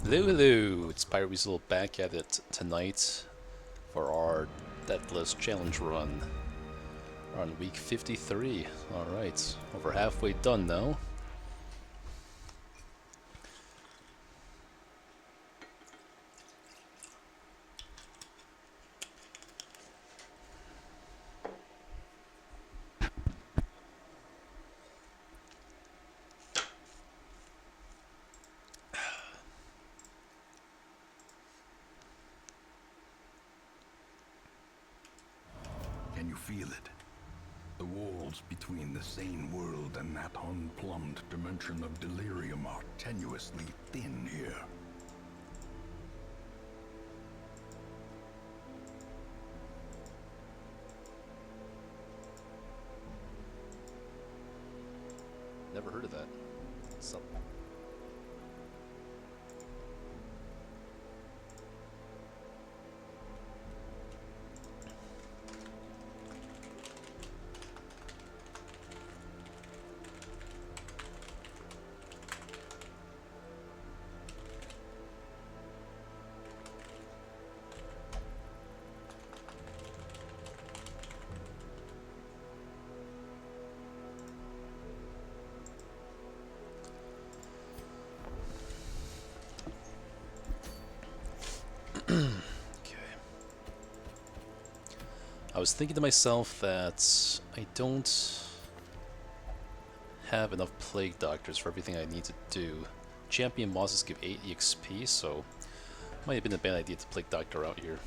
Hello, hello! It's Pyreweasel back at it tonight for our Deathless challenge run. We're on week 53. Alright, over halfway done now. Can you feel it? The walls between the sane world and that unplumbed dimension of delirium are tenuously thin here. Never heard of that. So I was thinking to myself that I don't have enough Plague Doctors for everything I need to do. Champion bosses give 8 EXP, so might have been a bad idea to Plague Doctor out here.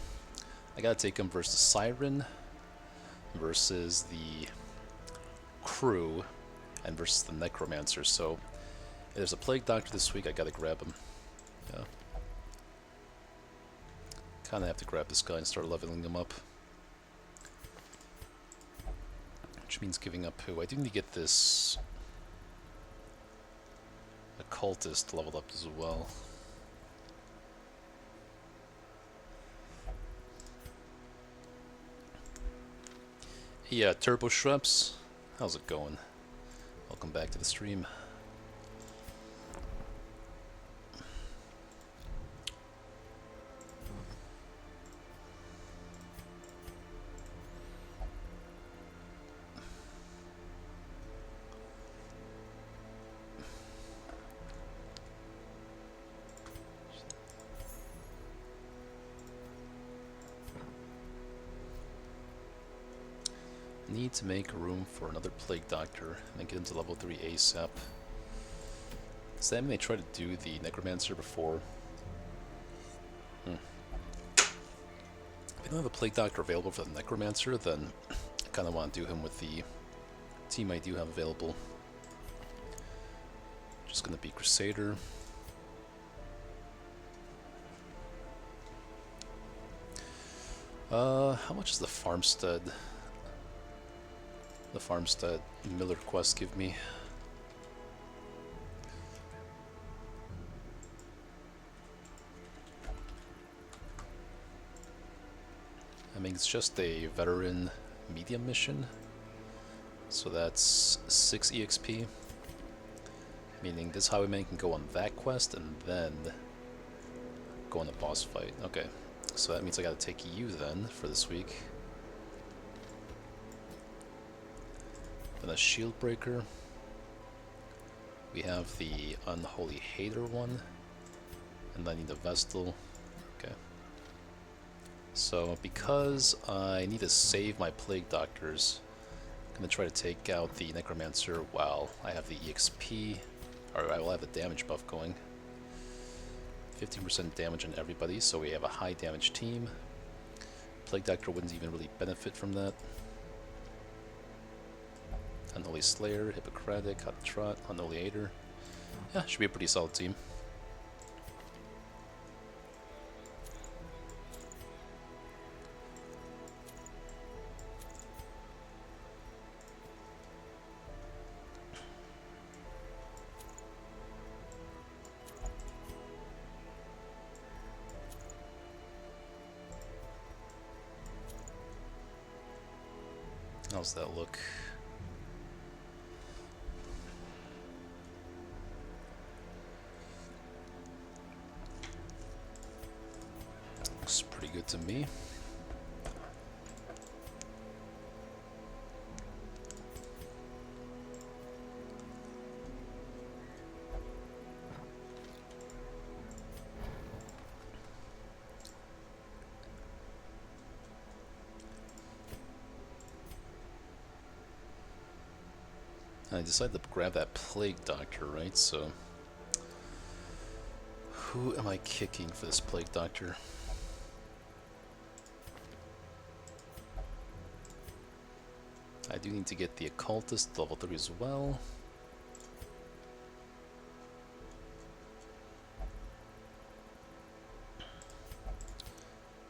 I gotta take him versus the Siren, versus the Crew, and versus the Necromancer, so if there's a Plague Doctor this week, I gotta grab him. Yeah. Kinda have to grab this guy and start leveling him up. Which means giving up who? I do need to get this Occultist leveled up as well. Yeah, Turbo Shreps, how's it going? Welcome back to the stream. Need to make room for another Plague Doctor and get into level 3 ASAP. Does that mean they try to do the Necromancer before? If I don't have a Plague Doctor available for the Necromancer, then I kind of want to do him with the team I do have available. Just going to be Crusader. How much is the Farmstead Miller quest give me? I mean, it's just a veteran medium mission, so that's 6 EXP, meaning this highwayman can go on that quest and then go on a boss fight. Okay, so that means I gotta take you then for this week. Then a Shield Breaker. We have the Unholy Hater one. And then I need a Vestal. Okay. So because I need to save my Plague Doctors, I'm going to try to take out the Necromancer while I have the EXP, or I will have the damage buff going. 15% damage on everybody, so we have a high damage team. Plague Doctor wouldn't even really benefit from that. Unholy Slayer, Hippocratic, Hot Trot, Unholy Hater. Yeah, should be a pretty solid team. How's that look? good to me. I decided to grab that Plague Doctor, right? So, who am I kicking for this Plague Doctor? I do need to get the Occultist level 3 as well.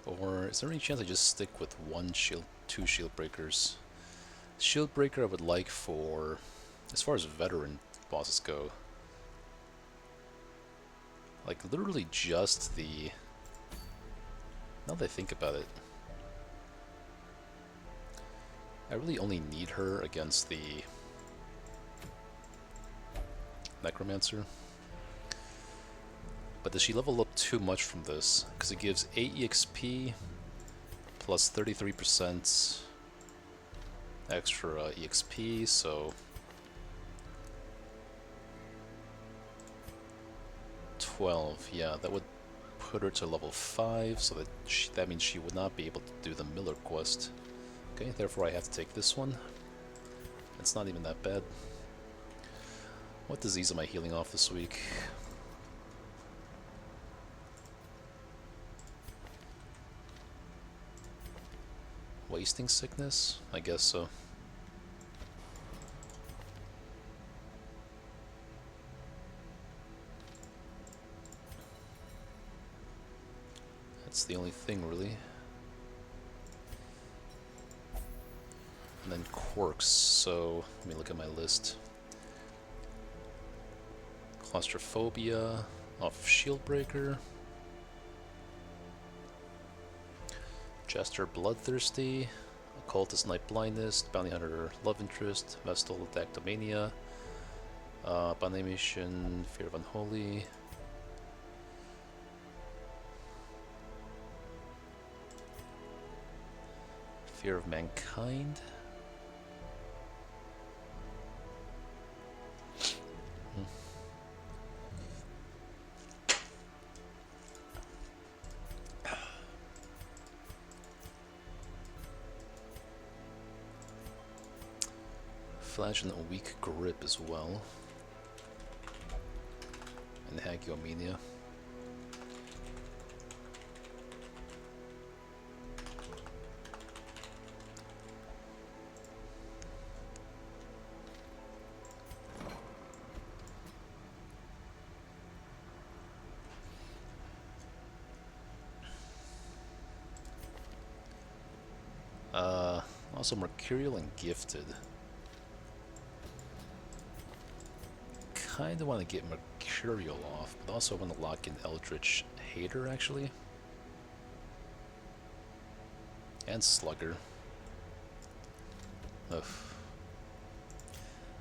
Or is there any chance I just stick with two shield breakers? Shield breaker I would like for, as far as veteran bosses go, like literally just the, now that I think about it, I really only need her against the Necromancer. But does she level up too much from this? Because it gives 8 EXP plus 33% extra EXP, so 12. Yeah, that would put her to level 5, so that means she would not be able to do the Miller quest. Okay, therefore I have to take this one. It's not even that bad. What disease am I healing off this week? Wasting sickness? I guess so. That's the only thing, really. And then quirks, so let me look at my list. Claustrophobia off Shieldbreaker. Jester Bloodthirsty, Occultist Night Blindness, Bounty Hunter Love Interest, Vestal Dactomania, Abomination, Fear of Unholy, Fear of Mankind. Flash and a weak grip as well. And Hagiomania. Also Mercurial and Gifted. Kinda want to get Mercurial off, but also want to lock in Eldritch Hater, actually. And Slugger. Ugh.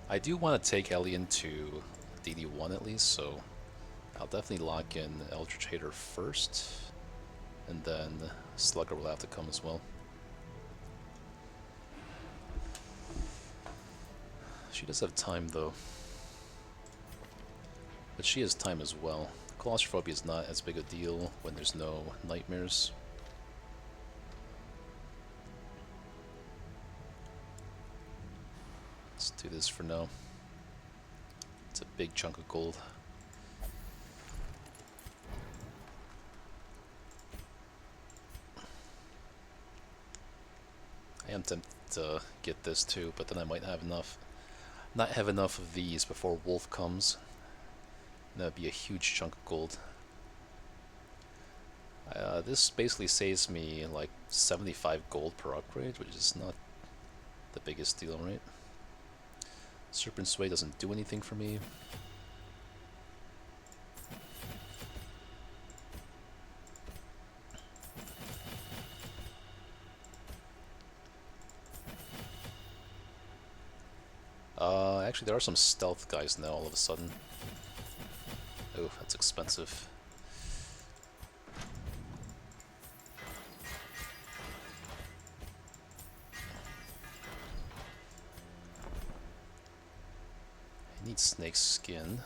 I do want to take Elian to DD1 at least, so I'll definitely lock in Eldritch Hater first, and then Slugger will have to come as well. She does have time, though. But she has time as well. Claustrophobia is not as big a deal when there's no nightmares. Let's do this for now. It's a big chunk of gold. I am tempted to get this too, but then I might have not have enough of these before Wolf comes. That'd be a huge chunk of gold. This basically saves me like 75 gold per upgrade, which is not the biggest deal, right? Serpent Sway doesn't do anything for me. Actually, there are some stealth guys now all of a sudden. Oh, that's expensive. I need snake skin.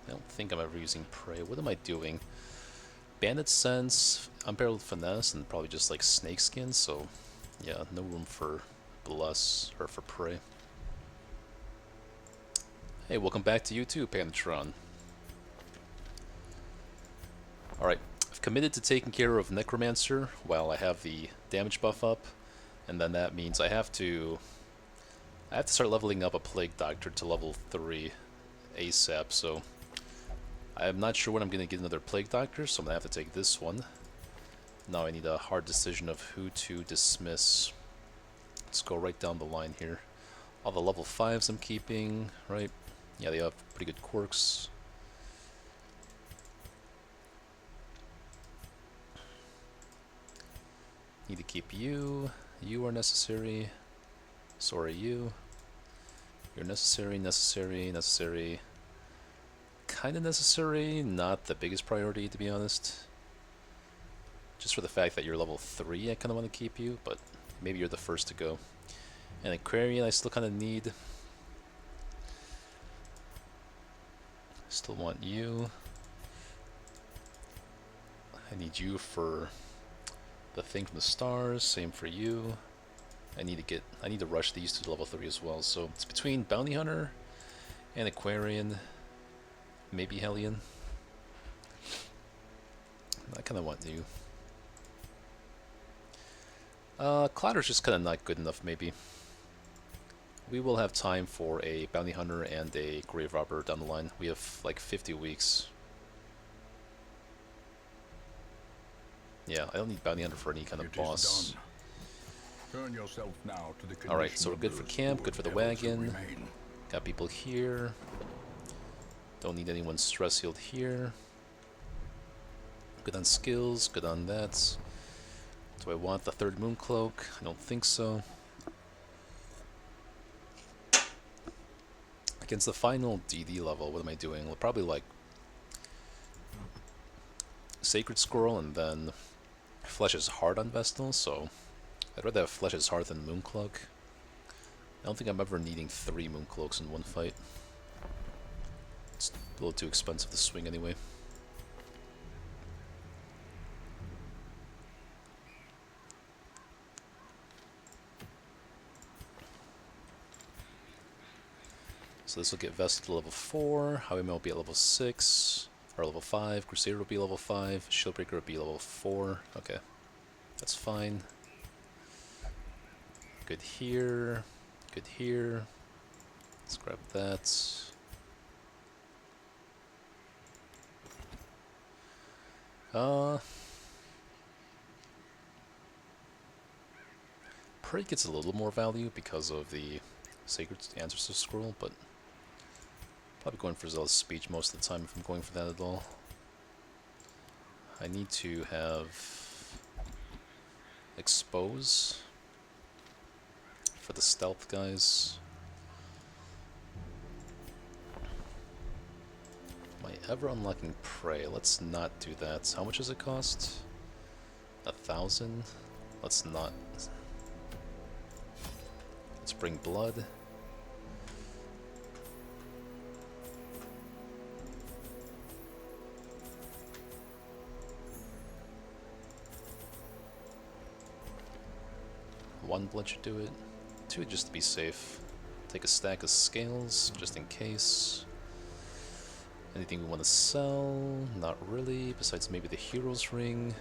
I don't think I'm ever using prey. What am I doing? Bandit sense, unparalleled finesse, and probably just like snake skin, so yeah, no room for bless or for prey. Hey, welcome back to you too, Panatron. Alright, I've committed to taking care of Necromancer while I have the damage buff up, and then that means I have to start leveling up a Plague Doctor to level 3 ASAP, so I'm not sure when I'm going to get another Plague Doctor, so I'm going to have to take this one. Now I need a hard decision of who to dismiss. Let's go right down the line here. All the level 5s I'm keeping, right? Yeah, they have pretty good quirks. Need to keep you. You are necessary. So are you. You're necessary, necessary, necessary. Kinda necessary, not the biggest priority to be honest. Just for the fact that you're level 3, I kinda want to keep you, but maybe you're the first to go. And Aquarian I still kinda need. Still want you. I need you for the thing from the stars, same for you. I need to rush these to level 3 as well, so it's between Bounty Hunter and Aquarian, maybe Hellion. I kinda want you. Clatter's just kinda not good enough, maybe. We will have time for a Bounty Hunter and a Grave Robber down the line. We have like 50 weeks. Yeah, I don't need Bounty Hunter for any kind of boss. Turn yourself now to the Alright, so we're good for camp, good for the wagon. Got people here. Don't need anyone stress healed here. Good on skills, good on that. Do I want the third moon cloak? I don't think so. Against the final DD level, what am I doing? Well, probably like Sacred Scroll and then Flesh is Hard on Vestal, so I'd rather have Flesh is Hard than Moon Cloak. I don't think I'm ever needing 3 Moon Cloaks in one fight. It's a little too expensive to swing anyway. So this will get Vestal to level 4, Highwayman will be at level 6, or level 5, Crusader will be level 5, Shieldbreaker will be level 4, okay. That's fine. Good here, good here. Let's grab that. Prey gets a little more value because of the Sacred Ancestor Scroll, but probably going for Zealous Speech most of the time if I'm going for that at all. I need to have Expose for the stealth guys. Am I ever unlocking Prey? Let's not do that. How much does it cost? 1,000? Let's not. Let's bring Blood. One blood should do it. 2 just to be safe. Take a stack of scales, just in case. Anything we want to sell? Not really, besides maybe the Hero's Ring.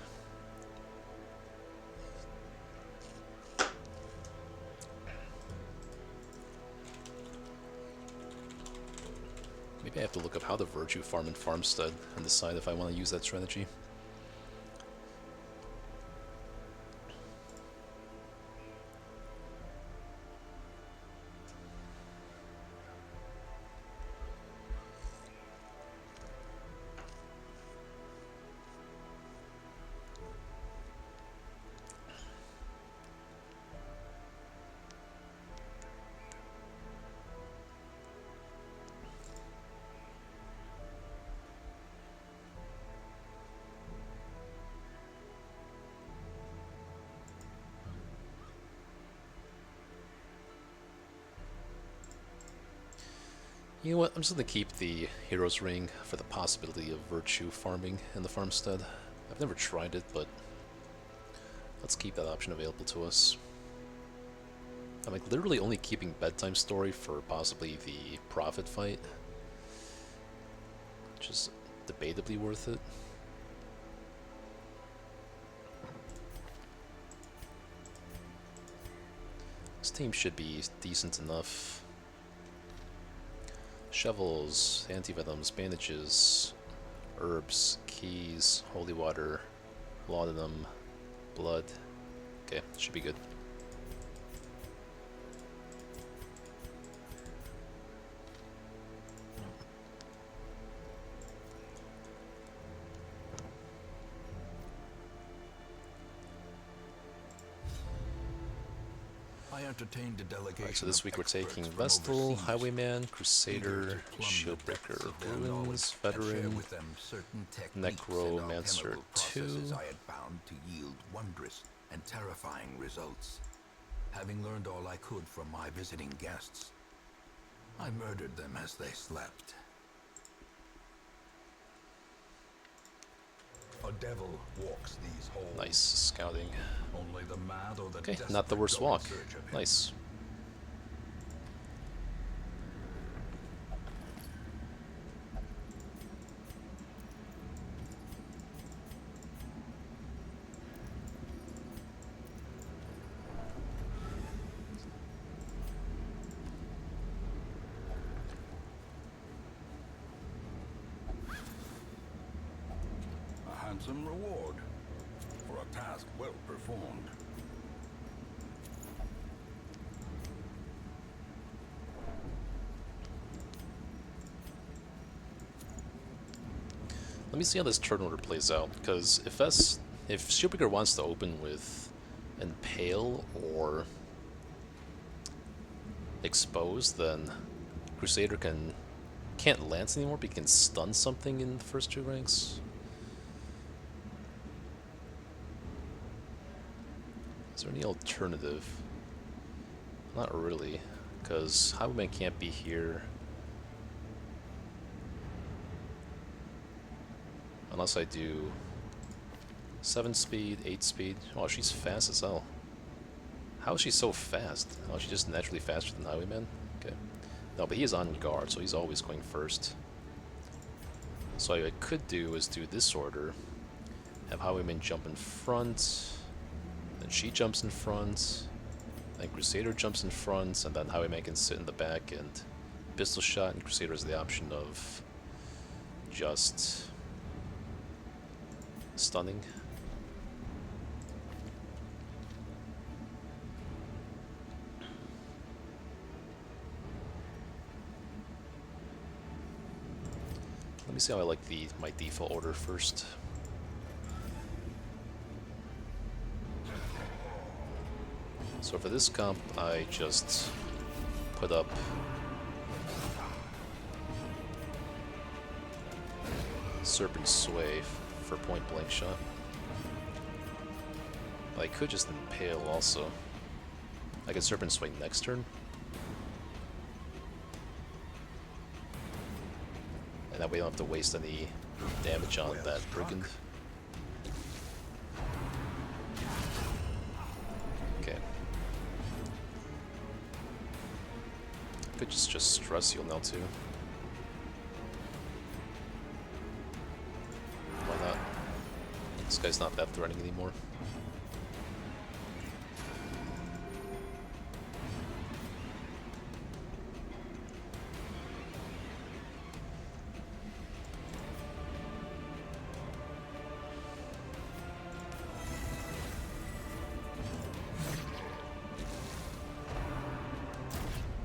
Maybe I have to look up how to Virtue farm in Farmstead and decide if I want to use that strategy. You know what? I'm just gonna keep the Hero's Ring for the possibility of virtue farming in the farmstead. I've never tried it, but let's keep that option available to us. I'm like literally only keeping bedtime story for possibly the profit fight, which is debatably worth it. This team should be decent enough. Shovels, antivenoms, bandages, herbs, keys, holy water, laudanum, blood. Okay, should be good. I entertained a delegation. Alright, so this week we're taking from Vestal, overseas, Highwayman, eager Crusader, to plumb the Shieldbreaker, depths of their Ruins, knowledge and share Veteran, with them certain techniques and Necromancer alchemical 2. processes I had found to yield wondrous and terrifying results. Having learned all I could from my visiting guests, I murdered them as they slept. A devil walks these halls. Nice scouting. Only the mad or the Okay, desperate not the worst go in walk. search of him. Nice. A handsome reward for a task well performed. Let me see how this turn order plays out, because if Shieldbreaker wants to open with Impale or Expose, then Crusader can't lance anymore, but he can stun something in the first two ranks. Is there any alternative? Not really, because Highwayman can't be here. Unless I do 7 speed, 8 speed. Oh, she's fast as hell. How is she so fast? Oh, she's just naturally faster than Highwayman? Okay. No, but he is on guard, so he's always going first. So what I could do is do this order. Have Highwayman jump in front, then she jumps in front, then Crusader jumps in front, and then Highwayman can sit in the back and pistol shot, and Crusader has the option of just stunning. Let me see how I like my default order first. So for this comp, I just put up Serpent Sway for point blank shot. I could just impale also. I could Serpent Sway next turn. And that way I don't have to waste any damage on that brigand. Okay. Could just stress heal now too. Why not? This guy's not that threatening anymore.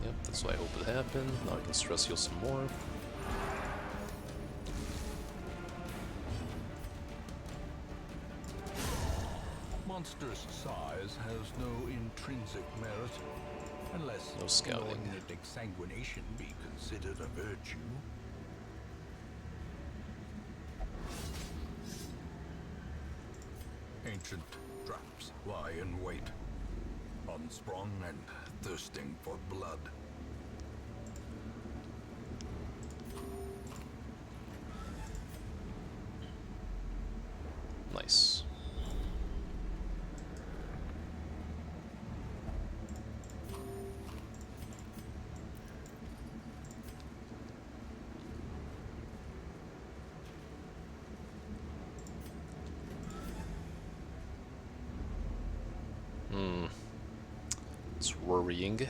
Yep, that's what I hope would happen. Now I can stress heal some more. Monstrous size has no intrinsic merit, unless No scouting. inordinate exsanguination be considered a virtue. Ancient traps lie in wait, unsprung and thirsting for blood. Nice. It's worrying.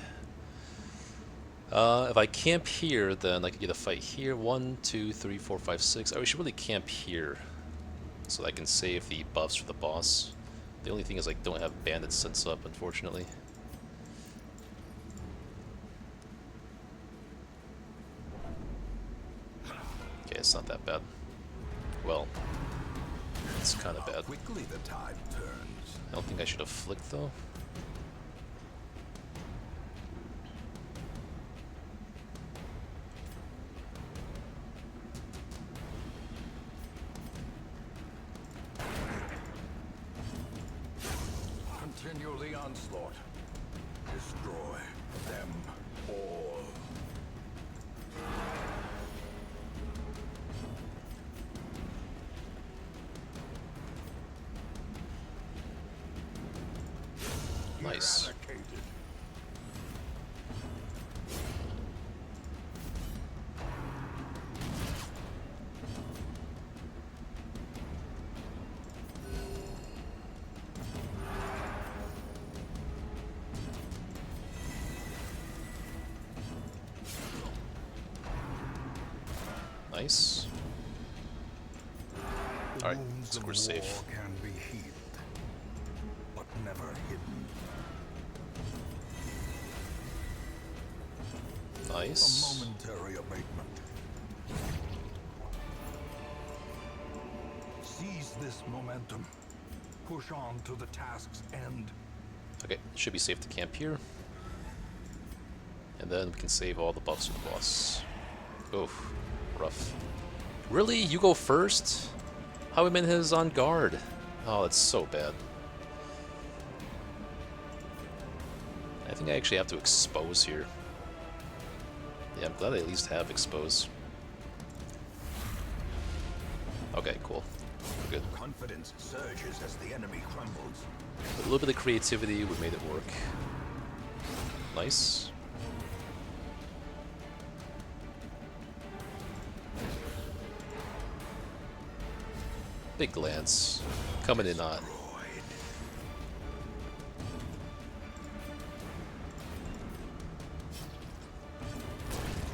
If I camp here, then I can get a fight here. 1, 2, 3, 4, 5, 6. We should really camp here so that I can save the buffs for the boss. The only thing is I don't have bandits sets up, unfortunately. Okay, it's not that bad. Well, it's kind of bad. Quickly the tide turns. I don't think I should have flicked though. Continue the onslaught. Destroy them all. Nice. Eradicated. Nice. Alright, Wounds so of we're safe. war can be healed, but never hidden. Nice. A momentary abatement. Seize this momentum. Push on to the task's end. Okay, should be safe to camp here. And then we can save all the buffs for the boss. Oof, rough. Really? You go first? Highwayman is on guard. Oh, that's so bad. I think I actually have to expose here. Yeah, I'm glad I at least have expose. Okay, cool. We're good. Confidence surges as the enemy crumbles. With a little bit of creativity, we made it work. Nice. Big glance. Coming in hot.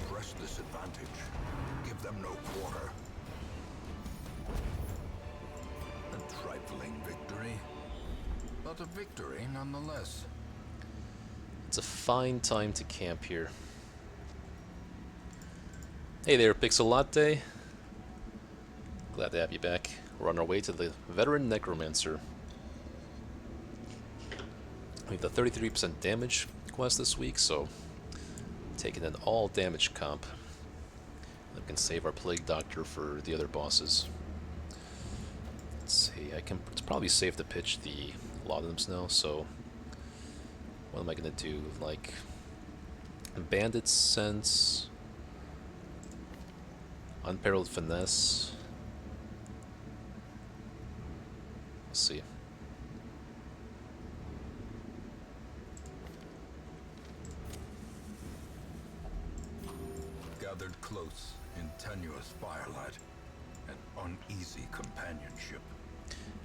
Press this advantage. Give them no quarter. A trifling victory, but a victory nonetheless. It's a fine time to camp here. Hey there, Pixel Latte. Glad to have you back. We're on our way to the Veteran Necromancer. We have the 33% damage quest this week, so taking an all damage comp. We can save our Plague Doctor for the other bosses. Let's see, it's probably safe to pitch the laudanums now, so what am I gonna do? Like Bandit Sense, Unparalleled Finesse. Let's see. Gathered close in tenuous firelight and uneasy companionship.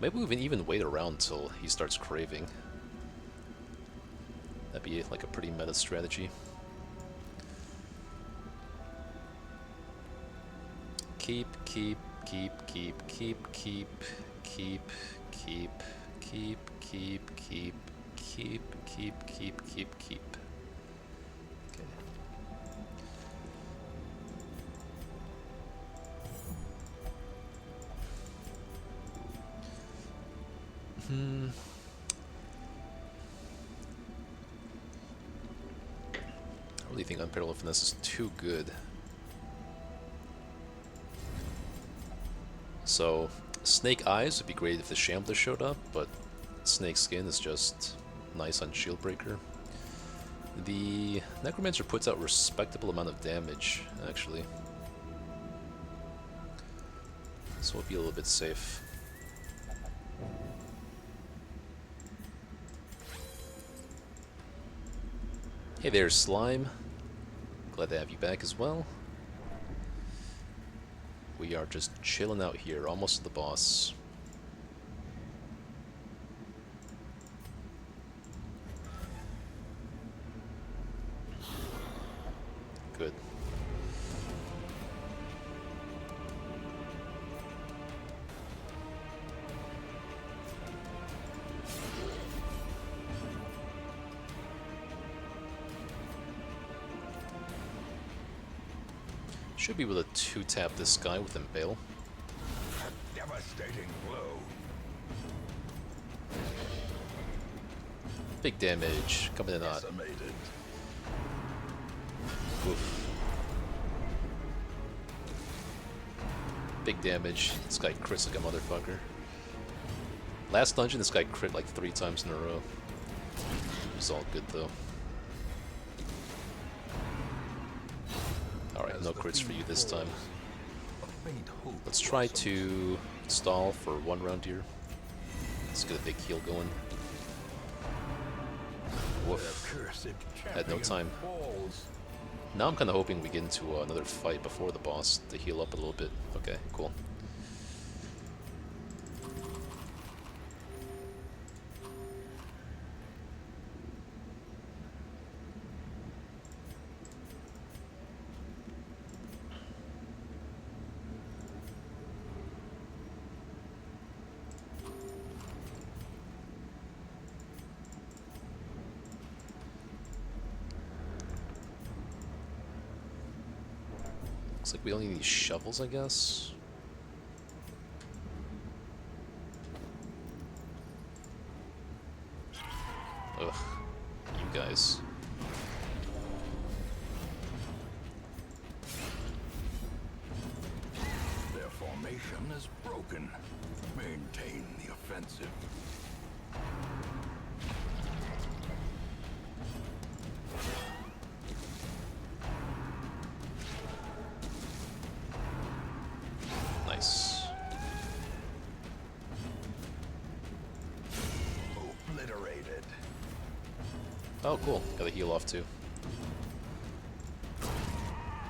Maybe we can even wait around till he starts craving. That'd be like a pretty meta strategy. Keep, keep, keep, keep, keep, keep, keep, keep, keep, keep, keep, keep, keep, keep, keep, keep. Okay. I really think Unparalleled Finesse is too good. So, Snake Eyes would be great if the Shambler showed up, but Snake Skin is just nice on Shieldbreaker. The Necromancer puts out a respectable amount of damage, actually. So we'll be a little bit safe. Hey there, Slime. Glad to have you back as well. We are just chilling out here, almost to the boss. Good. Should be able to two-tap this guy with Impale. A devastating blow. Big damage, coming in hot. Decimated. Oof. Big damage. This guy crits like a motherfucker. Last dungeon, this guy crit like 3 times in a row. It was all good though. Alright, no crits for you this time. Let's try to stall for 1 round here. Let's get a big heal going. Woof. Had no time. Now I'm kind of hoping we get into another fight before the boss to heal up a little bit. Okay, cool. Looks like we only need shovels, I guess. Ugh, you guys. Their formation is broken. Maintain the offensive. Nice. Obliterated. Oh, cool. Got a heal off too.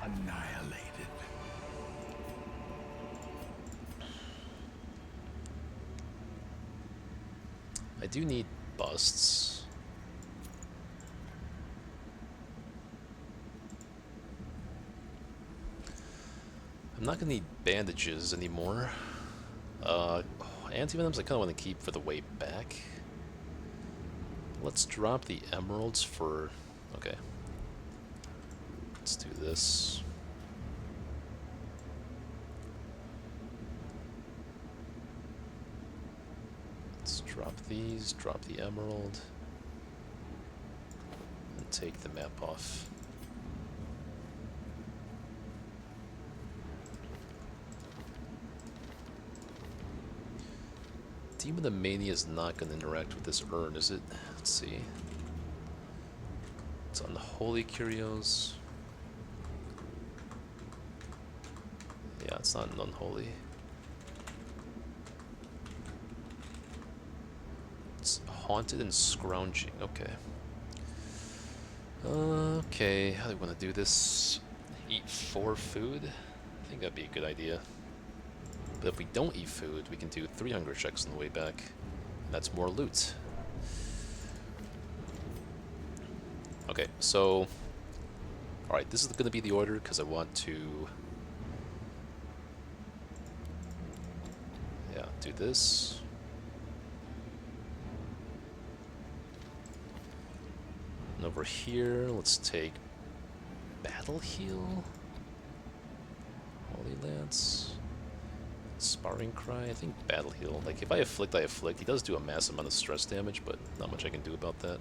Annihilated. I do need busts. I'm not gonna need bandages anymore. Antivenoms I kinda wanna keep for the way back. Let's drop the emeralds for... okay. Let's do this. Let's drop these, drop the emerald, and take the map off. Demon of Mania is not going to interact with this urn, is it? Let's see. It's Unholy Curios. Yeah, it's not an Unholy. It's Haunted and Scrounging, okay. Okay, how do we want to do this? Eat 4 food? I think that'd be a good idea. But if we don't eat food, we can do 3 hunger checks on the way back. And that's more loot. Okay, so... alright, this is going to be the order because I want to... yeah, do this. And over here, let's take Battle Heal. Holy Lance. Sparring Cry, I think Battle Heal. Like, if I afflict, I afflict. He does do a massive amount of stress damage, but not much I can do about that.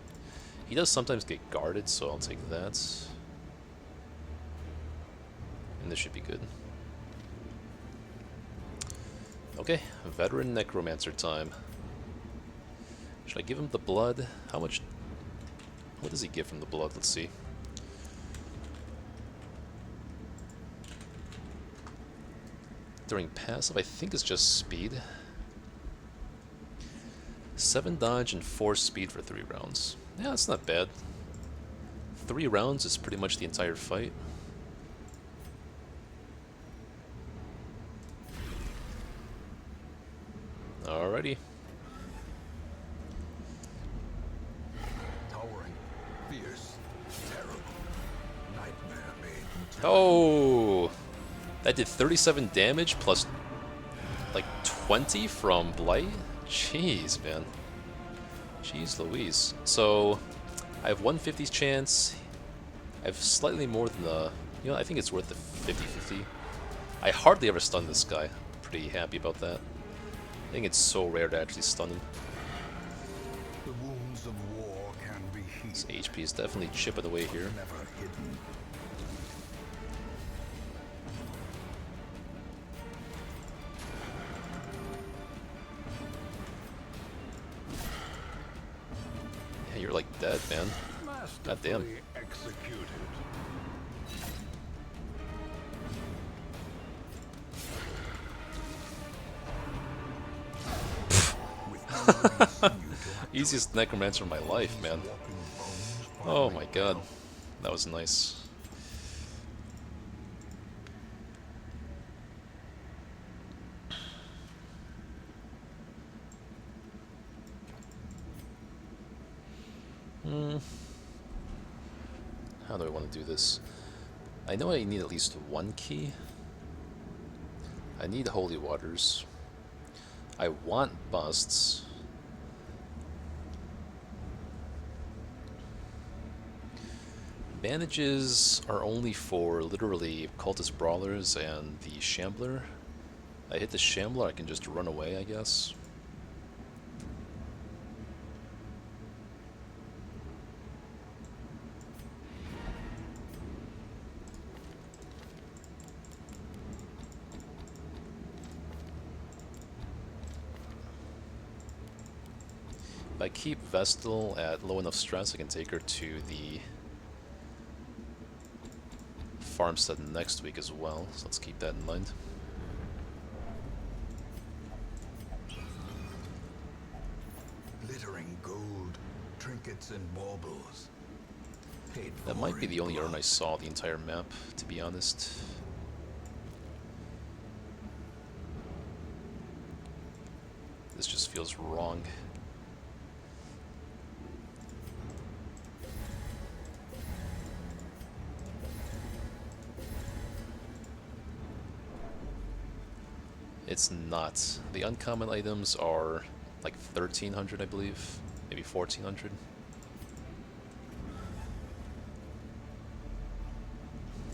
He does sometimes get guarded, so I'll take that. And this should be good. Okay, Veteran Necromancer time. Should I give him the blood? How much... what does he get from the blood? Let's see. During passive, I think it's just speed. 7 dodge and 4 speed for 3 rounds. Yeah, that's not bad. 3 rounds is pretty much the entire fight. Alrighty. Towering, fierce, terrible, nightmare made. Oh! That did 37 damage plus like 20 from Blight? Jeez, man. Jeez Louise. So, I have 150's chance. I have slightly more than the... You know, I think it's worth the 50-50. I hardly ever stun this guy. Pretty happy about that. I think it's so rare to actually stun him. The wounds of war can be healed. His HP is definitely chipping away here. Never hidden. Yeah, you're like dead, man. God damn. Masterfully executed. Easiest necromancer of my life, man. Oh my god. That was nice. How do I want to do this? I know I need at least 1 key. I need holy waters. I want busts. Bandages are only for literally cultist brawlers and the shambler. I hit the shambler, I can just run away, I guess. If I keep Vestal at low enough stress, I can take her to the farmstead next week as well, so let's keep that in mind. Glittering gold, trinkets and baubles. Paid That for might be in the only urn blood. I saw the entire map, to be honest. This just feels wrong. It's not. The uncommon items are like 1300, I believe. Maybe 1400.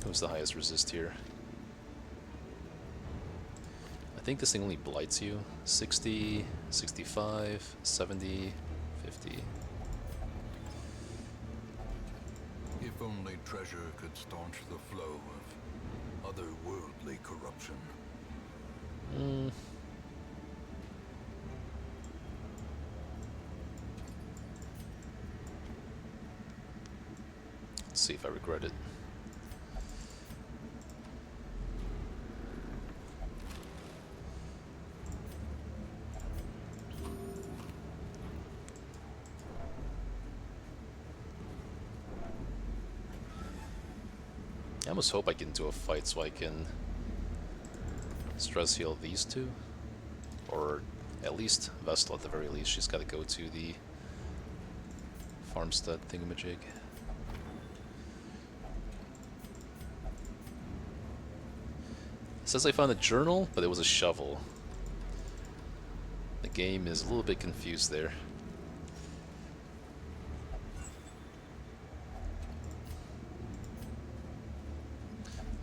Who's the highest resist here? I think this thing only blights you. 60, 65, 70, 50. If only treasure could staunch the flow of otherworldly corruption. Let's see if I regret it. I almost hope I get into a fight so I can stress heal these two. Or at least Vestal at the very least. She's got to go to the farmstead thingamajig. It says I found a journal, but it was a shovel. The game is a little bit confused there.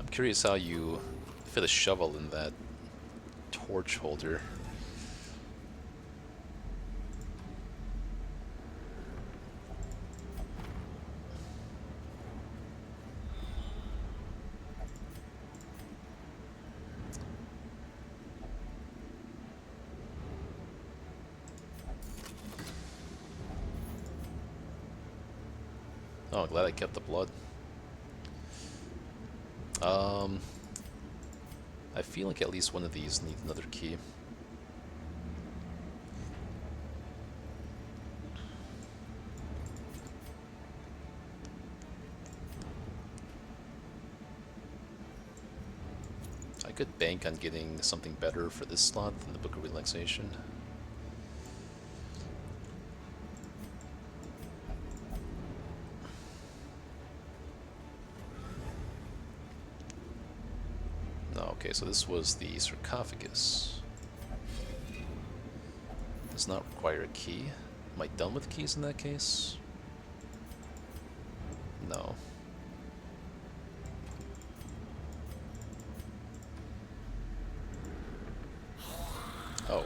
I'm curious how you fit a shovel in that torch holder. Oh, glad I kept the blood. I feel like at least one of these needs another key. could bank on getting something better for this slot than the Book of Relaxation. No, okay, so this was the sarcophagus. Does not require a key. Am I done with keys in that case? No. Oh.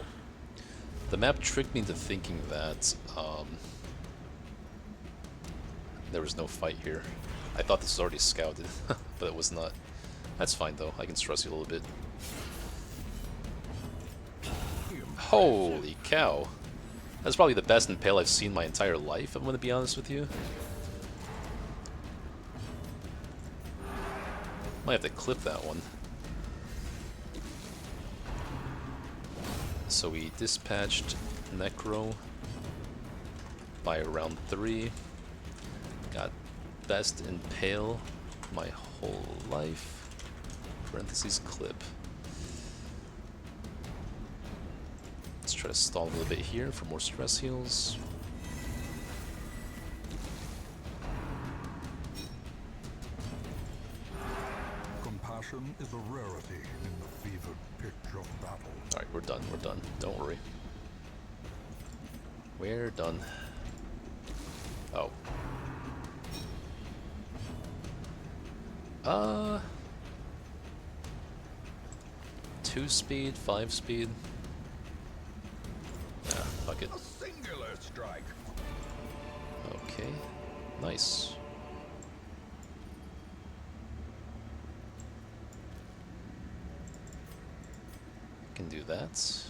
The map tricked me into thinking that there was no fight here. I thought this was already scouted, but it was not. That's fine though, I can stress you a little bit. Holy cow! That's probably the best impale I've seen my entire life, I'm gonna be honest with you. Might have to clip that one. So we dispatched Necro by round 3. Got best impale my whole life. Parentheses clip. Let's try to stall a little bit here for more stress heals. Compassion is a rarity in the fevered pitch of battle. Alright, we're done, we're done. Don't worry. We're done. Oh. 2 speed, 5 speed. Ah, fuck it. A singular strike. Okay, nice. Can do that.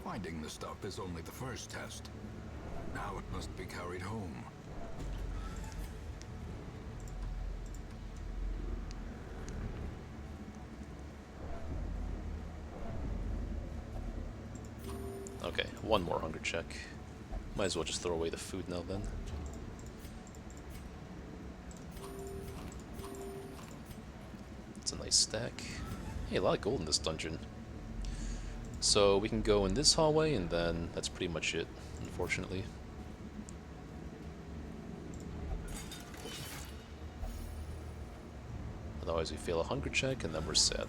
Finding the stuff is only the first test. Now it must be carried home. Okay, one more hunger check. Might as well just throw away the food now then. It's a nice stack. Hey, a lot of gold in this dungeon. So we can go in this hallway and then that's pretty much it, unfortunately. Otherwise we fail a hunger check and then we're set.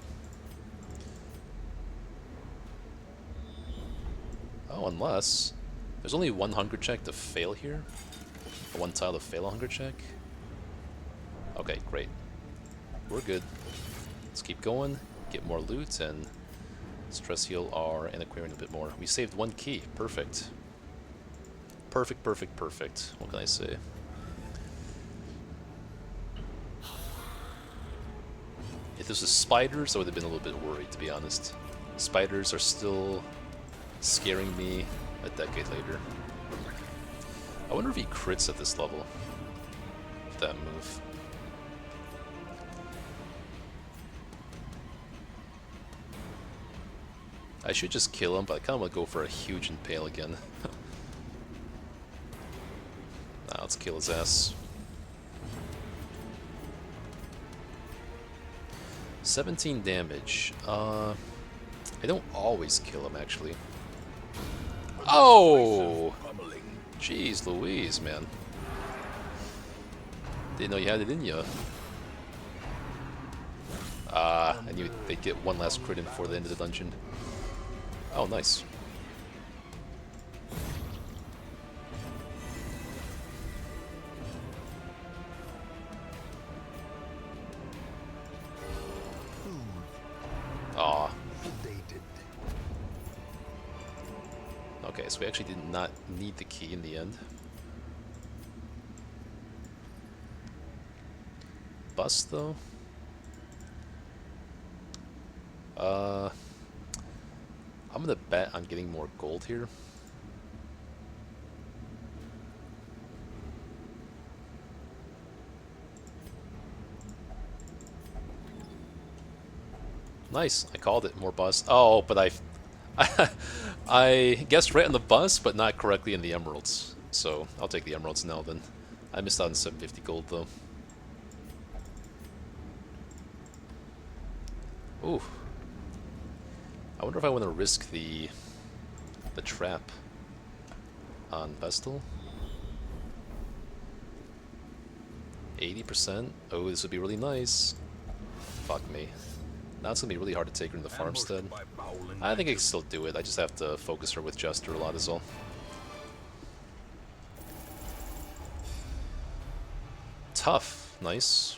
Oh, unless there's only one hunger check to fail here. Or one tile to fail a hunger check. Okay, great. We're good. Let's keep going, get more loot, and stress heal our antiquarian a bit more. We saved 1 key. Perfect. Perfect, perfect, perfect. What can I say? If this was spiders, I would have been a little bit worried, to be honest. Spiders are still scaring me a decade later. I wonder if he crits at this level. With that move. I should just kill him, but I kind of want to go for a huge impale again. Nah, let's kill his ass. 17 damage. I don't always kill him, actually. Oh! Jeez Louise, man. Didn't know you had it in you. I knew they'd get one last crit in before the end of the dungeon. Oh, nice. Aw. Okay, so we actually did not need the key in the end. Bust, though? I'm gonna bet on getting more gold here. Nice, I called it. More bust. Oh, but I guessed right on the bust, but not correctly in the emeralds. So I'll take the emeralds now then. I missed out on 750 gold though. Ooh. I wonder if I want to risk the trap on Vestal. 80%? Oh, this would be really nice. Fuck me. Now it's gonna be really hard to take her in the farmstead. I think I can still do it. I just have to focus her with Jester a lot is all. Tough. Nice.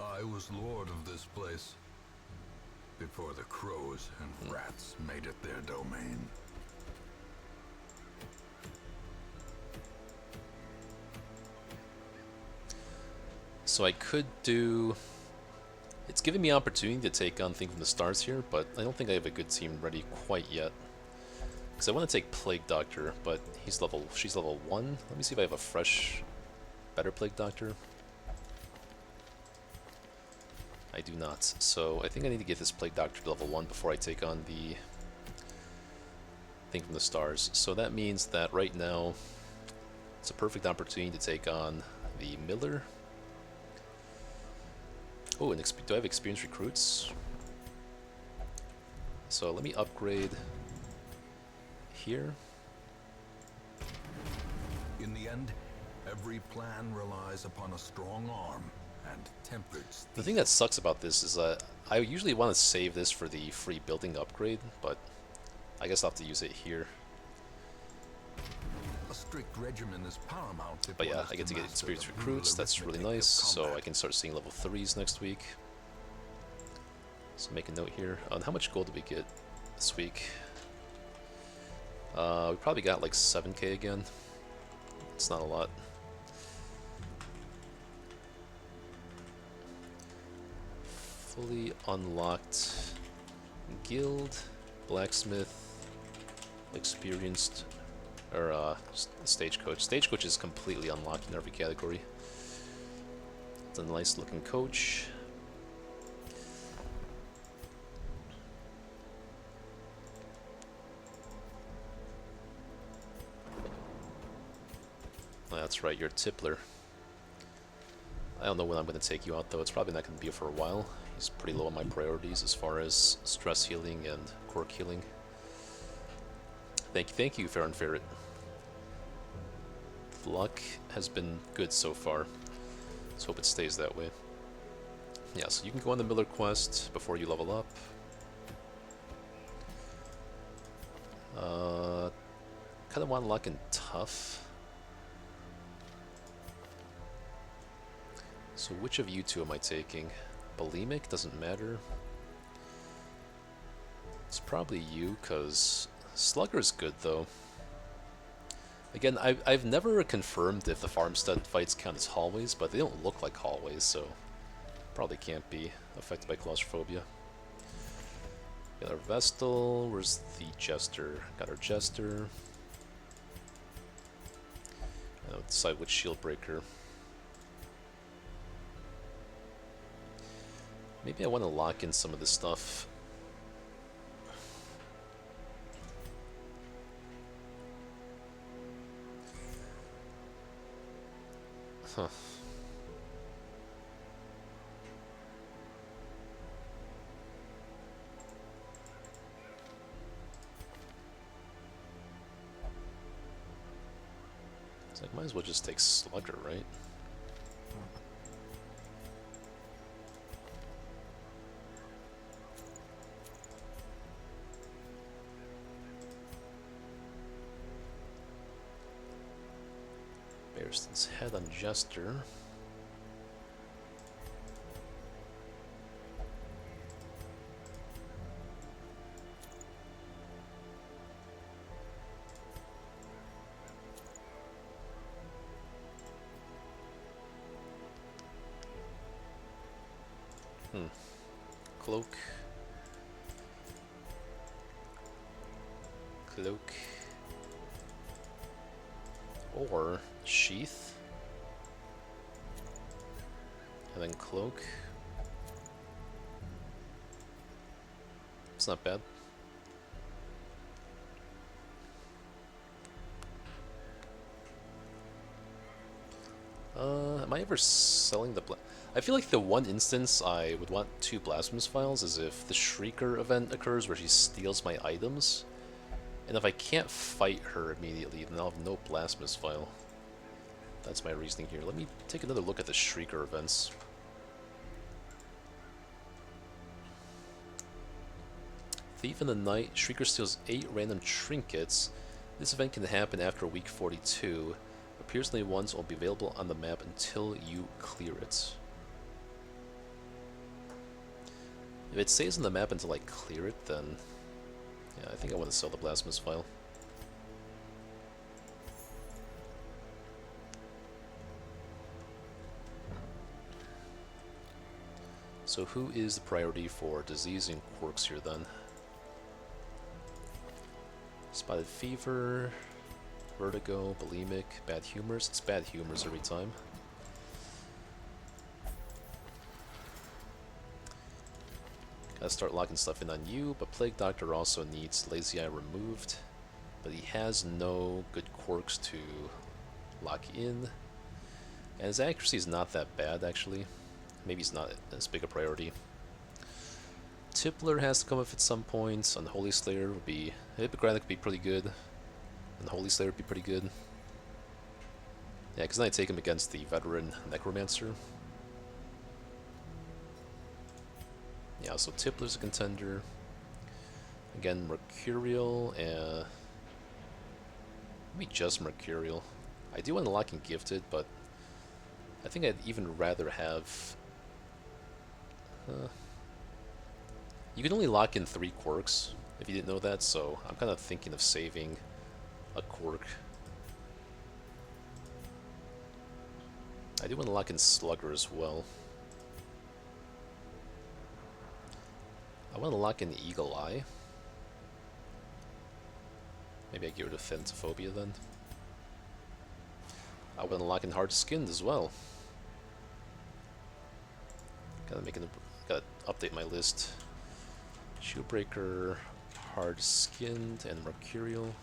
I was lord of this place before the crows and rats made it their domain. So I could do... It's giving me opportunity to take on Thing from the Stars here, but I don't think I have a good team ready quite yet. Because I want to take Plague Doctor, but she's level 1. Let me see if I have a fresh, better Plague Doctor. I do not. So I think I need to get this Plague Doctor to level 1 before I take on the Thing from the Stars. So that means that right now it's a perfect opportunity to take on the Miller. Oh, and do I have experienced recruits? So let me upgrade here. In the end, every plan relies upon a strong arm and tempered steel. The thing that sucks about this is that I usually want to save this for the free building upgrade, but I guess I'll have to use it here. A strict regimen is paramount. But yeah, I get to get experienced recruits, that's really nice, so I can start seeing level 3s next week. So make a note here. On how much gold did we get this week? We probably got like 7k again. It's not a lot. Fully unlocked guild, blacksmith, experienced, or stagecoach. Stagecoach is completely unlocked in every category. It's a nice looking coach. Oh, that's right, you're a tippler. I don't know when I'm going to take you out though. It's probably not going to be for a while. He's pretty low on my priorities as far as stress healing and quirk healing. Thank you, Fair and Ferret. Luck has been good so far. Let's hope it stays that way. Yeah, so you can go on the Miller quest before you level up. Kind of want luck in tough. So which of you two am I taking? Bulimic doesn't matter. It's probably you, because Slugger's good though. Again, I've never confirmed if the farmstead fights count as hallways, but they don't look like hallways, so probably can't be affected by claustrophobia. Got our Vestal. Where's the Jester? Got our Jester. I'll decide which shield breaker. Maybe I want to lock in some of this stuff. Huh. It's like, might as well just take Slugger, right? Bearston's head on Jester. Cloak. Cloak. Or sheath. And then cloak. That's not bad. Am I ever selling the I feel like the one instance I would want 2 Blasphemous Files is if the Shrieker event occurs where she steals my items. And if I can't fight her immediately, then I'll have no Blasphemous File. That's my reasoning here. Let me take another look at the Shrieker events. Thief in the Night. Shrieker steals 8 random trinkets. This event can happen after week 42. Appears only once, will be available on the map until you clear it. If it stays on the map until I clear it, then yeah, I think I want to sell the Blasphemous File. So who is the priority for disease and quirks here then? Spotted fever, vertigo, bulimic, bad humors. It's bad humors every time. Gotta start locking stuff in on you, but Plague Doctor also needs Lazy Eye removed. But he has no good quirks to lock in. And his accuracy is not that bad, actually. Maybe it's not as big a priority. Tippler has to come up at some point. Unholy Slayer would be... Hippocratic would be pretty good. Unholy Slayer would be pretty good. Yeah, because then I take him against the veteran Necromancer. Yeah, so Tippler's a contender. Again, Mercurial, and... maybe just Mercurial. I do want to lock in Gifted, but I think I'd even rather have... you can only lock in 3 quirks, if you didn't know that, so I'm kind of thinking of saving a quirk. I do want to lock in Slugger as well. I want to lock in Eagle Eye. Maybe I get rid of Phanthophobia then. I want to lock in Hard Skinned as well. Gotta update my list. Shieldbreaker, Hard Skinned, and Mercurial.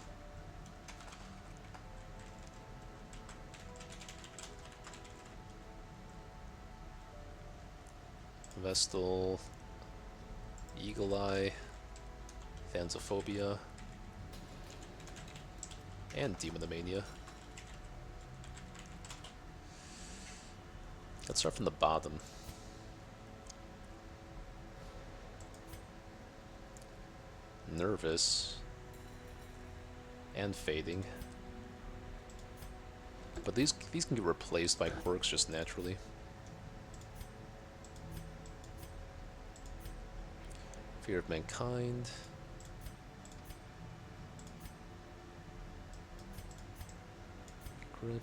Vestal, Eagle Eye, Phanthophobia, and Demonomania. Let's start from the bottom. Nervous and Fading, but these can get replaced by quirks just naturally. Fear of Mankind, Grip,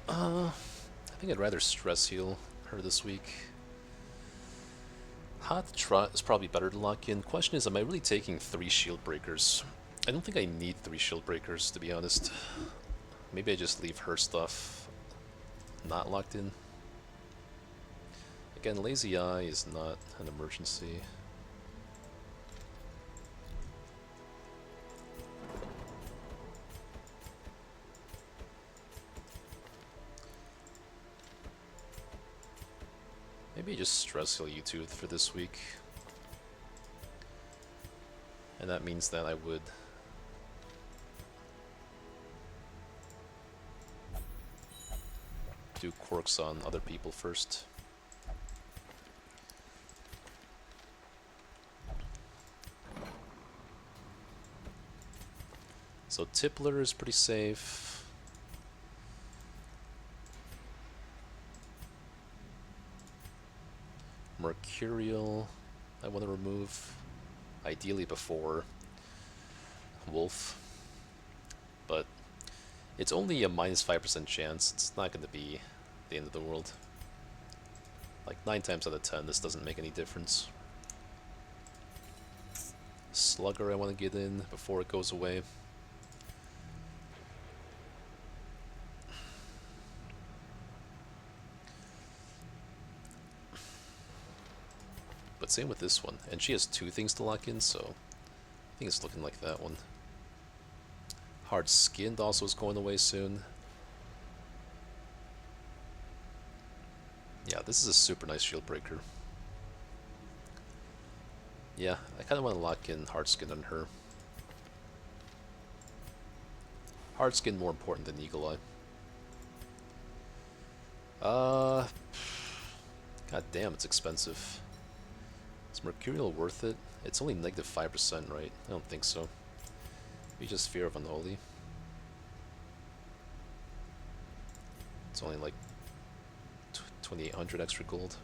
I think I'd rather stress heal her this week. Hot Trot is probably better to lock in. Question is, am I really taking 3 shield breakers? I don't think I need 3 shield breakers, to be honest. Maybe I just leave her stuff not locked in. Again, Lazy Eye is not an emergency. Maybe just stress heal you two for this week. And that means that I would do quirks on other people first. So Tippler is pretty safe. Mercurial, I want to remove, ideally before Wolf, but it's only a minus 5% chance. It's not going to be the end of the world. Like 9 times out of 10, this doesn't make any difference. Slugger I want to get in before it goes away. but same with this one. And she has 2 things to lock in, so I think it's looking like that one. Hard Skinned also is going away soon. Yeah, this is a super nice shield breaker. Yeah, I kind of want to lock in Hard Skin on her. Hard Skin more important than Eagle Eye. God damn, it's expensive. Is Mercurial worth it? It's only negative 5%, right? I don't think so. Maybe just Fear of Unholy. It's only like 2,800 extra gold.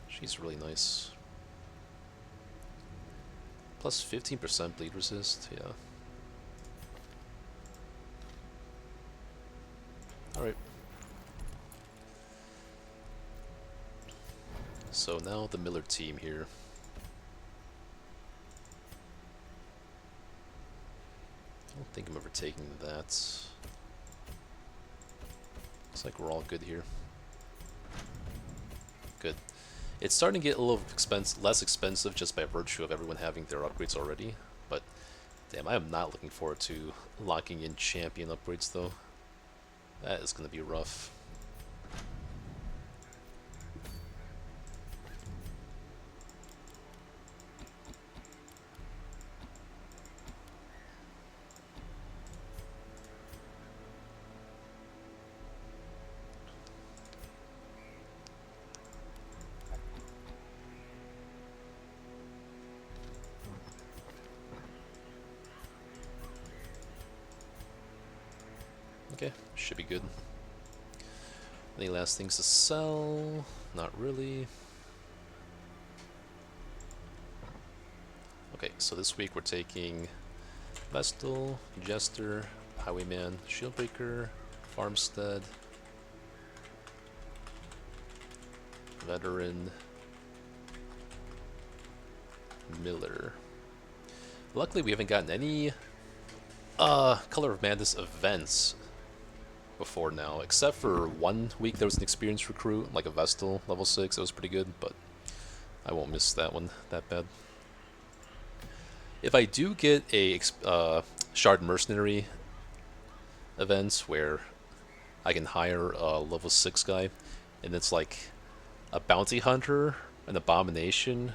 She's really nice. Plus 15% bleed resist, yeah. Alright. So now the Miller team here. I don't think I'm ever taking that. Looks like we're all good here. Good. It's starting to get a little less expensive just by virtue of everyone having their upgrades already, but damn, I am not looking forward to locking in champion upgrades though. That is going to be rough. Okay, should be good. Any last things to sell? Not really. Okay, so this week we're taking Vestal, Jester, Highwayman, Shieldbreaker, Farmstead, Veteran, Miller. Luckily we haven't gotten any Color of Madness events before now, except for 1 week there was an experienced recruit, like a Vestal, level 6, that was pretty good, but I won't miss that one that bad. If I do get a Shard Mercenary event where I can hire a level 6 guy, and it's like a Bounty Hunter, an Abomination.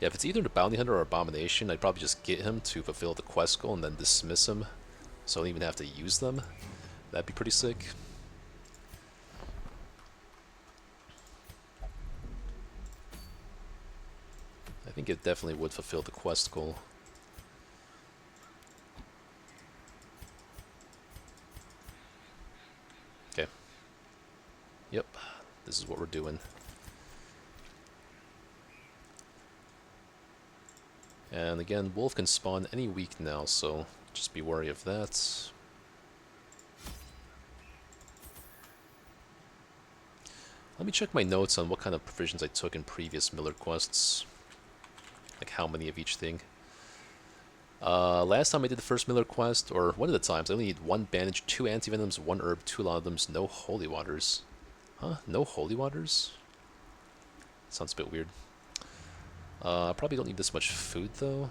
Yeah, if it's either a Bounty Hunter or Abomination, I'd probably just get him to fulfill the quest goal and then dismiss him, so I don't even have to use them. That'd be pretty sick. I think it definitely would fulfill the quest goal. Okay. Yep, this is what we're doing. And again, Wolf can spawn any week now, so just be wary of that. Let me check my notes on what kind of provisions I took in previous Miller quests. Like how many of each thing. Last time I did the first Miller quest, or one of the times, I only need 1 bandage, 2 antivenoms, 1 herb, 2 laudanums, no holy waters. Huh? No holy waters? Sounds a bit weird. Probably don't need this much food though.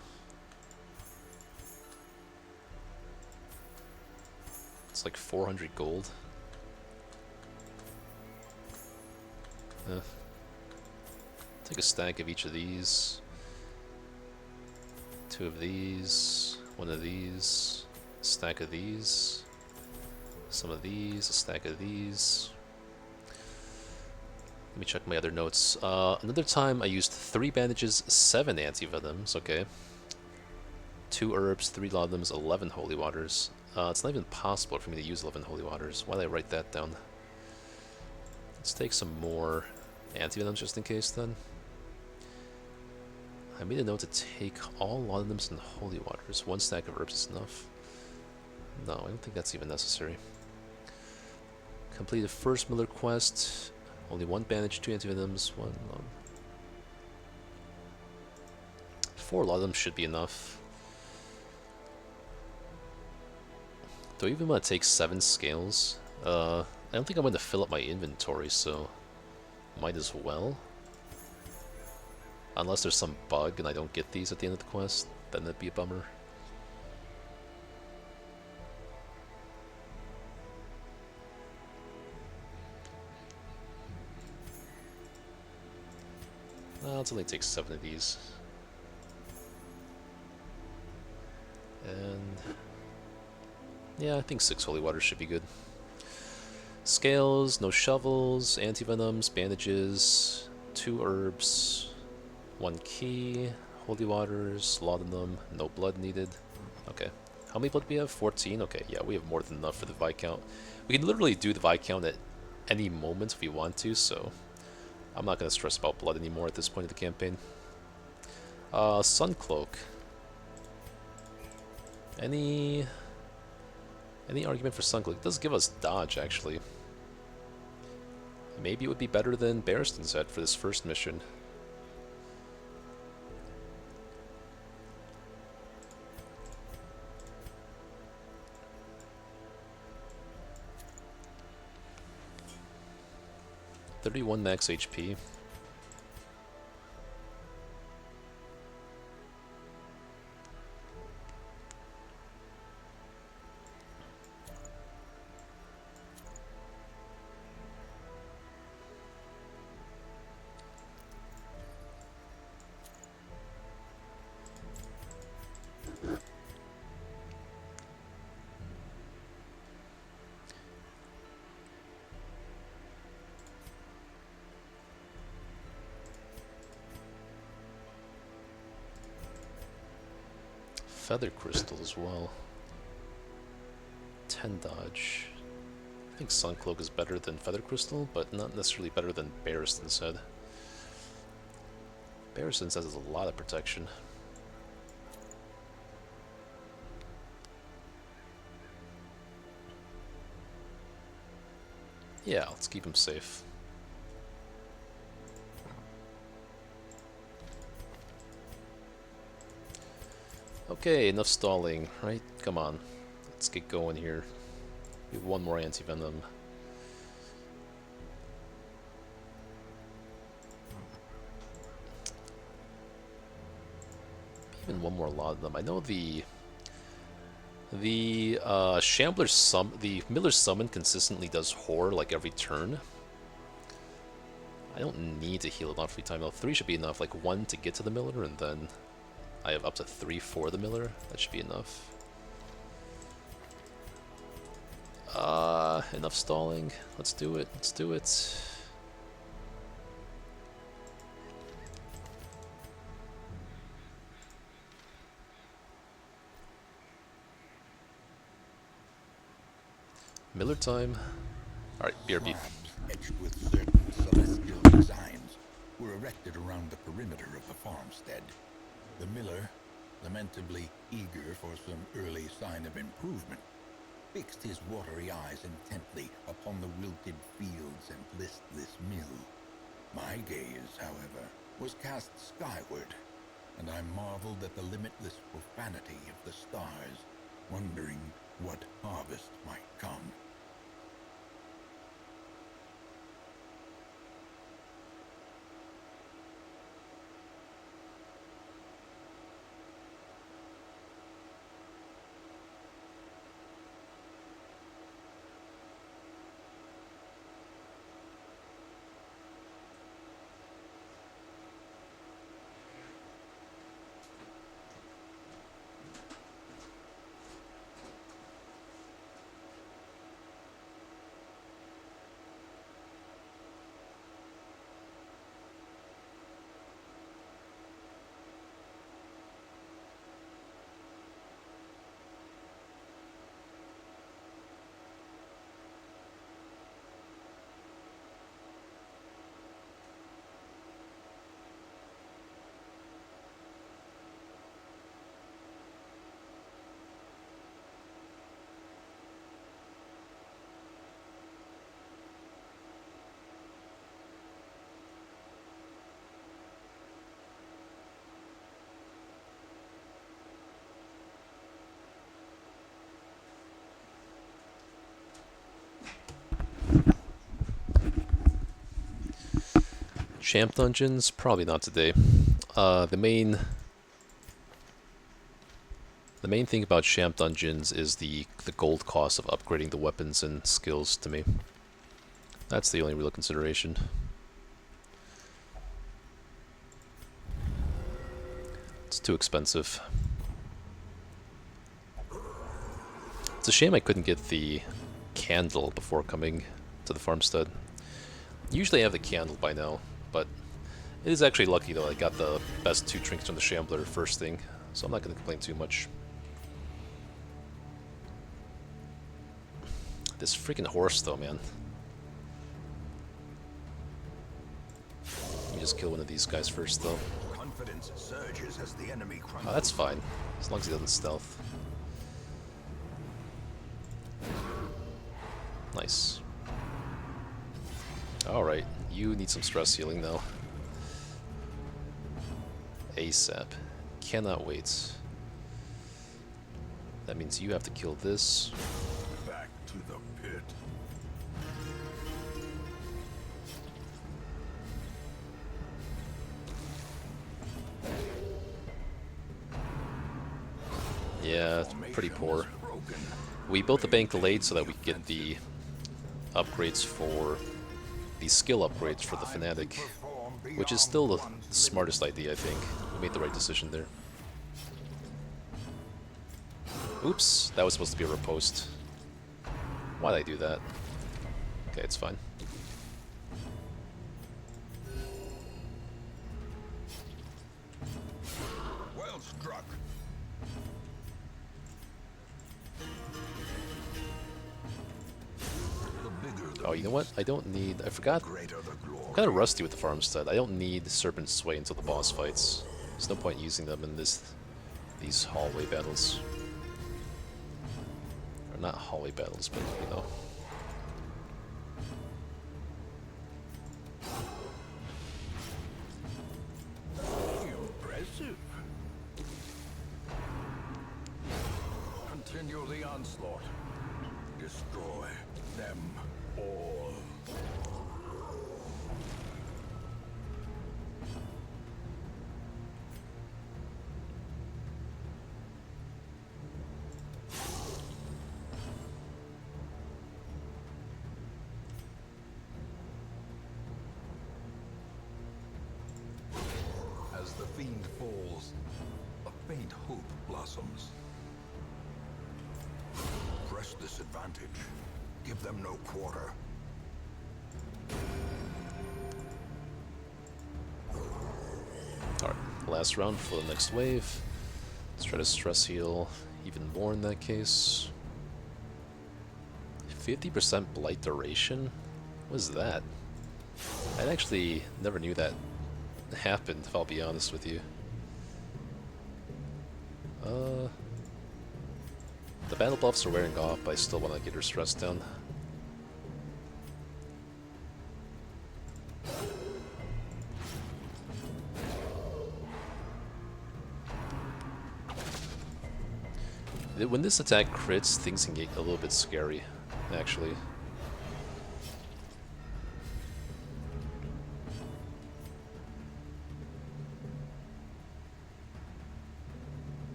It's like 400 gold. Take a stack of each of these. 2 of these. 1 of these. A stack of these. Some of these. A stack of these. Let me check my other notes. Another time I used 3 bandages, 7 antivenoms, okay. 2 herbs, 3 laudanums, 11 holy waters. It's not even possible for me to use 11 holy waters. Why did I write that down? Let's take some more antivenoms just in case then. I made a note to take all laudanums and holy waters. 1 stack of herbs is enough. No, I don't think that's even necessary. Completed first Miller quest. Only 1 bandage, 2 antivenoms, 1 4 laudanums should be enough. Do I even want to take 7 scales? I don't think I'm going to fill up my inventory, so Might as well. Unless there's some bug and I don't get these at the end of the quest, then that'd be a bummer. It only takes 7 of these. And yeah, I think 6 holy water should be good. Scales, no shovels, antivenoms, bandages, 2 herbs, 1 key, holy waters, laudanum, no blood needed. Okay. How many blood do we have? 14? Okay, yeah, we have more than enough for the Viscount. We can literally do the Viscount at any moment if we want to, so I'm not going to stress about blood anymore at this point of the campaign. Sun Cloak. Any argument for Sun Cloak? It does give us dodge, actually. Maybe it would be better than Barristan's Head for this first mission. $31 max HP. Feather Crystal as well. 10 dodge. I think Sun Cloak is better than Feather Crystal, but not necessarily better than Barristan's Head. Barristan's Head has a lot of protection. Yeah, let's keep him safe. Okay, enough stalling, right? Come on. Let's get going here. We have 1 more anti-venom. Even 1 more laudanum. I know the Shambler's the Miller's Summon consistently does horror like every turn. I don't need to heal it on free time though. 3 should be enough, like 1 to get to the Miller, and then I have up to 3 for the Miller. That should be enough. Enough stalling. Let's do it. Let's do it. Miller time. Alright, BRB. Slabs etched with certain celestial designs were erected around the perimeter of the farmstead. The miller, lamentably eager for some early sign of improvement, fixed his watery eyes intently upon the wilted fields and listless mill. My gaze, however, was cast skyward, and I marveled at the limitless profanity of the stars, wondering what harvest might come. Champ dungeons? Probably not today. The main thing about champ dungeons is the gold cost of upgrading the weapons and skills to me. That's the only real consideration. It's too expensive. It's a shame I couldn't get the candle before coming to the farmstead. Usually I have the candle by now, but it is actually lucky though I got the best 2 trinkets from the Shambler first thing, so I'm not going to complain too much. This freaking horse though, man. Let me just kill one of these guys first though. Confidence surges as the enemy crumbles. Oh, that's fine, as long as he doesn't stealth. Nice. Alright, you need some stress healing now. ASAP. Cannot wait. That means you have to kill this. Back to the pit. Yeah, it's pretty poor. We built the bank delayed so that we could get the upgrades for the skill upgrades for the Fanatic, which is still the smartest idea, I think. We made the right decision there. Oops, that was supposed to be a riposte. Why'd I do that? Okay, it's fine. Well struck. Oh, you know what? I don't need... I forgot. I'm kind of rusty with the farmstead. I don't need Serpent Sway until the boss fights. There's no point using them in these hallway battles. Or not hallway battles, but you know. Impressive. Continue the onslaught. Destroy them all. As the fiend falls, a faint hope blossoms. Press this advantage. Give them no quarter. Alright, last round for the next wave. Let's try to stress heal even more in that case. 50% blight duration? What is that? I actually never knew that happened, if I'll be honest with you. The battle buffs are wearing off, but I still want to get her stress down. When this attack crits, things can get a little bit scary, actually.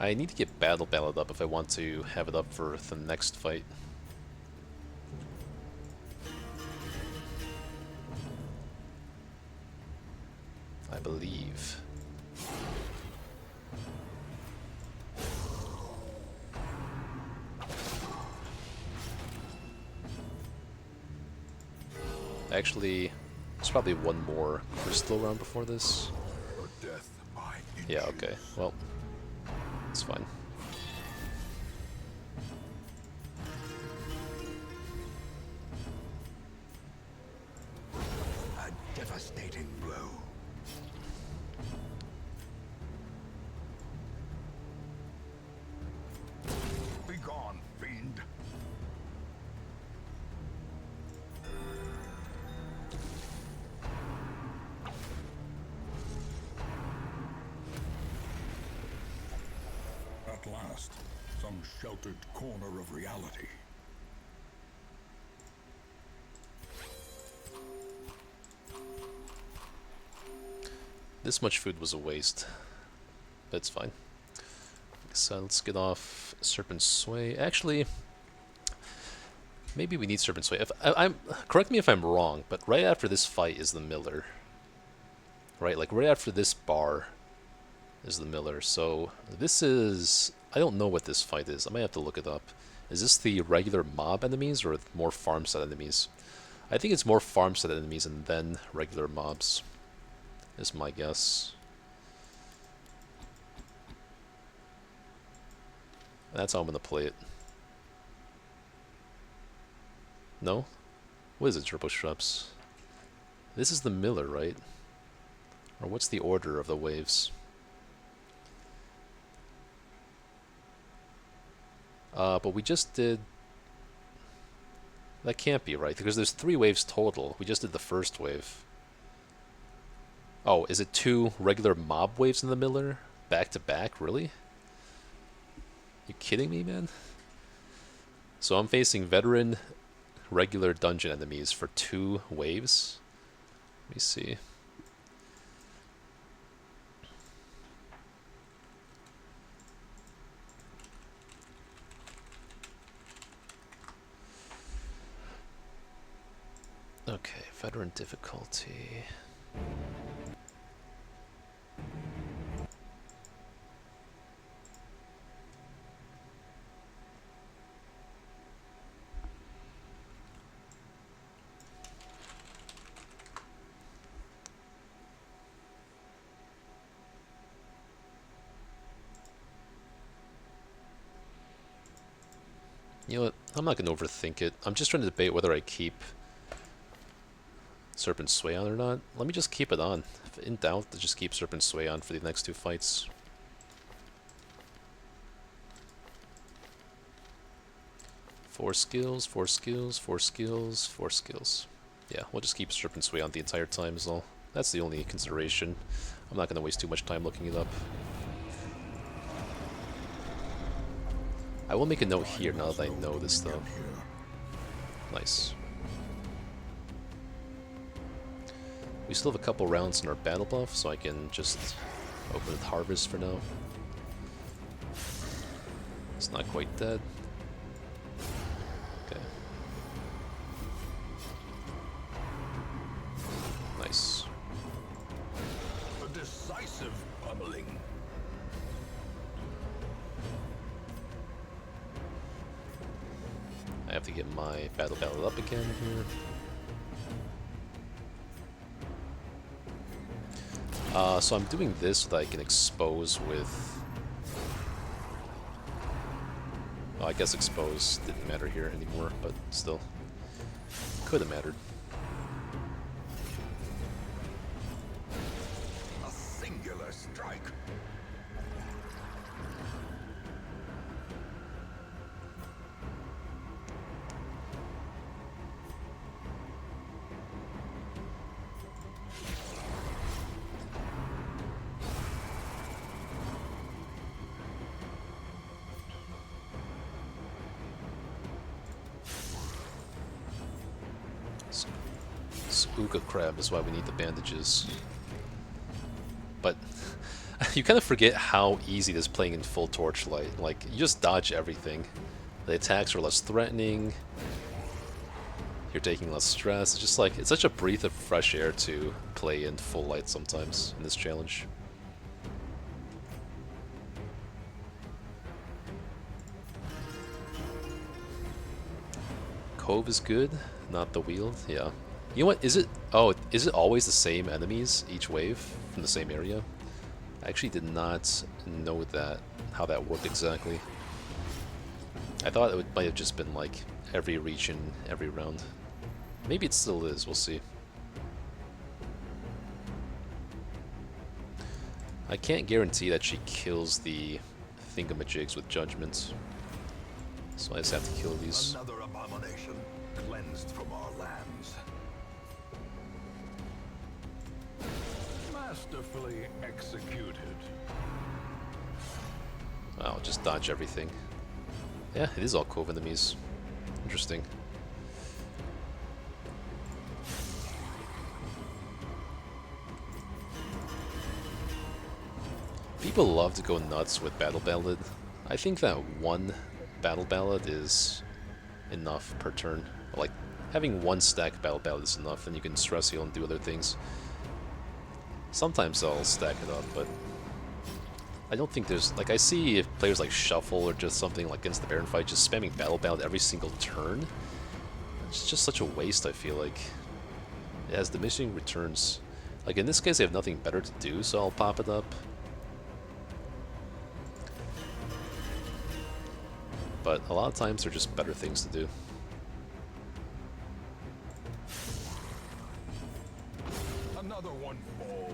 I need to get battled up if I want to have it up for the next fight. I believe. Actually, there's probably one more crystal round before this. Yeah, okay. Well, it's fine. A devastating blow. Be gone, fiend. At last, some sheltered corner of reality. This much food was a waste. But it's fine. So let's get off Serpent Sway. Actually, maybe we need Serpent Sway. Correct me if I'm wrong, but right after this fight is the Miller. Right, like right after this bar is the Miller. So this is... I don't know what this fight is. I might have to look it up. Is this the regular mob enemies or more farm set enemies? I think it's more farm set enemies and then regular mobs, is my guess. That's how I'm gonna play it. No? What is it, Turbo Shrubs? This is the Miller, right? Or what's the order of the waves? But we just did... That can't be right, because there's 3 waves total. We just did the first wave. Oh, is it 2 regular mob waves in the Miller? Back to back? Really? You kidding me, man? So I'm facing veteran, regular dungeon enemies for 2 waves? Let me see. Okay, veteran difficulty. You know what? I'm not going to overthink it. I'm just trying to debate whether I keep Serpent Sway on or not. Let me just keep it on. If in doubt, just keep Serpent Sway on for the next 2 fights. Four skills, 4 skills, 4 skills, 4 skills. Yeah, we'll just keep Serpent Sway on the entire time as well. That's the only consideration. I'm not going to waste too much time looking it up. I will make a note here now that I know this though. Nice. We still have a couple rounds in our battle buff, so I can just open with Harvest for now. It's not quite dead. Okay. Nice. A decisive pummeling. I have to get my battle up again here. So I'm doing this so that I can expose with... Oh, I guess expose didn't matter here anymore, but still. Could have mattered. A singular strike. Spooka Crab is why we need the bandages. But you kind of forget how easy it is playing in full Torchlight. Like, you just dodge everything. The attacks are less threatening. You're taking less stress. It's just like, it's such a breath of fresh air to play in full light sometimes in this challenge. Cove is good, not the Wield, yeah. You know what, is it always the same enemies each wave from the same area? I actually did not know that, how that worked exactly. I thought it might have just been like every region, every round. Maybe it still is, we'll see. I can't guarantee that she kills the thingamajigs with judgment. So I just have to kill these. Another abomination cleansed from our lands. Masterfully executed. I'll just dodge everything. Yeah, it is all Cove enemies. Interesting. People love to go nuts with Battle Ballad. I think that one Battle Ballad is enough per turn. Like, having one stack of Battle Ballad is enough, and you can stress heal and do other things. Sometimes I'll stack it up, but I don't think there's... Like, I see if players like Shuffle or just something like against the Baron fight just spamming Battle Ballad every single turn. It's just such a waste, I feel like. It has diminishing returns. Like, in this case, I have nothing better to do, so I'll pop it up. But a lot of times, there are just better things to do. Another one falls.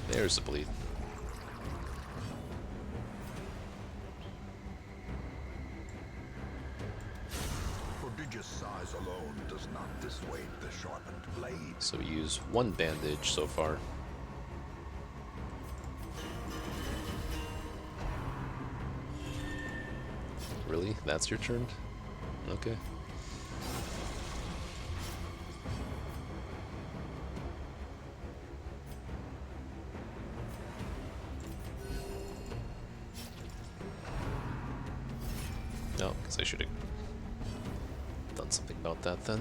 There's the bleed. Prodigious size alone does not dissuade the sharpened blade. So we use one bandage so far. Really? That's your turn? Okay. No, because I should have done something about that then.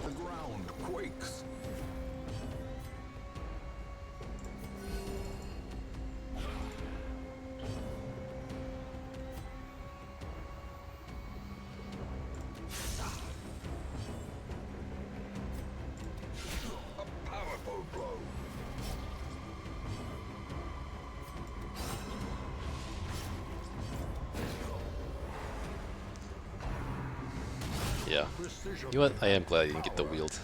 The ground quakes. A powerful blow. Yeah. Precision. You know what? I am glad I didn't get the wield.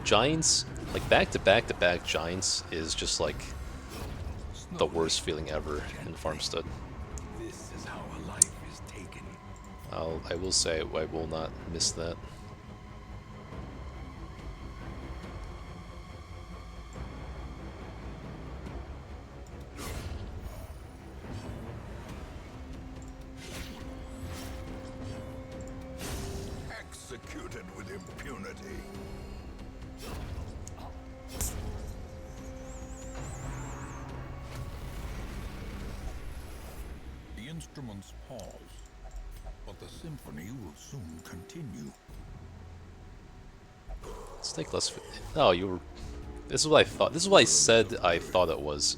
Giants, like back-to-back-to-back Giants is just like the worst feeling ever in Farmstead. This is how a life is taken. I will say I will not miss that. Executed with impunity. The instruments pause, but the symphony will soon continue. Let's take less. Oh, you were. This is what I thought. This is what I said I thought it was.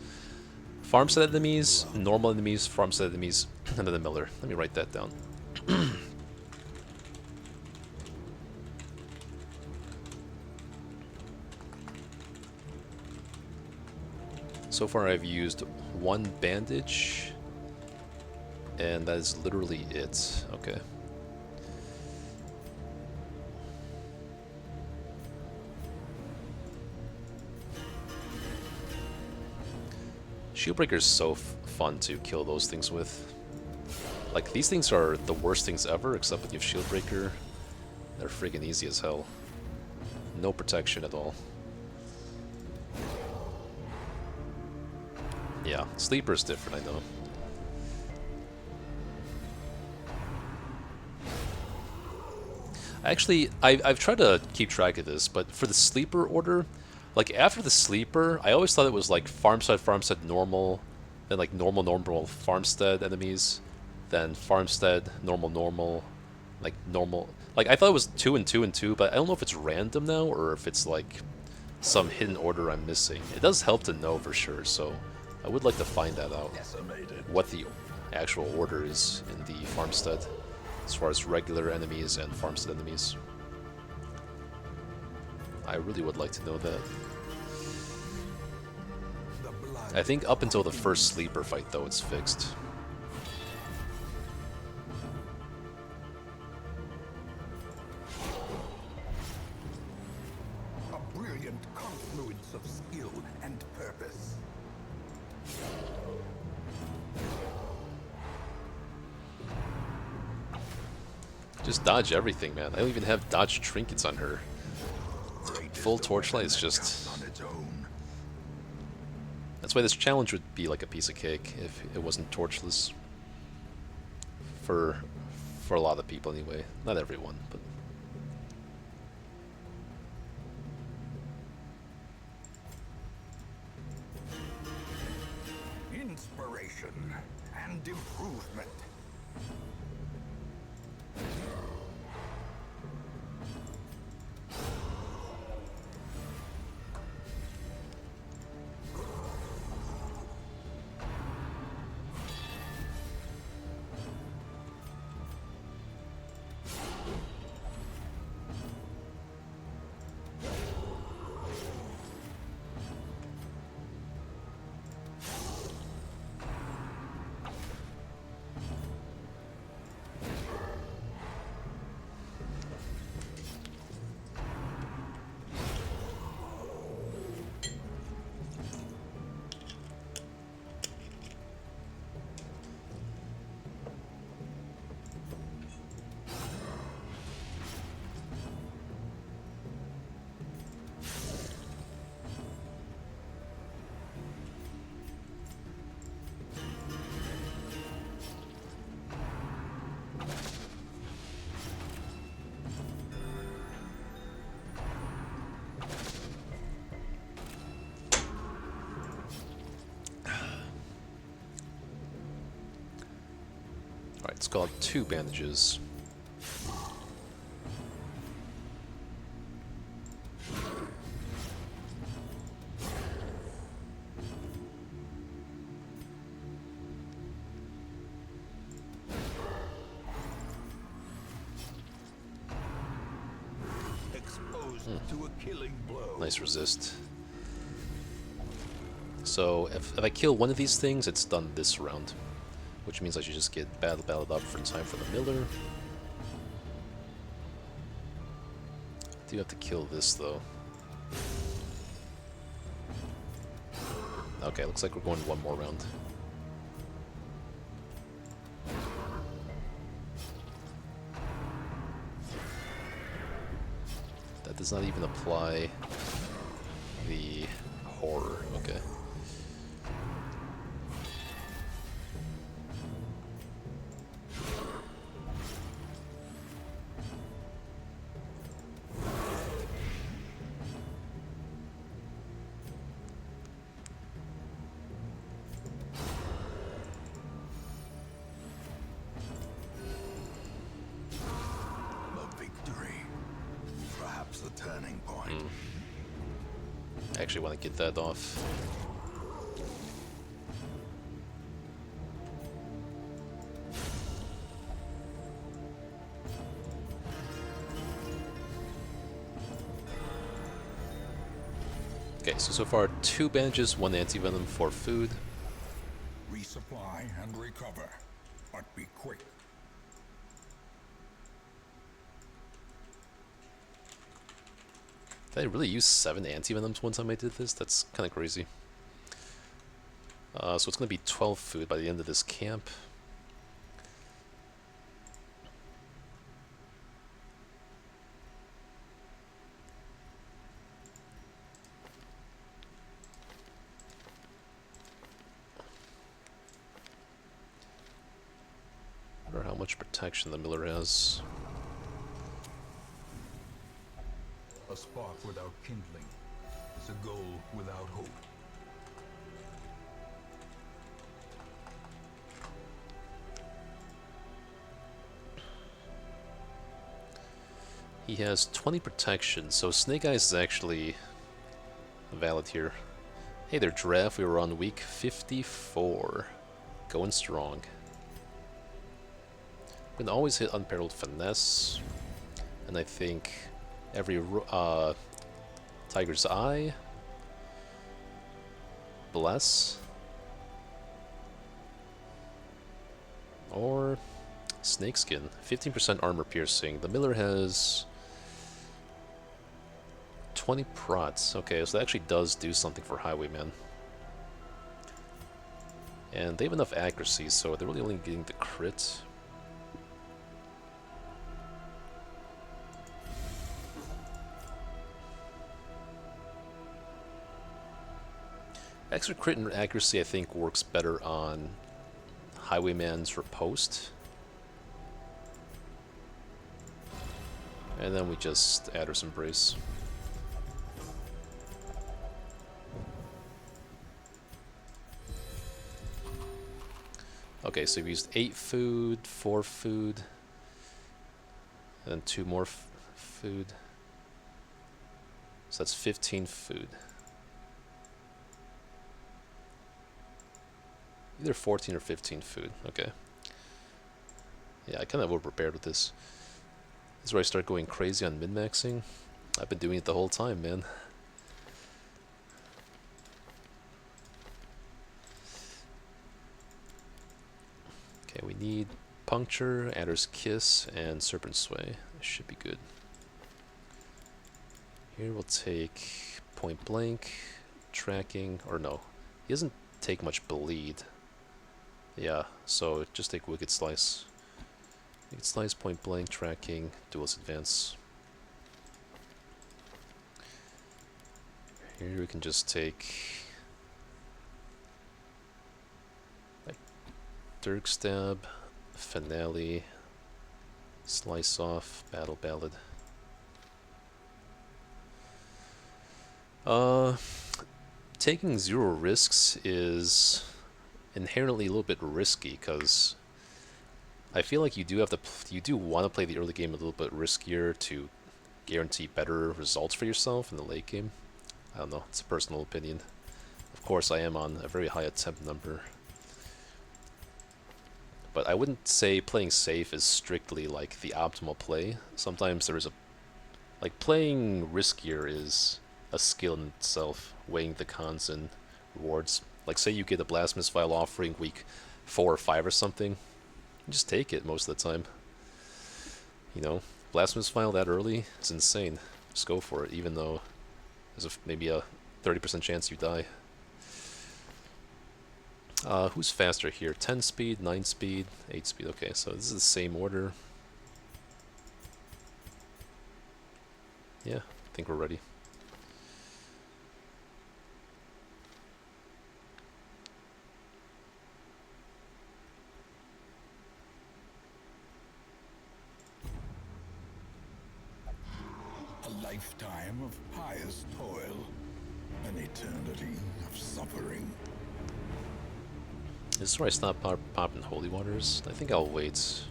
Farmstead enemies, normal enemies, farmstead enemies, and then the Miller. Let me write that down. So far I've used one bandage, and that is literally it. Okay. Shieldbreaker is so fun to kill those things with. Like, these things are the worst things ever, except when you have Shieldbreaker. They're freaking easy as hell. No protection at all. Yeah, Sleeper's different, I know. Actually, I've tried to keep track of this, but for the Sleeper order, like after the Sleeper, I always thought it was like farmstead, normal, then like normal, farmstead enemies, then farmstead, normal, like normal. Like I thought it was 2 and 2 and 2, but I don't know if it's random now or if it's like some hidden order I'm missing. It does help to know for sure, so I would like to find that out. What the actual order is in the farmstead, as far as regular enemies and farmstead enemies. I really would like to know that. I think up until the first Sleeper fight, though, it's fixed. A brilliant confluence of skill and purpose. Just dodge everything, man. I don't even have dodge trinkets on her. Full Torchlight is just... On its own. That's why this challenge would be like a piece of cake if it wasn't Torchless. For a lot of people anyway. Not everyone, but... Inspiration and improvement. Alright, it's called 2 bandages. Exposed to a killing blow. Nice resist. So, if I kill one of these things, it's done this round. Which means I should just get battled up for time for the Miller. Do have to kill this, though. Okay, looks like we're going one more round. That does not even apply the horror. Okay. The turning point. I actually want to get that off. Okay, so far 2 bandages, 1 anti-venom, 4 food. Resupply and recover, but be quick. Did I really use 7 anti-venoms one time I did this? That's kind of crazy. So it's going to be 12 food by the end of this camp. I wonder how much protection the Miller has. A spark without kindling is a goal without hope. He has 20 protection, so Snake Eyes is actually valid here. Hey there, Draft. We were on week 54. Going strong. We can always hit Unparalleled Finesse. And I think every Tiger's Eye, Bless, or Snakeskin. 15% armor piercing. The Miller has 20 prots. Okay, so that actually does do something for Highwayman. And they have enough accuracy, so they're really only getting the crit. Extra crit and accuracy, I think, works better on Highwayman's Riposte. And then we just Adder's Embrace. Okay, so we've used 8 food, 4 food, and then 2 more food. So that's 15 food. Either 14 or 15 food. Okay. Yeah, I kind of over-prepared with this. This is where I start going crazy on min-maxing. I've been doing it the whole time, man. Okay, we need Puncture, Adder's Kiss, and Serpent Sway. This should be good. Here we'll take Point Blank, Tracking, or no. He doesn't take much bleed. Yeah, so just take Wicked Slice. Wicked Slice, Point Blank, Tracking, Duelist Advance. Here we can just take like Dirk Stab, Finale, Slice Off, Battle Ballad. Taking 0 risks is inherently a little bit risky because I feel like you do want to play the early game a little bit riskier to guarantee better results for yourself in the late game. I don't know, it's a personal opinion. Of course, I am on a very high attempt number. But I wouldn't say playing safe is strictly like the optimal play. Sometimes there is like playing riskier is a skill in itself, weighing the cons and rewards. Like say you get a Blast Missile offering week 4 or 5 or something, just take it most of the time. You know, Blast Missile that early is insane. Just go for it, even though there's maybe a 30% chance you die. Who's faster here? 10 speed, 9 speed, 8 speed. Okay, so this is the same order. Yeah, I think we're ready. A lifetime of pious toil, an eternity of suffering. This is where I stop popping holy waters. I think I'll wait.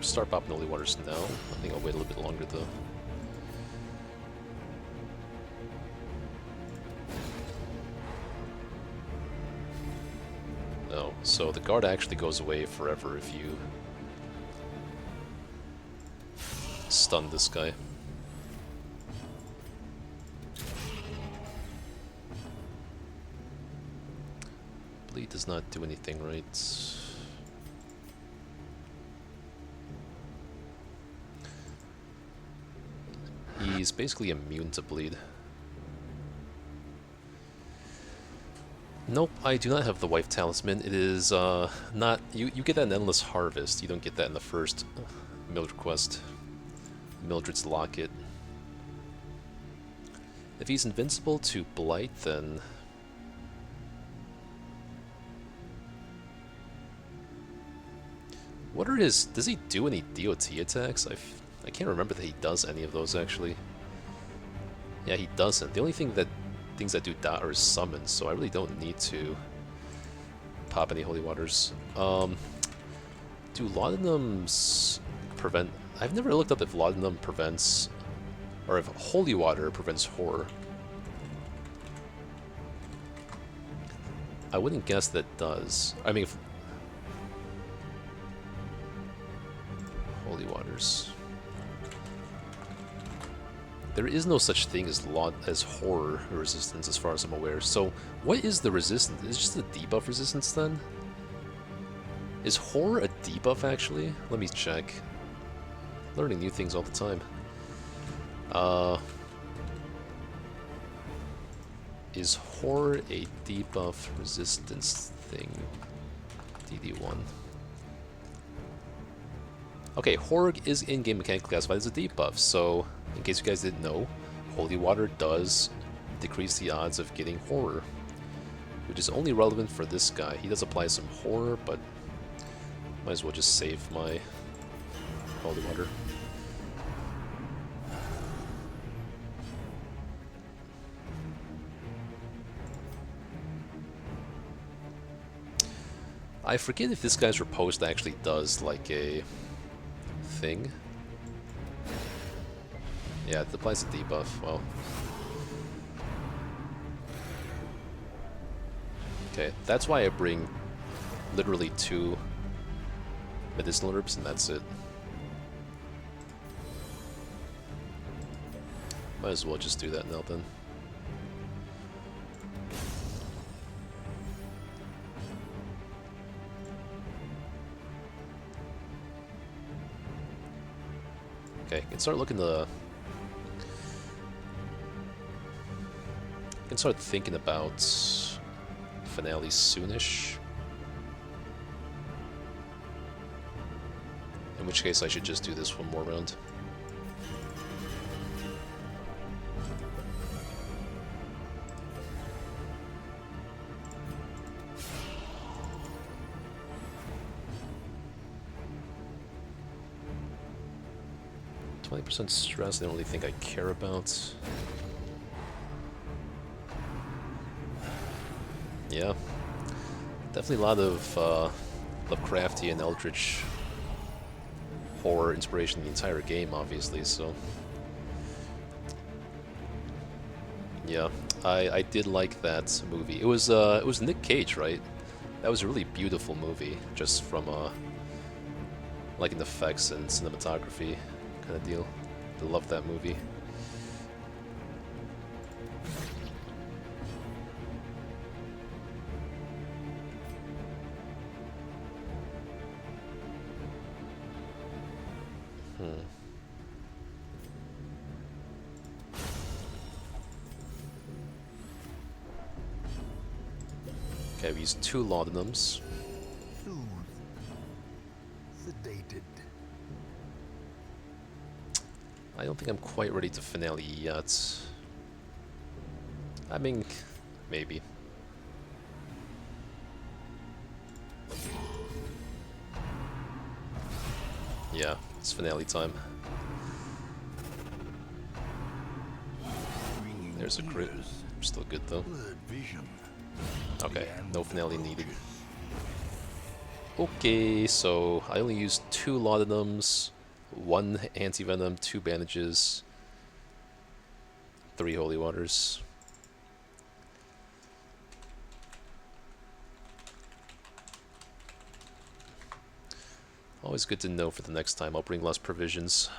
Start popping holy waters now. I think I'll wait a little bit longer though. No, so the guard actually goes away forever if you stun this guy. Bleed does not do anything right. He's basically immune to bleed. Nope, I do not have the Wife Talisman. It is not... You get that in Endless Harvest. You don't get that in the first Mildred quest. Mildred's Locket. If he's invincible to Blight, then... What are his... Does he do any DOT attacks? I can't remember that he does any of those, actually. Yeah, he doesn't. The only things that do dot are summons, so I really don't need to pop any holy waters. Do laudanums prevent... I've never looked up if laudanum prevents... or if holy water prevents horror. I wouldn't guess that does. I mean, holy waters. There is no such thing as horror resistance as far as I'm aware. So what is the resistance? Is it just a debuff resistance then? Is horror a debuff, actually? Let me check. Learning new things all the time. Is horror a debuff resistance thing? DD1. Okay, horror is in-game mechanically classified as a debuff, so in case you guys didn't know, holy water does decrease the odds of getting horror, which is only relevant for this guy. He does apply some horror, but might as well just save my holy water. I forget if this guy's riposte actually does like a thing. Yeah, it applies a debuff. Well. Okay, that's why I bring literally 2 medicinal herbs and that's it. Might as well just do that now then. Okay, can start looking to... can start thinking about finale soonish. In which case I should just do this one more round. %, stress, I don't really think I care about. Yeah. Definitely a lot of Lovecraftian and Eldritch horror inspiration in the entire game, obviously, so... yeah, I did like that movie. It was Nick Cage, right? That was a really beautiful movie, just from like an effects and cinematography kind of deal. I love that movie. Okay, we use 2 laudanums. Soothed. Sedated. I don't think I'm quite ready to finale yet. I mean, maybe. Yeah, it's finale time. There's a crit. Still good though. Okay, no finale needed. Okay, so I only used 2 laudanums, 1 anti-venom, 2 bandages, 3 holy waters. Always good to know for the next time. I'll bring less provisions.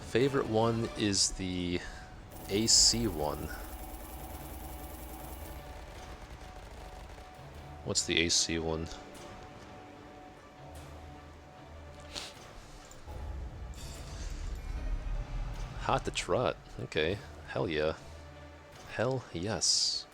Favorite one is the AC one. What's the AC one? Hot to trot. Okay. Hell yeah. Hell yes.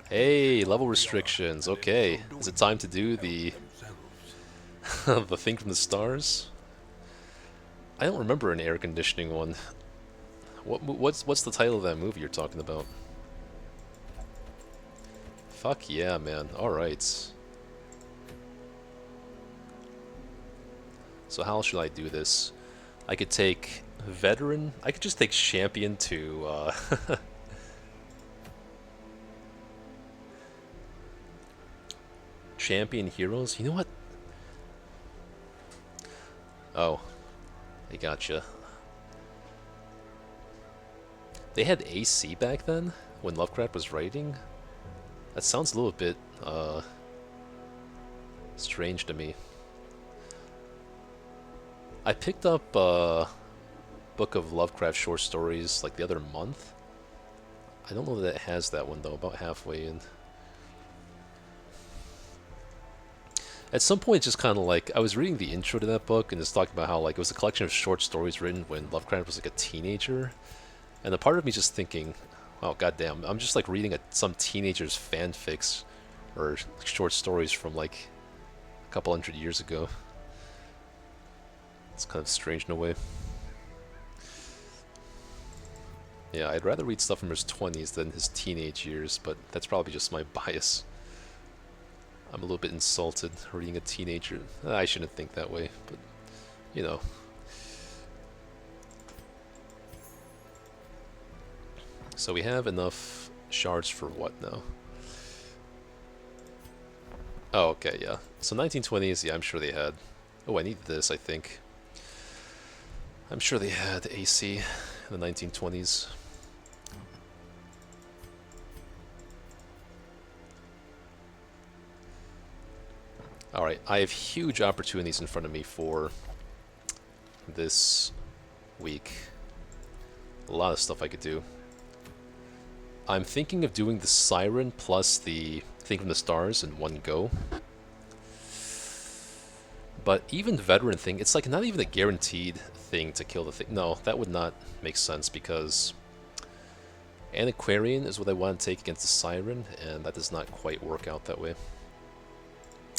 Hey, level restrictions. Okay. Is it time to do the the thing from the stars? I don't remember an air conditioning one. What's the title of that movie you're talking about? Fuck yeah, man. Alright. So how should I do this? I could take veteran. I could just take champion to champion heroes. You know what? Oh, I gotcha. They had AC back then when Lovecraft was writing. That sounds a little bit strange to me. I picked up Book of Lovecraft short stories like the other month. I don't know that it has that one though, about halfway in. At some point, it's just kind of like, I was reading the intro to that book, and it's talking about how like it was a collection of short stories written when Lovecraft was like a teenager. And a part of me just thinking, oh goddamn, I'm just like reading some teenager's fanfics or short stories from like a couple hundred years ago. It's kind of strange in a way. Yeah, I'd rather read stuff from his 20s than his teenage years, but that's probably just my bias. I'm a little bit insulted reading a teenager. I shouldn't think that way, but you know. So we have enough shards for what now? Oh, okay, yeah. So 1920s, yeah, I'm sure they had. Oh, I need this, I think. I'm sure they had AC in the 1920s. Alright, I have huge opportunities in front of me for this week. A lot of stuff I could do. I'm thinking of doing the Siren plus the Thing from the Stars in one go. But even Veteran Thing, it's like not even a guaranteed thing to kill the thing. No, that would not make sense because Antiquarian is what I want to take against the Siren, and that does not quite work out that way.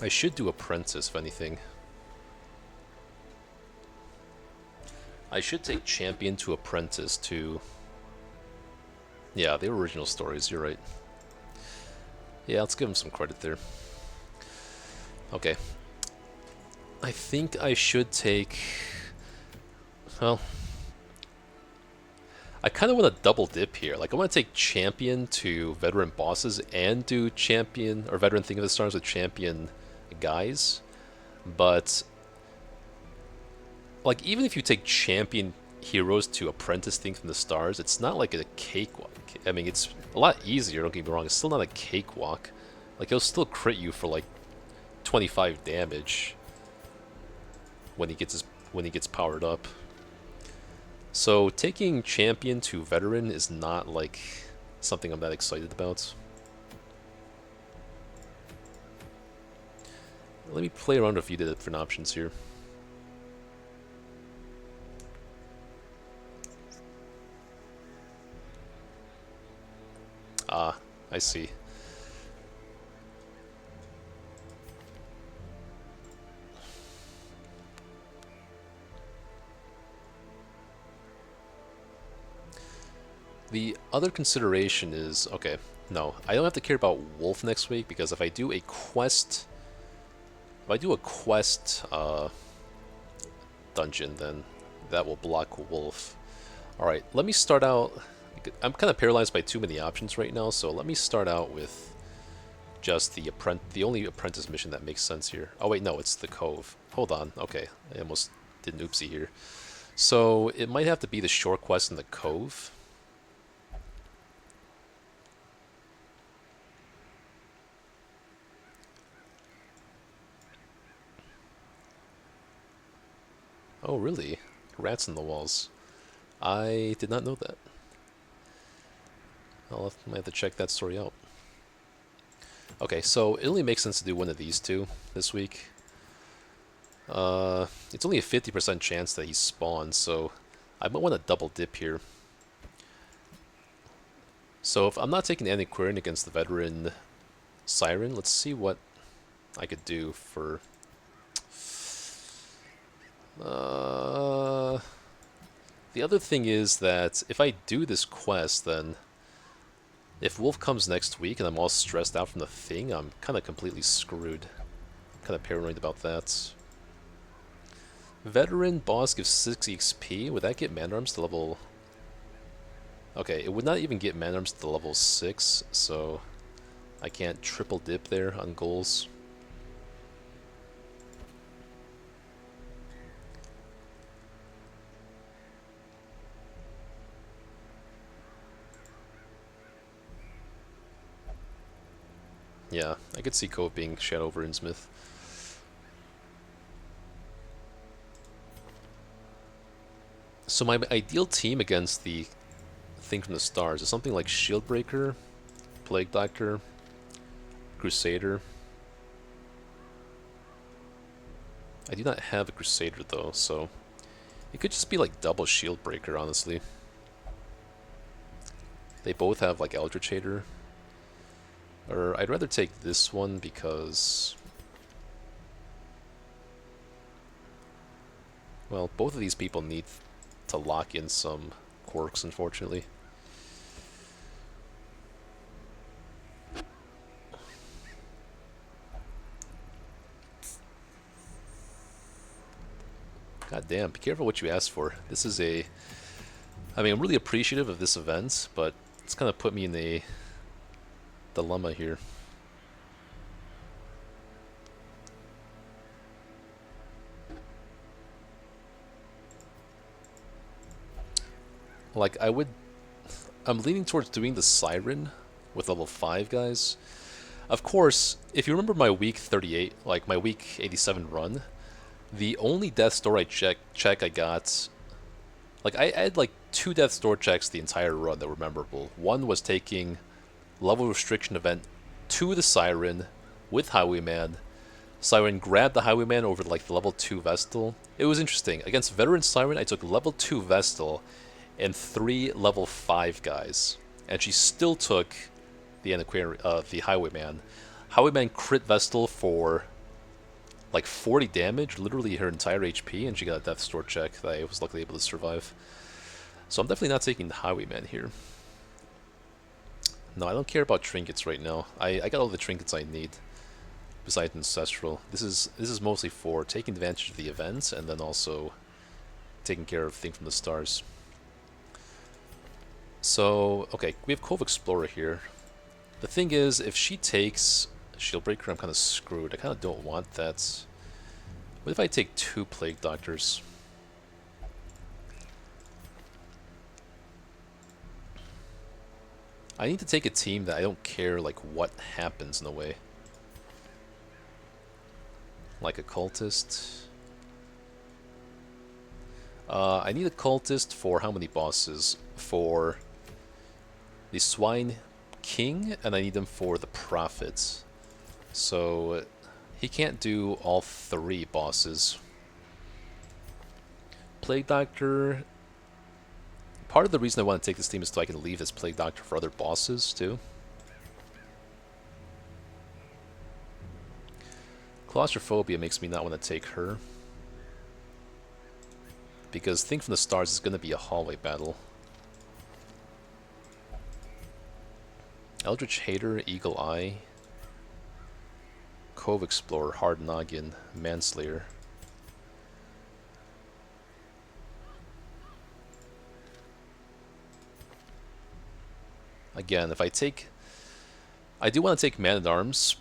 I should do Apprentice, if anything. I should take Champion to Apprentice to... Yeah, they were original stories, you're right. Yeah, let's give him some credit there. Okay. I think I should take... Well... I kind of want to double dip here. Like, I want to take Champion to Veteran bosses and do Champion, or Veteran Thing of the Stars with Champion guys. But... like, even if you take Champion heroes to Apprentice Thing from the Stars, it's not like a cakewalk. I mean, it's a lot easier, don't get me wrong. It's still not a cakewalk. Like, he'll still crit you for, like, 25 damage when he gets powered up. So, taking Champion to Veteran is not, like, something I'm that excited about. Let me play around with a few different options here. Ah, I see. The other consideration is, okay, no, I don't have to care about Wolf next week because if I do a quest, dungeon, then that will block Wolf. Alright, let me start out. I'm kind of paralyzed by too many options right now, so let me start out with just the only apprentice mission that makes sense here. Oh wait, no, it's the Cove. Hold on, okay, I almost did an oopsie here. So it might have to be the short quest in the Cove. Oh really? Rats in the walls. I did not know that. I might have to check that story out. Okay, so it only makes sense to do one of these two this week. It's only a 50% chance that he spawns, so I might want to double dip here. So if I'm not taking Antiquarian against the Veteran Siren, let's see what I could do for... the other thing is that if I do this quest, then if Wolf comes next week and I'm all stressed out from the thing, I'm kind of completely screwed. Kind of paranoid about that. Veteran boss gives 6 XP. Would that get Man-Arms to level... Okay, it would not even get Man-Arms to level 6, so I can't triple dip there on goals. Yeah, I could see Cove being Shadow over Innsmouth. So my ideal team against the thing from the stars is something like Shieldbreaker, Plague Doctor, Crusader. I do not have a Crusader though, so it could just be like double Shieldbreaker, honestly. They both have like Eldritch Hater. Or I'd rather take this one because, well, both of these people need to lock in some quirks, unfortunately. God damn, be careful what you ask for. This is a... I mean, I'm really appreciative of this event, but it's kind of put me in a dilemma here. Like, I'm leaning towards doing the Siren with level 5 guys. Of course, if you remember my week 38, like my week 87 run, the only Death's Door check I got... Like, I had like 2 Death's Door checks the entire run that were memorable. One was taking level restriction event to the Siren with Highwayman. Siren grabbed the Highwayman over like the level 2 Vestal. It was interesting. Against Veteran Siren, I took level 2 Vestal and 3 level 5 guys. And she still took the the Highwayman. Highwayman crit Vestal for like 40 damage, literally her entire HP, and she got a Death's Door check that I was luckily able to survive. So I'm definitely not taking the Highwayman here. No, I don't care about trinkets right now. I got all the trinkets I need, besides Ancestral. This is mostly for taking advantage of the events, and then also taking care of things from the stars. So, okay, we have Cove Explorer here. The thing is, if she takes Shieldbreaker, I'm kind of screwed. I kind of don't want that. What if I take 2 Plague Doctors? I need to take a team that I don't care like what happens in a way. Like a Cultist. I need a Cultist for how many bosses? For the Swine King, and I need them for the Prophet. So he can't do all 3 bosses. Plague Doctor. Part of the reason I want to take this team is so I can leave this Plague Doctor for other bosses too. Claustrophobia makes me not want to take her, because Thing from the Stars is going to be a hallway battle. Eldritch Hater, Eagle Eye, Cove Explorer, Hard Noggin, Manslayer. Again, if I take... I do want to take Man-at-Arms,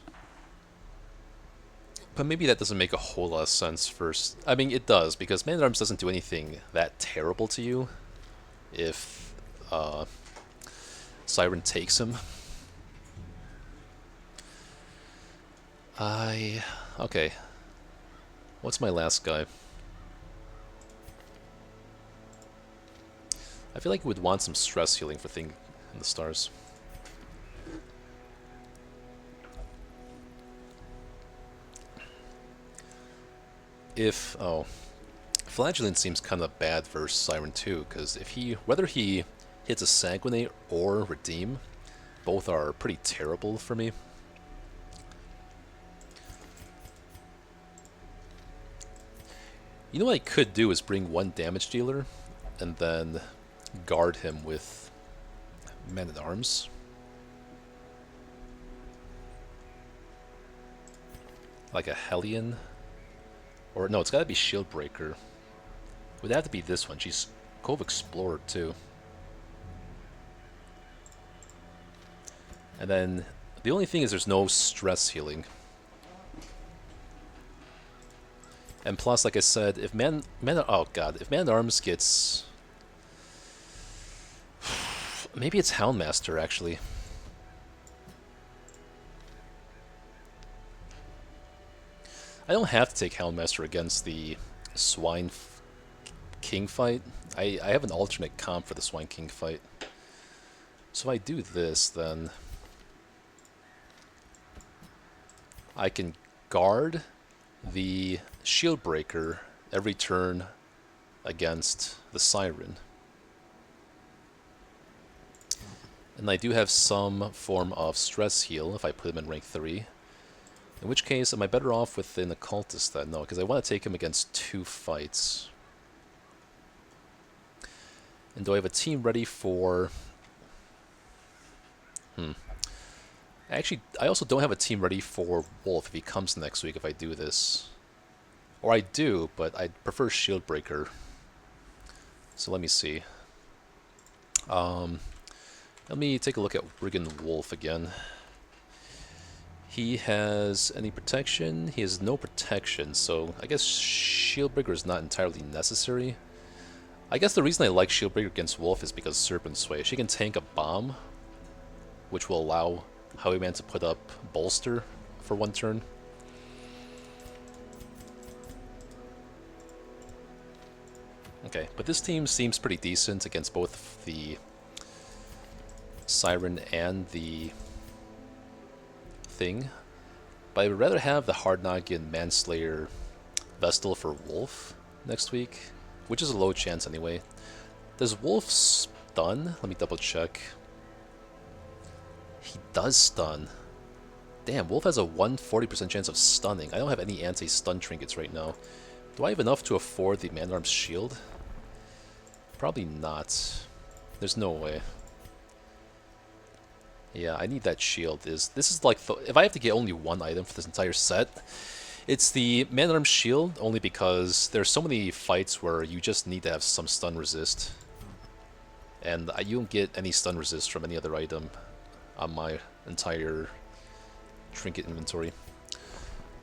but maybe that doesn't make a whole lot of sense first. I mean, it does, because Man-at-Arms doesn't do anything that terrible to you if Siren takes him. Okay. What's my last guy? I feel like we would want some stress healing for Thing in the Stars. Flagellant seems kind of bad versus Siren too, because whether he hits a Sanguinate or Redeem, both are pretty terrible for me. You know what I could do is bring 1 damage dealer, and then guard him with Man-at-Arms. Like a Hellion. Or no, it's gotta be Shieldbreaker. Would have to be this one. She's Cove Explorer too. And then the only thing is there's no stress healing. And plus, like I said, if Man-at-Arms gets... Maybe it's Houndmaster, actually. I don't have to take Houndmaster against the Swine king fight. I have an alternate comp for the Swine King fight. So if I do this, then I can guard the shield breaker every turn against the Siren. And I do have some form of stress heal if I put him in rank 3. In which case, am I better off with an occultist then? No, because I want to take him against 2 fights. And do I have a team ready for... Actually, I also don't have a team ready for Wolf if he comes next week if I do this. Or I do, but I prefer Shieldbreaker. So let me see. Let me take a look at Riggin Wolf again. He has any protection? He has no protection, so I guess Shieldbreaker is not entirely necessary. I guess the reason I like Shieldbreaker against Wolf is because Serpent Sway. She can tank a bomb, which will allow Highwayman to put up Bolster for 1 turn. Okay, but this team seems pretty decent against both the Siren and the thing. But I would rather have the Hard-Noggin Manslayer Vestal for Wolf next week, which is a low chance anyway. Does Wolf stun? Let me double check. He does stun. Damn, Wolf has a 140% chance of stunning. I don't have any anti-stun trinkets right now. Do I have enough to afford the Man-at-Arms shield? Probably not. There's no way. Yeah, I need that shield. This is like, if I have to get only 1 item for this entire set, it's the Man-at-Arms shield, only because there's so many fights where you just need to have some stun resist. And you don't get any stun resist from any other item on my entire trinket inventory.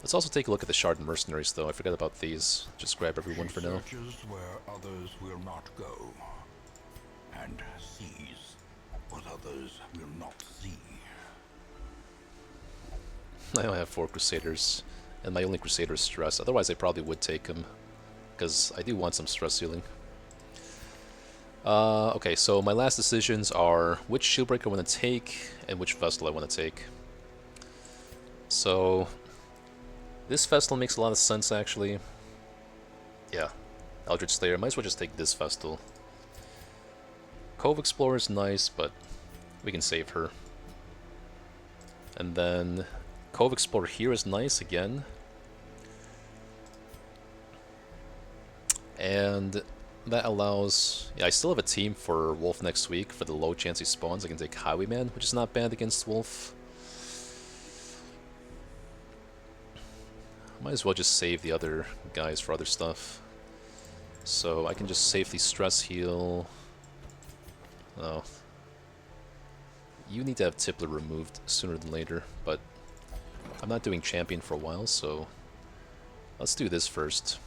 Let's also take a look at the Shard Mercenaries, though. I forgot about these. Just grab everyone for now. Searches where others will not go, and sees what others will not see. I only have 4 Crusaders, and my only Crusader is Stress. Otherwise, I probably would take him, because I do want some stress healing. Okay, so my last decisions are which Shieldbreaker I want to take, and which Vestal I want to take. So, this Vestal makes a lot of sense, actually. Yeah, Eldritch Slayer. Might as well just take this Vestal. Cove Explorer is nice, but we can save her. And then Cove Explorer here is nice again. And that allows... Yeah, I still have a team for Wolf next week for the low chance he spawns. I can take Highwayman, which is not bad against Wolf. Might as well just save the other guys for other stuff. So I can just safely stress heal. Oh. You need to have Tippler removed sooner than later, but I'm not doing champion for a while, so let's do this first.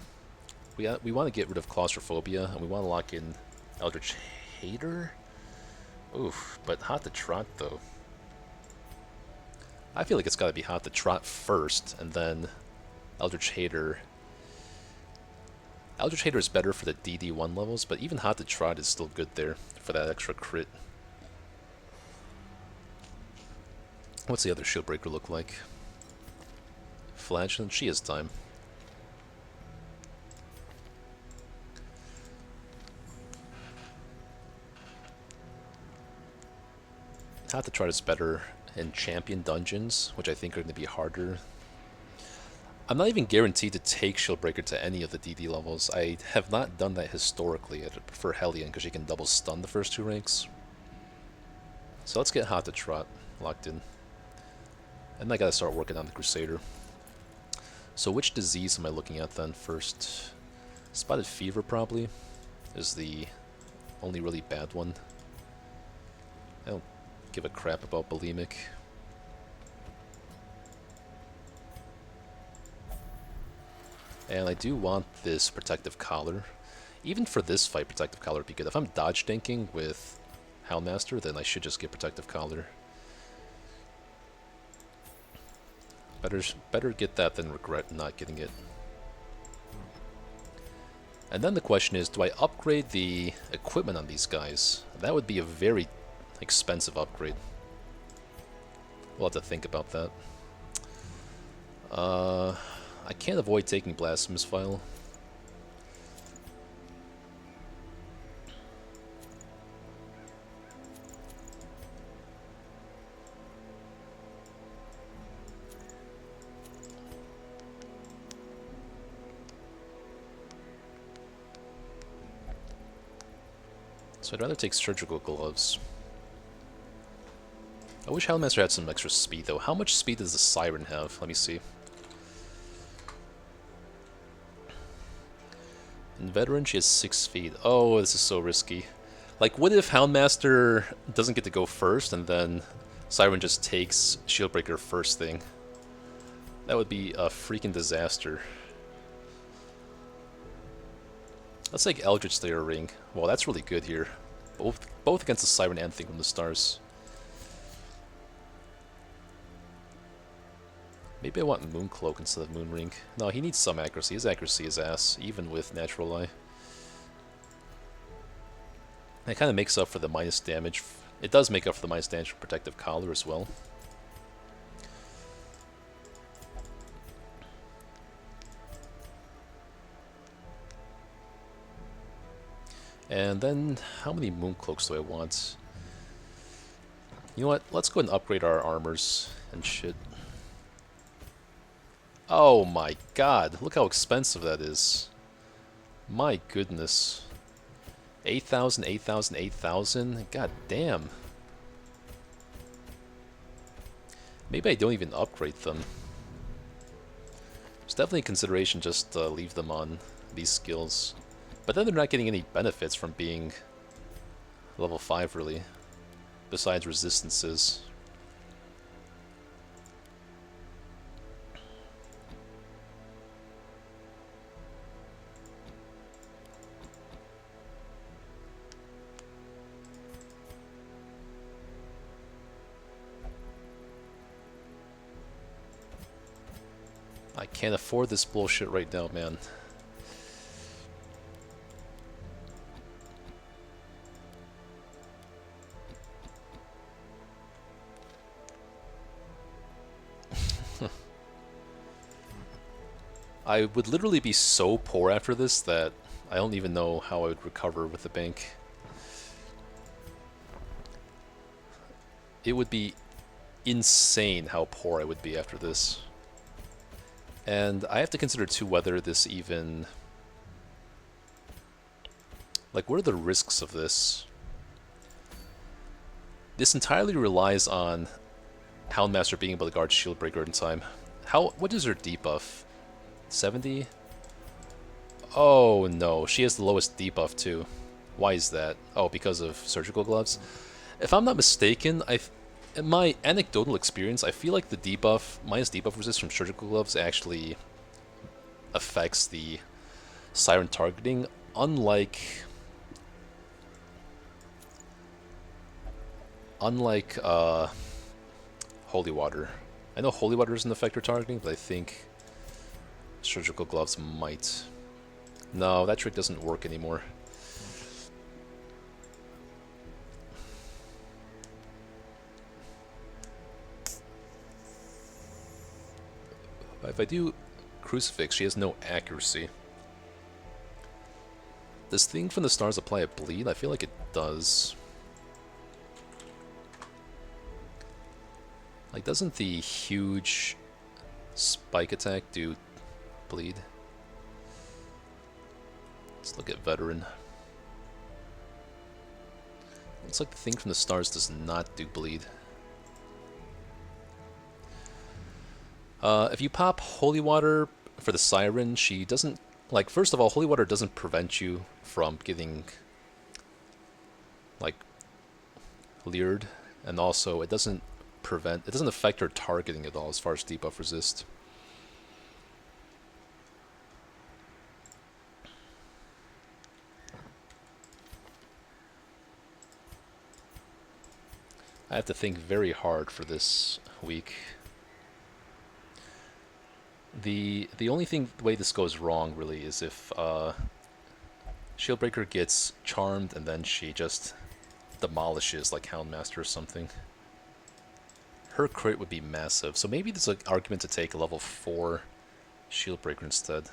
We want to get rid of claustrophobia, and we want to lock in Eldritch Hater. Oof, but Hot to Trot though. I feel like it's got to be Hot to Trot first, and then Eldritch Hater. Eldritch Hater is better for the DD1 levels, but even Hot to Trot is still good there for that extra crit. What's the other Shieldbreaker look like? Flagellant, she has time. Hot to Trot is better in champion dungeons, which I think are going to be harder. I'm not even guaranteed to take Shieldbreaker to any of the DD levels. I have not done that historically. I prefer Hellion because she can double stun the first 2 ranks. So let's get Hot to Trot locked in. And I gotta start working on the Crusader. So which disease am I looking at then first? Spotted Fever probably is the only really bad one. I don't give a crap about Bulimic. And I do want this Protective Collar. Even for this fight, Protective Collar would be good. If I'm dodge dinking with Houndmaster, then I should just get Protective Collar. Better get that than regret not getting it. And then the question is, do I upgrade the equipment on these guys? That would be a very expensive upgrade. We'll have to think about that. I can't avoid taking Blasphemous Vial. So I'd rather take Surgical Gloves. I wish Hellmaster had some extra speed, though. How much speed does the Siren have? Let me see. In Veteran, she has 6 feet. Oh, this is so risky. Like, what if Houndmaster doesn't get to go first, and then Siren just takes Shieldbreaker first thing? That would be a freaking disaster. Let's take Eldritch Slayer Ring. Well, that's really good here. Both against the Siren and Thing from the Stars. Maybe I want Mooncloak instead of Moonring. No, he needs some accuracy. His accuracy is ass, even with Natural Eye. It kind of makes up for the minus damage. It does make up for the minus damage from Protective Collar as well. And then, how many Mooncloaks do I want? You know what? Let's go ahead and upgrade our armors and shit. Oh my god, look how expensive that is. My goodness. 8,000, 8,000, 8,000? God damn. Maybe I don't even upgrade them. There's definitely a consideration just to leave them on these skills. But then they're not getting any benefits from being level 5, really. Besides resistances. I can't afford this bullshit right now, man. I would literally be so poor after this that I don't even know how I would recover with the bank. It would be insane how poor I would be after this. And I have to consider too whether this even... Like, what are the risks of this? This entirely relies on Houndmaster being able to guard Shieldbreaker in time. What is her debuff? 70? Oh no, she has the lowest debuff too. Why is that? Oh, because of Surgical Gloves? If I'm not mistaken, in my anecdotal experience, I feel like the debuff, minus debuff resist from Surgical Gloves actually affects the Siren targeting, unlike Holy Water. I know Holy Water doesn't affect her targeting, but I think Surgical Gloves might. No, that trick doesn't work anymore. If I do Crucifix, she has no accuracy. Does Thing from the Stars apply a bleed? I feel like it does. Like, doesn't the huge spike attack do bleed? Let's look at Veteran. Looks like the Thing from the Stars does not do bleed. If you pop Holy Water for the Siren, she doesn't... Like, first of all, Holy Water doesn't prevent you from getting, like, leered. And also, it doesn't affect her targeting at all as far as debuff resist. I have to think very hard for this week. The only thing, the way this goes wrong, really, is if Shieldbreaker gets charmed and then she just demolishes like Houndmaster or something. Her crit would be massive, so maybe there's an argument to take a level 4 Shieldbreaker instead.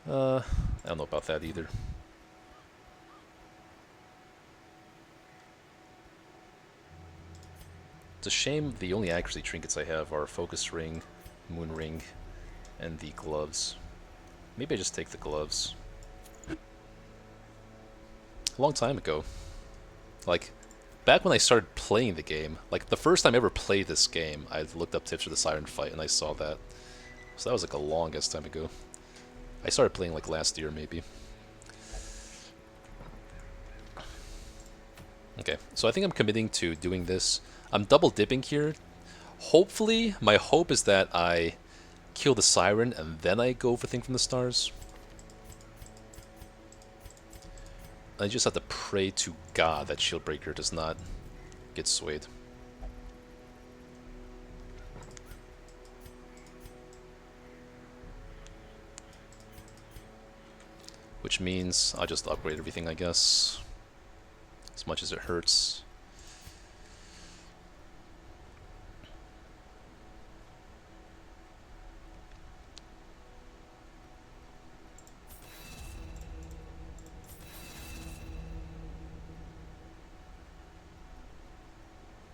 I don't know about that either. It's a shame the only accuracy trinkets I have are Focus Ring, Moon Ring, and the gloves. Maybe I just take the gloves. A long time ago. Like, back when I started playing the game, like the first time I ever played this game, I looked up tips for the Siren fight and I saw that. So that was like a longest time ago. I started playing like last year maybe. Okay, so I think I'm committing to doing this. I'm double dipping here. Hopefully, my hope is that I kill the Siren and then I go for Thing from the Stars. I just have to pray to God that Shieldbreaker does not get swayed. Which means I'll just upgrade everything, I guess. As much as it hurts.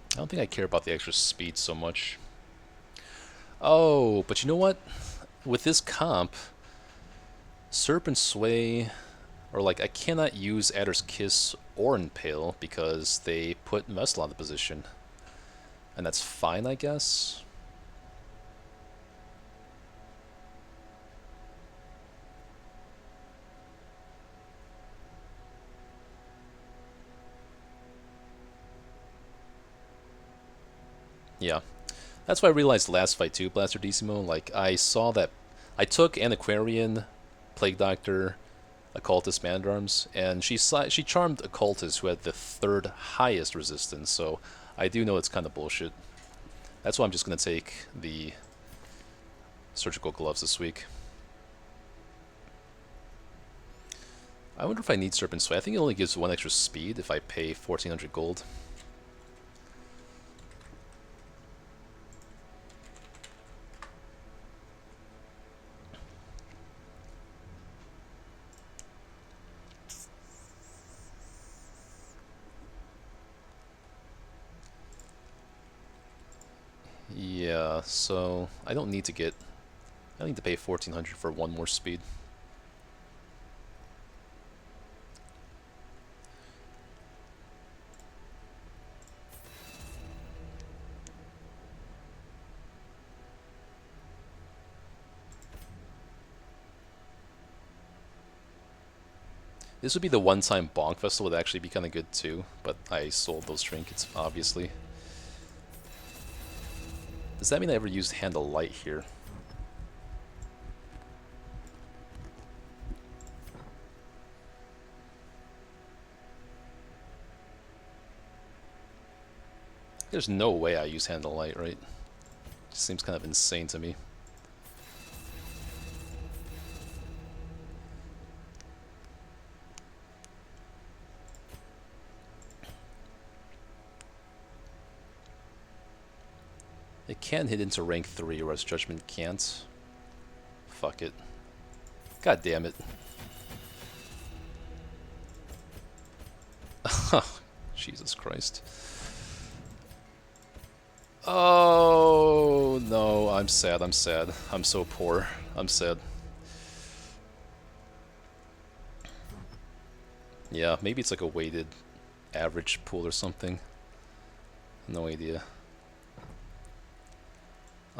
I don't think I care about the extra speed so much. Oh, but you know what? With this comp, Serpent Sway, or like I cannot use Adder's Kiss or Impale because they put Vestal out of position. And that's fine, I guess. Yeah. That's why I realized last fight too, Blasterdissimo. Like, I saw that I took Antiquarian, Plague Doctor, Occultist, Man-at-Arms, and she charmed Occultist, who had the 3rd highest resistance, so I do know it's kind of bullshit. That's why I'm just going to take the Surgical Gloves this week. I wonder if I need Serpent Sway. I think it only gives 1 extra speed if I pay 1400 gold. Yeah, so I don't need to get... I need to pay 1400 for 1 more speed. This would be the one-time Bonk Vessel, would actually be kind of good too, but I sold those trinkets, obviously. Does that mean I ever used Handle Light here? There's no way I use Handle Light, right? Just seems kind of insane to me. It can hit into rank 3, whereas Judgment can't. Fuck it. God damn it. Jesus Christ. Oh, no, I'm sad, I'm sad. I'm so poor. I'm sad. Yeah, maybe it's like a weighted average pool or something. No idea.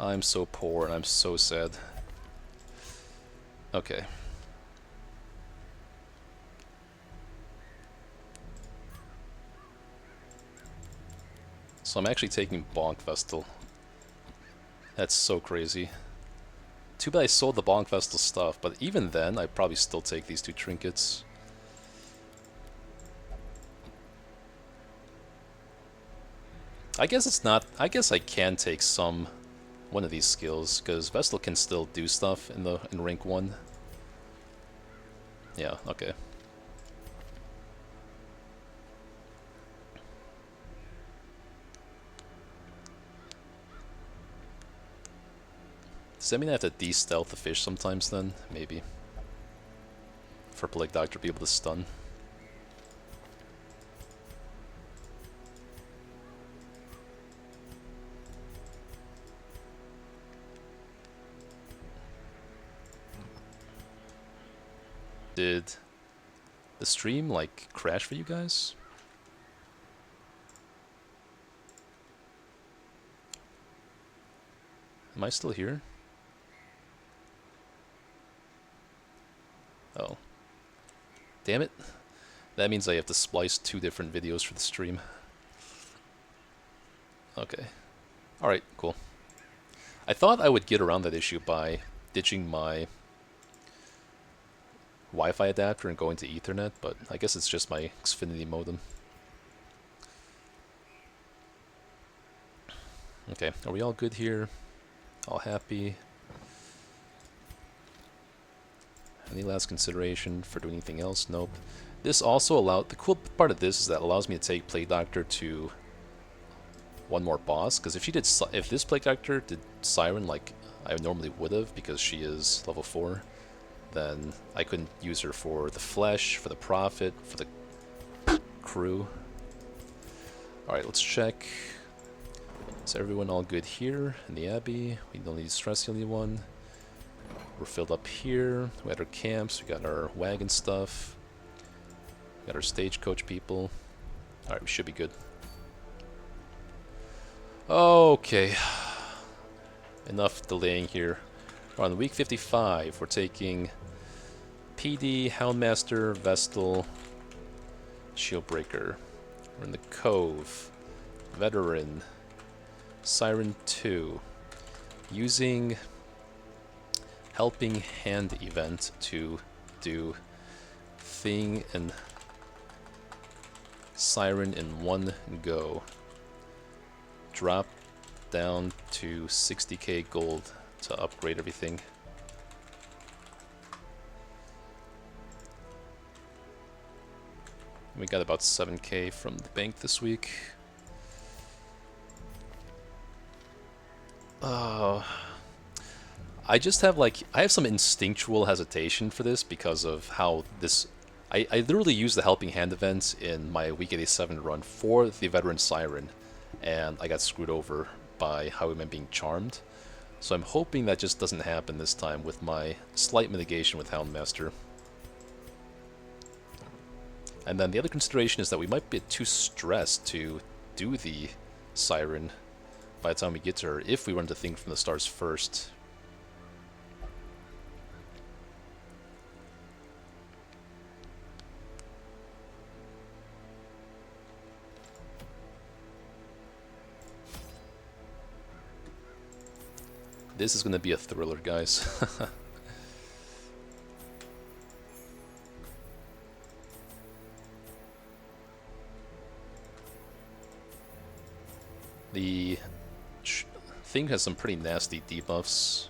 I'm so poor and I'm so sad. Okay. So I'm actually taking Bonk Vestal. That's so crazy. Too bad I sold the Bonk Vestal stuff, but even then, I'd probably still take these 2 trinkets. I guess it's not... I guess I can take one of these skills, because Vestal can still do stuff in rank 1. Yeah, okay. Does that mean I have to de-stealth the fish sometimes then? Maybe. For Plague Doctor to be able to stun. Did the stream, like, crash for you guys? Am I still here? Oh. Damn it. That means I have to splice 2 different videos for the stream. Okay. Alright, cool. I thought I would get around that issue by ditching my Wi-Fi adapter and going to Ethernet, but I guess it's just my Xfinity modem. Okay, are we all good here? All happy? Any last consideration for doing anything else? Nope. This also allowed, the cool part of this is that it allows me to take Plague Doctor to one more boss, because if this Plague Doctor did Siren like I normally would have, because she is level 4, then I couldn't use her for the Flesh, for the Prophet, for the crew. Alright, let's check. Is everyone all good here in the Abbey? We don't need to stress anyone. We're filled up here. We got our camps, we got our wagon stuff. We got our stagecoach people. Alright, we should be good. Okay. Enough delaying here. We're on week 55. We're taking PD, Houndmaster, Vestal, Shieldbreaker. We're in the Cove. Veteran. Siren 2. Using Helping Hand event to do Thing and Siren in one go. Drop down to 60k gold to upgrade everything. We got about 7k from the bank this week. I just have I have some instinctual hesitation for this because of how this... I literally used the Helping Hand event in my week 87 run for the Veteran Siren, and I got screwed over by Highwayman being charmed. So I'm hoping that just doesn't happen this time with my slight mitigation with Houndmaster. And then the other consideration is that we might be too stressed to do the Siren by the time we get to her, if we run to Thing from the Stars first. This is going to be a thriller, guys. The Thing has some pretty nasty debuffs.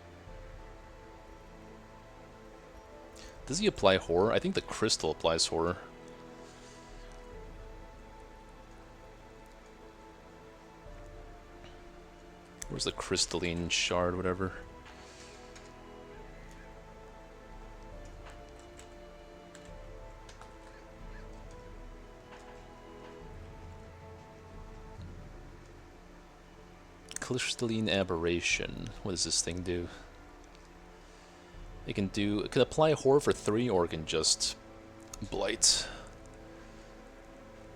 Does he apply Horror? I think the Crystal applies Horror. Where's the crystalline shard, whatever? Crystalline aberration. What does this thing do? It can apply horror for 3, or it can just blight.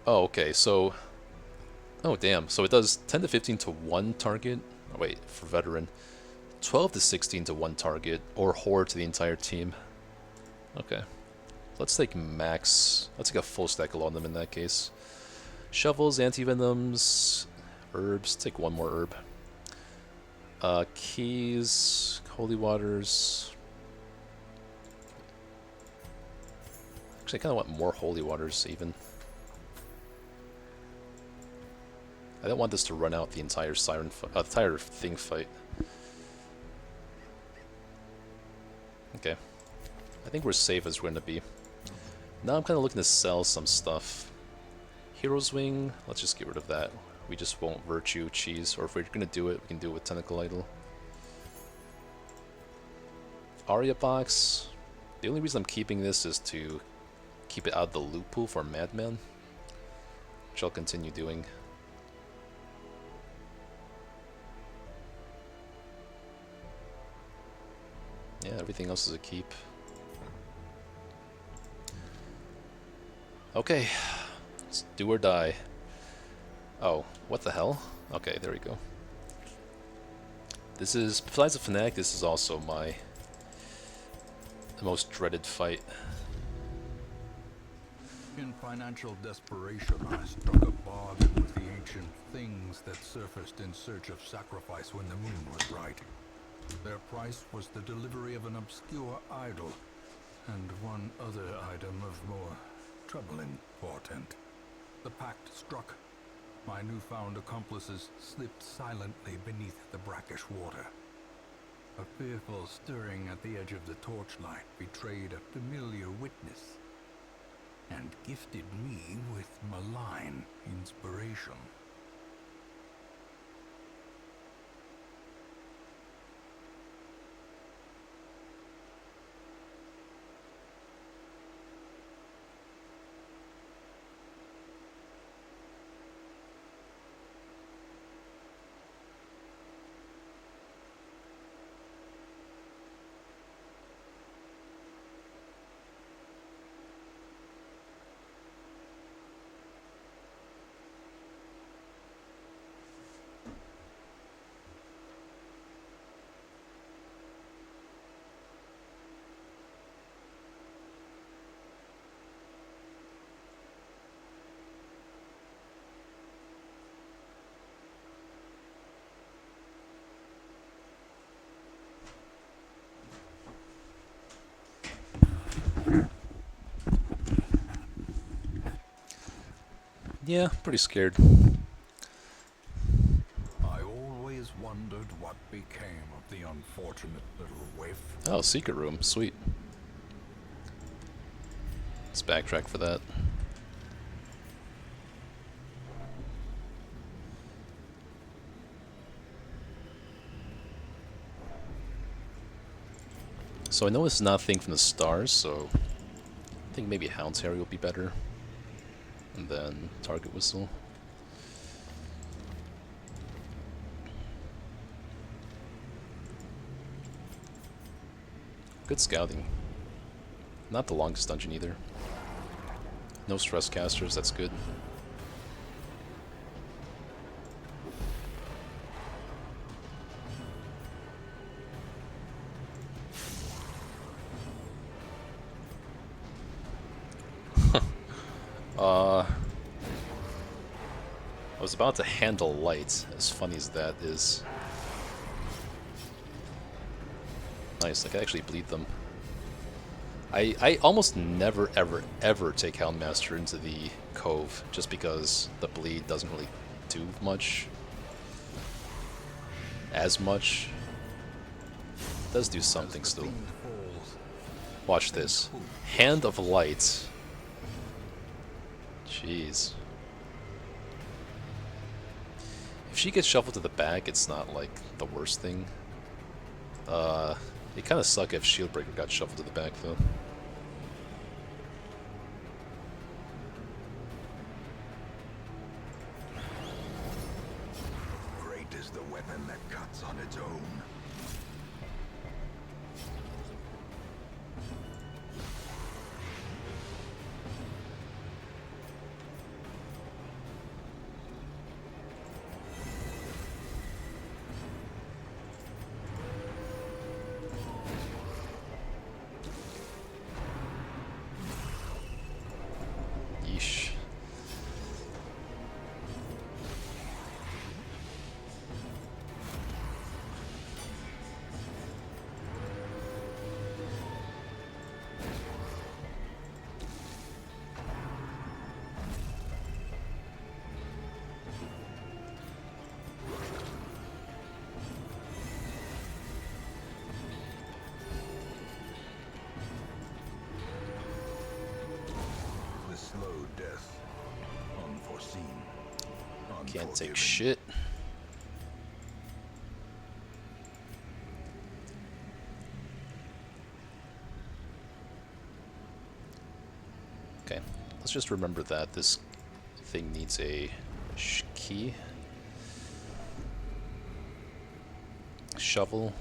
Oh, okay, so... Oh, damn. So it does 10 to 15 to 1 target. Oh, wait, for veteran. 12 to 16 to 1 target, or horror to the entire team. Okay. Let's take max. Let's take a full stack of them in that case. Shovels, anti-venoms, herbs. Take one more herb. Keys, holy waters. Actually, I kind of want more holy waters, even. I don't want this to run out the entire entire Thing fight. Okay. I think we're safe as we're going to be. Now I'm kind of looking to sell some stuff. Hero's Wing, let's just get rid of that. We just won't Virtue Cheese, or if we're going to do it, we can do it with Tentacle Idol. Aria box. The only reason I'm keeping this is to keep it out of the loot pool for Madman, which I'll continue doing. Yeah, everything else is a keep. Okay, let's do or die. Oh, what the hell? Okay, there we go. This is, besides the Fnatic, this is also the most dreaded fight. In financial desperation, I struck a bargain with the ancient things that surfaced in search of sacrifice when the moon was right. Their price was the delivery of an obscure idol, and one other item of more troubling portent. The pact struck. My newfound accomplices slipped silently beneath the brackish water. A fearful stirring at the edge of the torchlight betrayed a familiar witness, and gifted me with malign inspiration. Yeah, pretty scared. I always wondered what became of the unfortunate little waif. Oh, secret room, sweet. Let's backtrack for that. So I know it's not a thing from the stars, so I think maybe Hound's Harry will be better. And then Target Whistle. Good scouting. Not the longest dungeon either. No stress casters, that's good. I was about to handle light, as funny as that is. Nice, I can actually bleed them. I almost never, ever take Houndmaster into the Cove, just because the bleed doesn't really do much. As much. It does do something still. Watch this. Hand of Light. Jeez. If she gets shuffled to the back, it's not like the worst thing. It kind of suck if Shieldbreaker got shuffled to the back though. Great is the weapon that cuts on its own. Yeesh. The slow death. Unforeseen. Can't take Unforgiving. shit. Okay, let's just remember that this thing needs a key. Shovel.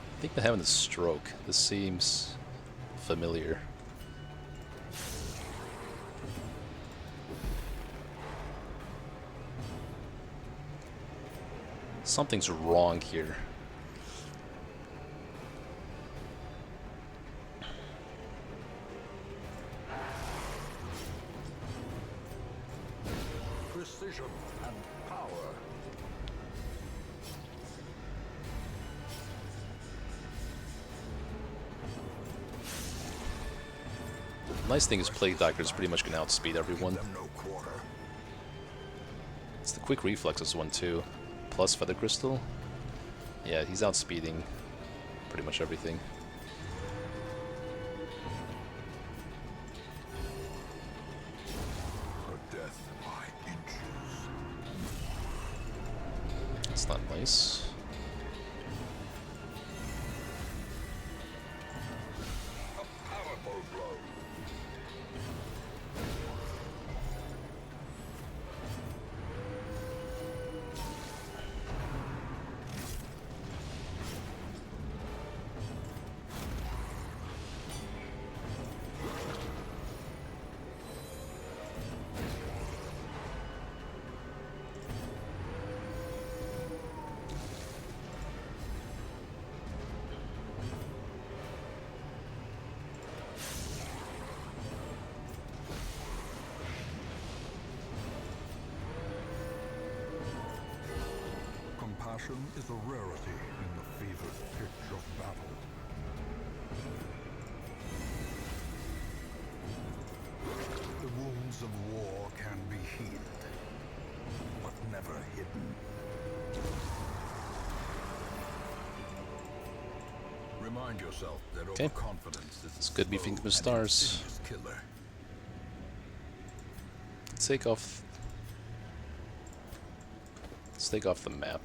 I think they're having a stroke. This seems familiar. Something's wrong here. Precision and power. Nice thing is Plague Doctor is pretty much going to outspeed everyone. Them no quarter. It's the quick reflexes one too. Plus Feather Crystal. Yeah, he's outspeeding pretty much everything. A death by inches. It's not nice. A powerful blow. Compassion is a rarity in the fevered pitch of battle. The wounds of war can be healed, but never hidden. Remind yourself that Okay. overconfidence is It's good beefing slow the and stars. insidious killer. Take off. Let's take off the map.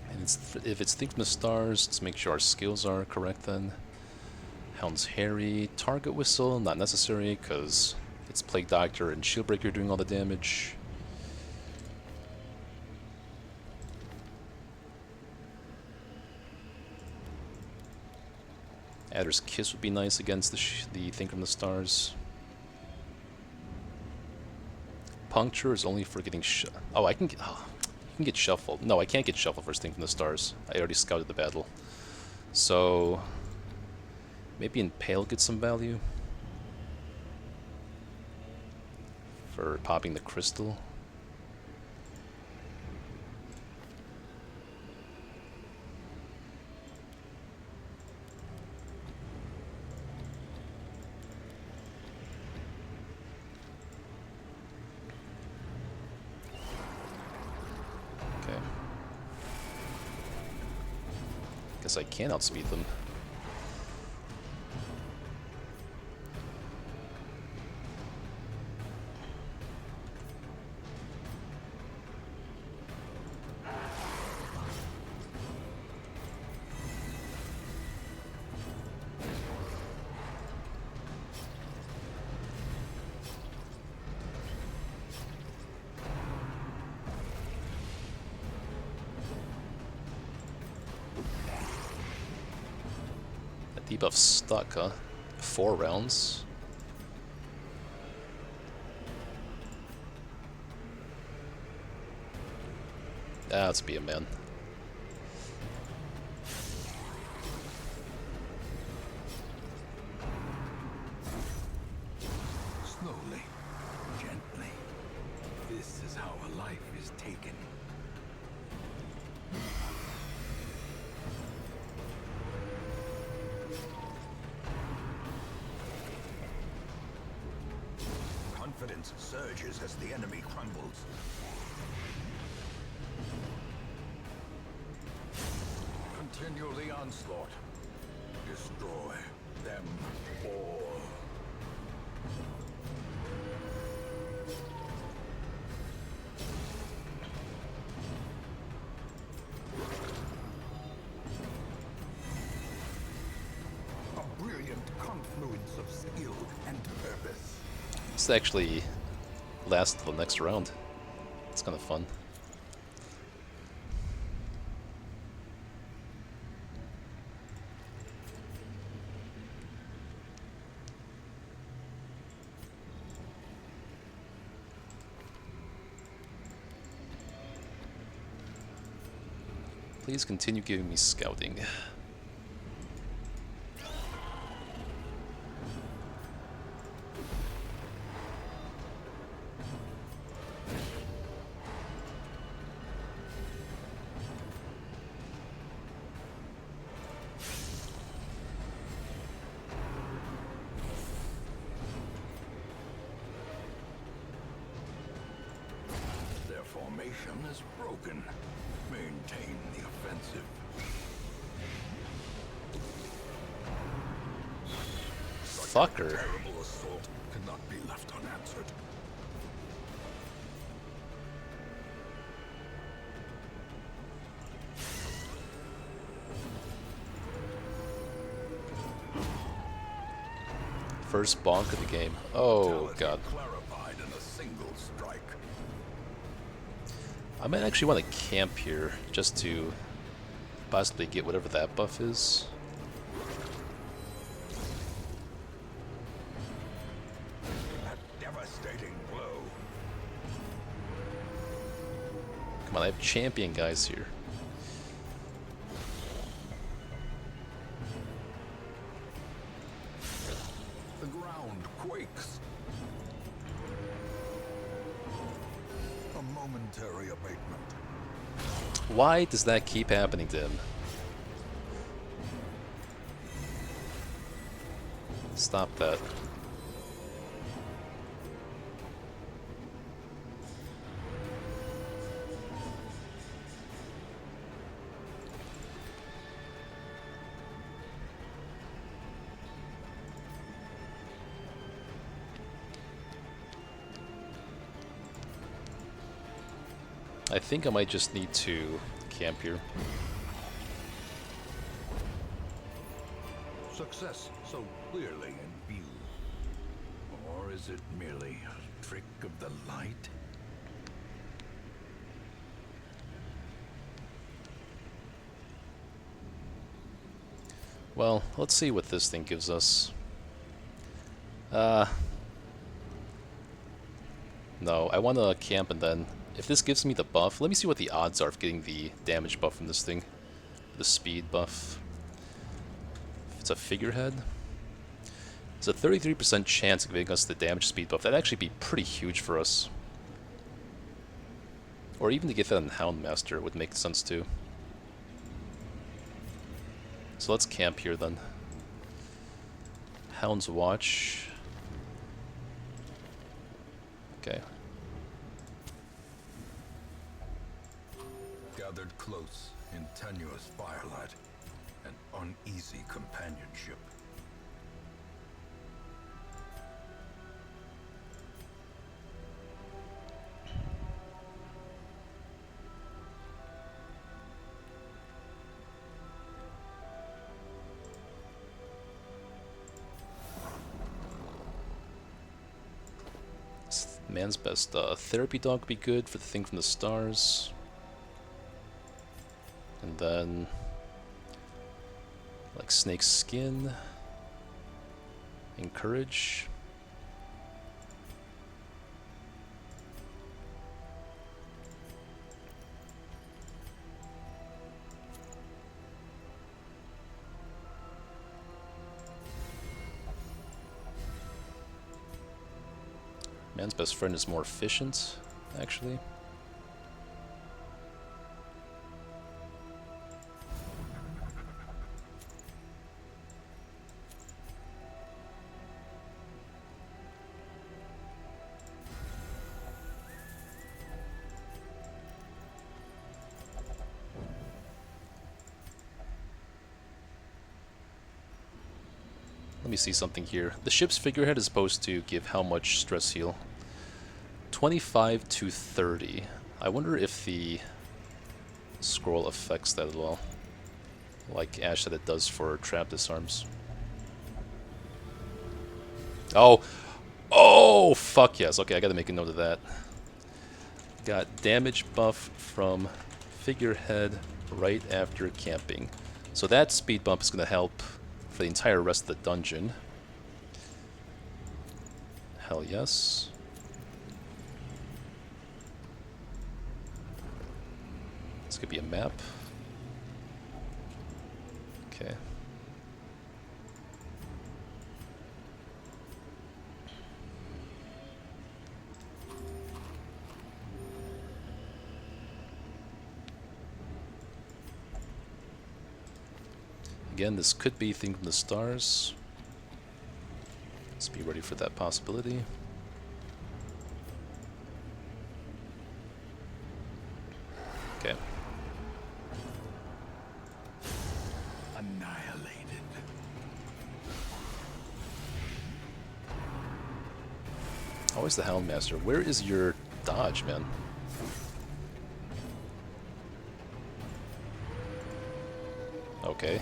And if it's Think from the Stars, let's make sure our skills are correct then. Hound's Harry, Target Whistle, not necessary because it's Plague Doctor and Shieldbreaker doing all the damage. Adder's Kiss would be nice against the Think from the Stars. Puncture is only for getting oh, I can get... Oh, you can get Shuffled. No, I can't get Shuffled for Think from the Stars. I already scouted the battle. So... maybe Impale gets some value. For popping the crystal. Guess I can outspeed them. Debuff stuck, huh? 4 rounds. Ah, let's be a man. Slowly, gently. This is how a life is taken. Confidence surges as the enemy crumbles. Continue the onslaught. Destroy them all. A brilliant confluence of skill and purpose. This actually lasts till the next round. It's kind of fun. Please continue giving me scouting. Their formation is broken. Maintain the offensive. Fucker. Terrible assault cannot be left unanswered. First bonk of the game. Oh god. Clarified in a single strike. I might actually want to camp here just to possibly get whatever that buff is. A devastating blow. Come on, I have champion guys here. The ground quakes. A momentary abatement. Why does that keep happening to him? Stop that. I think I might just need to camp here. Success so clearly in view. Or is it merely a trick of the light? Well, let's see what this thing gives us. No, I want to camp and then, if this gives me the buff, let me see what the odds are of getting the damage buff from this thing. The speed buff. If it's a figurehead. There's a 33% chance of giving us the damage speed buff. That'd actually be pretty huge for us. Or even to get that in Houndmaster would make sense too. So let's camp here then. Hound's Watch. Okay. Gathered close in tenuous firelight, an uneasy companionship. Man's best therapy dog would be good for the thing from the stars. And then like snake skin, encourage. Man's best friend is more efficient, actually. me see something here. The ship's figurehead is supposed to give how much stress heal? 25 to 30. I wonder if the scroll affects that as well. Like Ash said it does for trap disarms. Oh! Oh! Fuck yes. Okay, I gotta make a note of that. Got damage buff from figurehead right after camping. So that speed bump is gonna help for the entire rest of the dungeon. Hell yes. This could be a map. Okay. Again, this could be Thing from the Stars. Let's be ready for that possibility. Okay. Annihilated. Always the Houndmaster. Where is your dodge, man? Okay.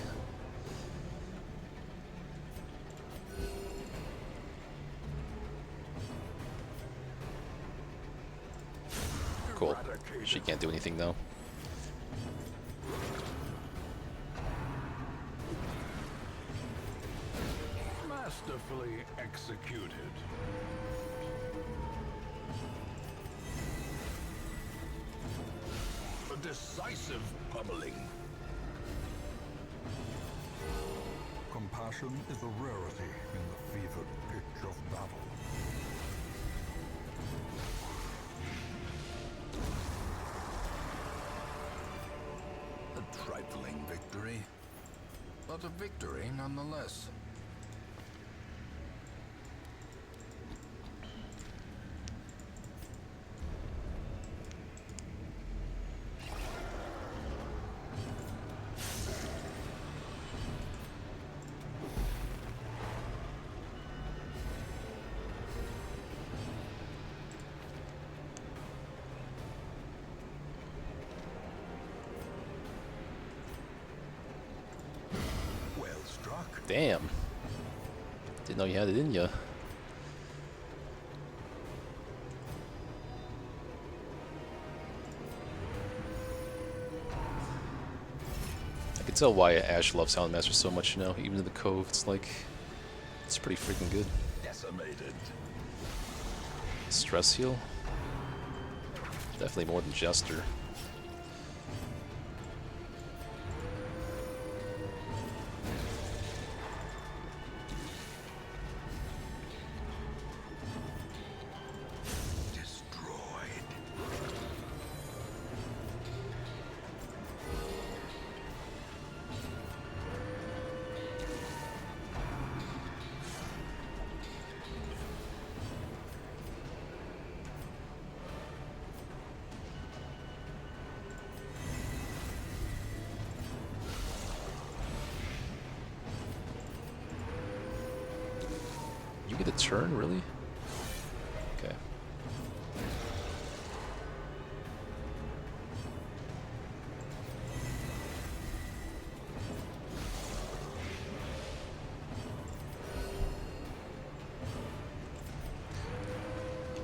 Cool. She can't do anything though. Masterfully executed. A decisive pummeling. Compassion is a rarity in the fevered pitch of battle. A trifling victory, but a victory nonetheless. Damn. Didn't know you had it in ya. I can tell why Ash loves Houndmaster so much, you know, even in the Cove, it's like, it's pretty freaking good. Decimated. Stress heal? Definitely more than Jester. You get a turn, really? Okay.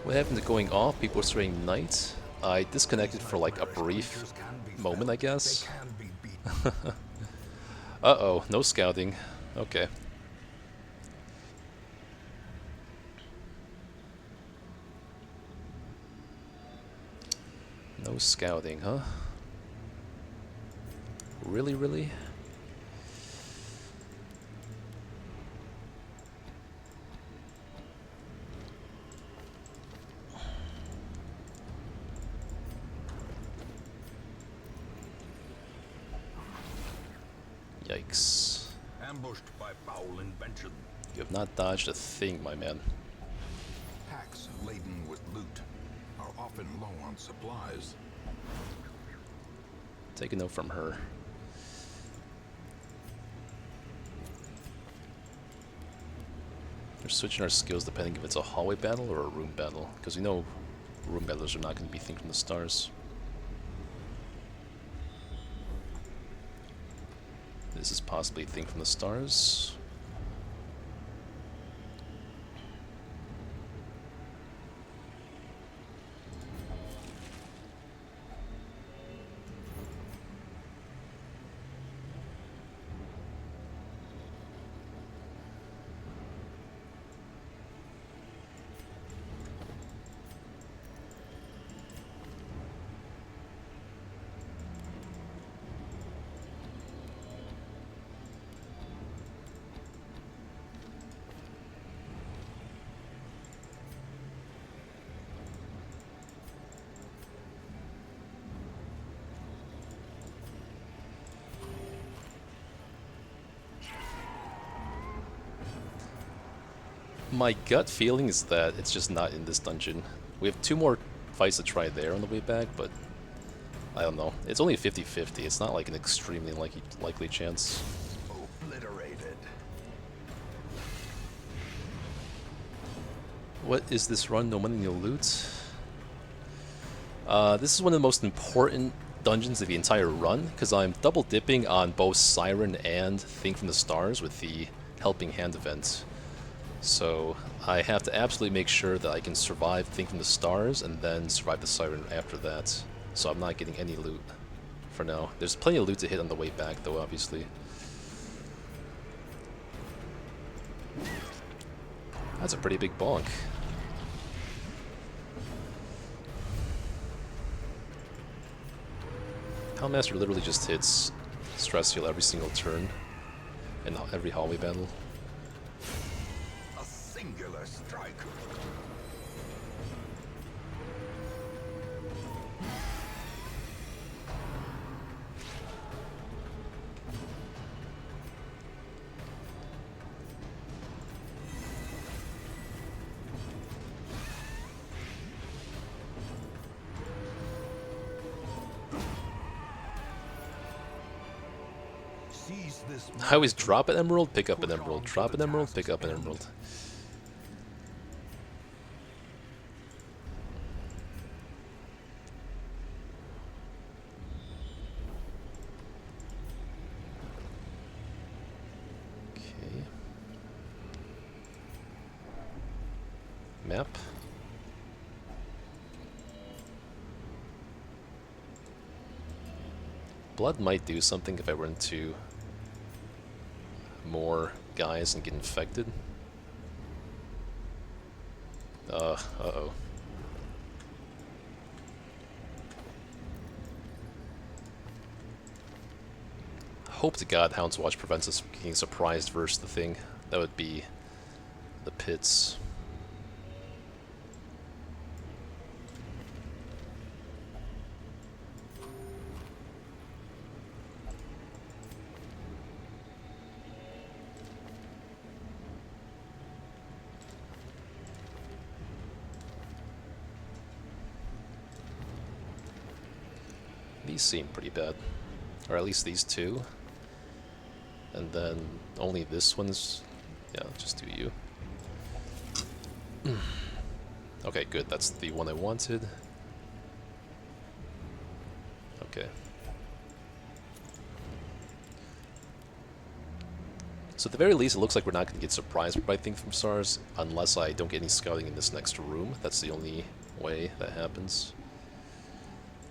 What happened to going off? People were saying night. I disconnected for like a brief moment, I guess. Uh-oh, no scouting. Okay. No scouting, huh? Really, really? Yikes. Ambushed by foul invention. You have not dodged a thing, my man. Packs laden with loot are often low on supplies. Take a note from her. switching our skills depending if it's a hallway battle or a room battle, because we know room battlers are not going to be Think from the Stars. This is possibly Think from the Stars. My gut feeling is that it's just not in this dungeon. We have 2 more fights to try there on the way back, but I don't know. It's only 50-50. It's not like an extremely likely chance. Obliterated. What is this run? No money, no loot. This is one of the most important dungeons of the entire run, because I'm double dipping on both Siren and Think from the Stars with the Helping Hand event. So I have to absolutely make sure that I can survive Think from the Stars and then survive the Siren after that. So I'm not getting any loot for now. There's plenty of loot to hit on the way back though, obviously. That's a pretty big bonk. Hellmaster literally just hits stress heal every single turn in every hallway battle. A singular strike. I always drop an emerald, pick up an emerald, drop an emerald, pick up an emerald. Okay. Map. Blood might do something if I run into more guys and get infected. Uh-oh. Hope to God Hound's Watch prevents us from getting surprised versus the thing. That would be the pits. These seem pretty bad. Or at least these two. And then only this one's... yeah, just do you. Okay, good. That's the one I wanted. Okay. So at the very least, it looks like we're not going to get surprised by Think from Stars unless I don't get any scouting in this next room. That's the only way that happens.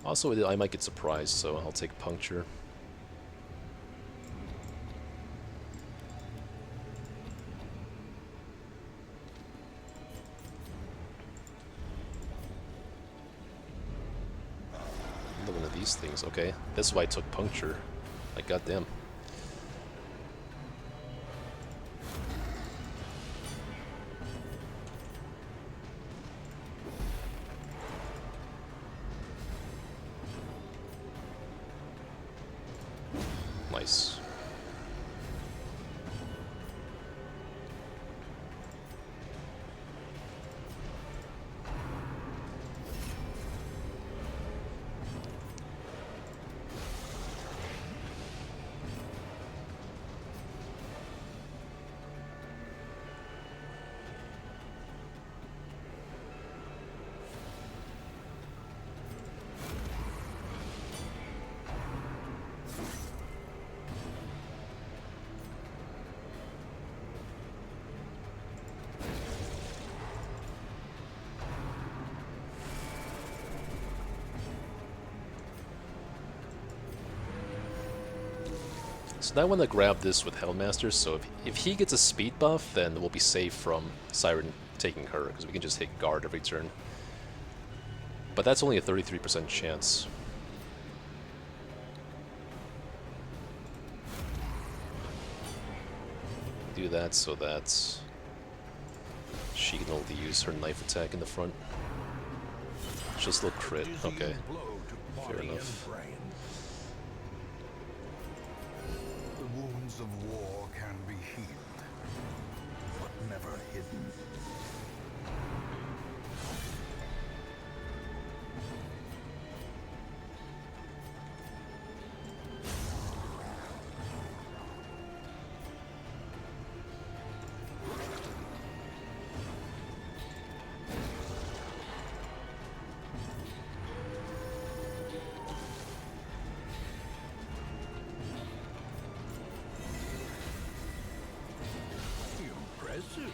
Also, I might get surprised, so I'll take Puncture. Another one of these things. Okay, that's why I took Puncture. Like, goddamn. Nice. So now I want to grab this with Hellmaster, so if he gets a speed buff, then we'll be safe from Siren taking her, because we can just hit guard every turn. But that's only a 33% chance. Do that so that she can only use her knife attack in the front. Just a little crit, okay. Fair enough. The wounds of war can be healed, but never hidden. Impressive.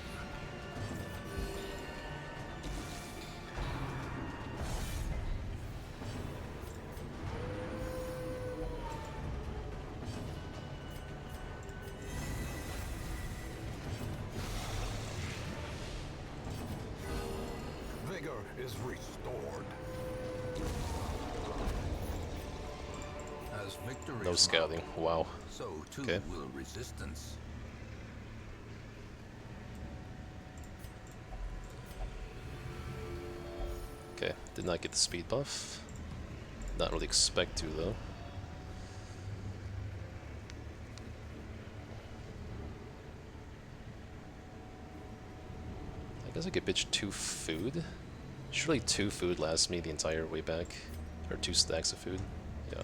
Vigor is restored. As victory No scouting, wow. so too Okay. will resistance. Okay, did not get the speed buff. Not really expect to, though. I guess I could bitch 2 food. Surely 2 food lasts me the entire way back. Or 2 stacks of food. Yeah.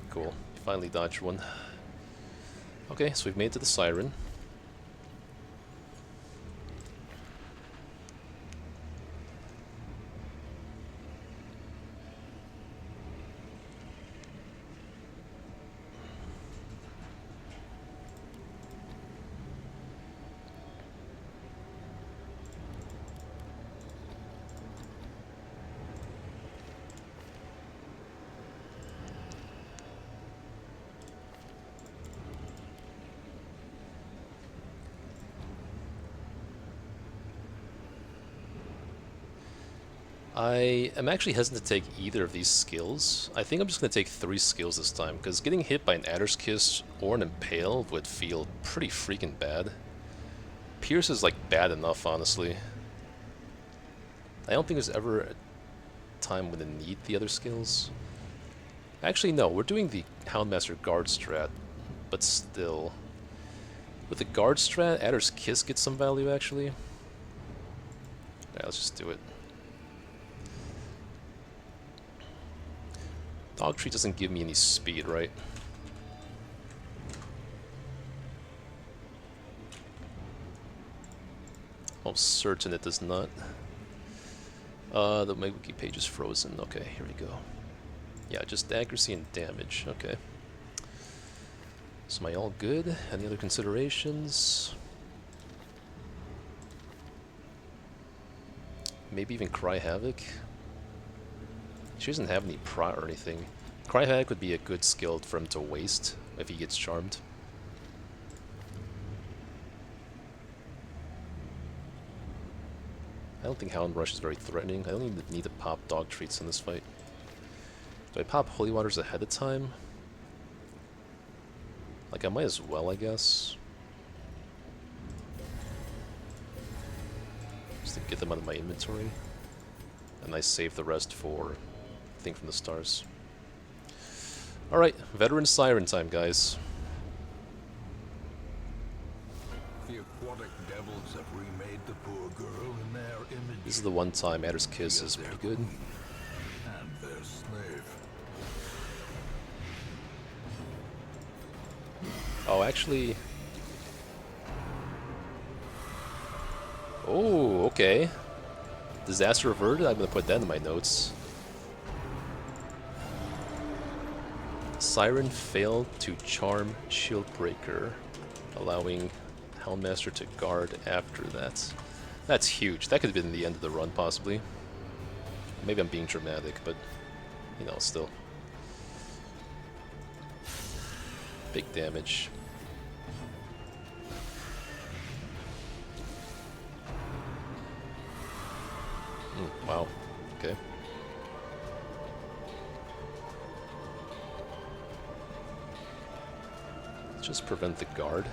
Cool. Finally dodged one. Okay, so we've made it to the Siren. I am actually hesitant to take either of these skills. I think I'm just going to take 3 skills this time, because getting hit by an Adder's Kiss or an Impale would feel pretty freaking bad. Pierce is like bad enough, honestly. I don't think there's ever a time when I need the other skills. Actually, no, we're doing the Houndmaster Guard strat, but still. With the Guard strat, Adder's Kiss gets some value, actually. Yeah, let's just do it. Dog Treat doesn't give me any speed, right? Almost certain it does not. The wiki page is frozen. Okay, here we go. Yeah, just accuracy and damage. Okay. So am I all good? Any other considerations? Maybe even Cry Havoc? She doesn't have any pro or anything. Cry Havoc would be a good skill for him to waste if he gets charmed. I don't think Hound Rush is very threatening. I don't even need to pop Dog Treats in this fight. Do I pop Holy Waters ahead of time? Like, I might as well, I guess. Just to get them out of my inventory. And I save the rest for Thing from the Stars. Alright, Veteran Siren time, guys. The aquatic devils have remade the poor girl in their image. This is the one time Adder's Kiss is pretty good. And their slave. Oh, actually... Oh, okay. Disaster averted? I'm gonna put that in my notes. Siren failed to charm Shieldbreaker, allowing Houndmaster to guard after that. That's huge. That could have been the end of the run, possibly. Maybe I'm being dramatic, but, you know, still. Big damage. Wow. Okay. Let's just prevent the guard.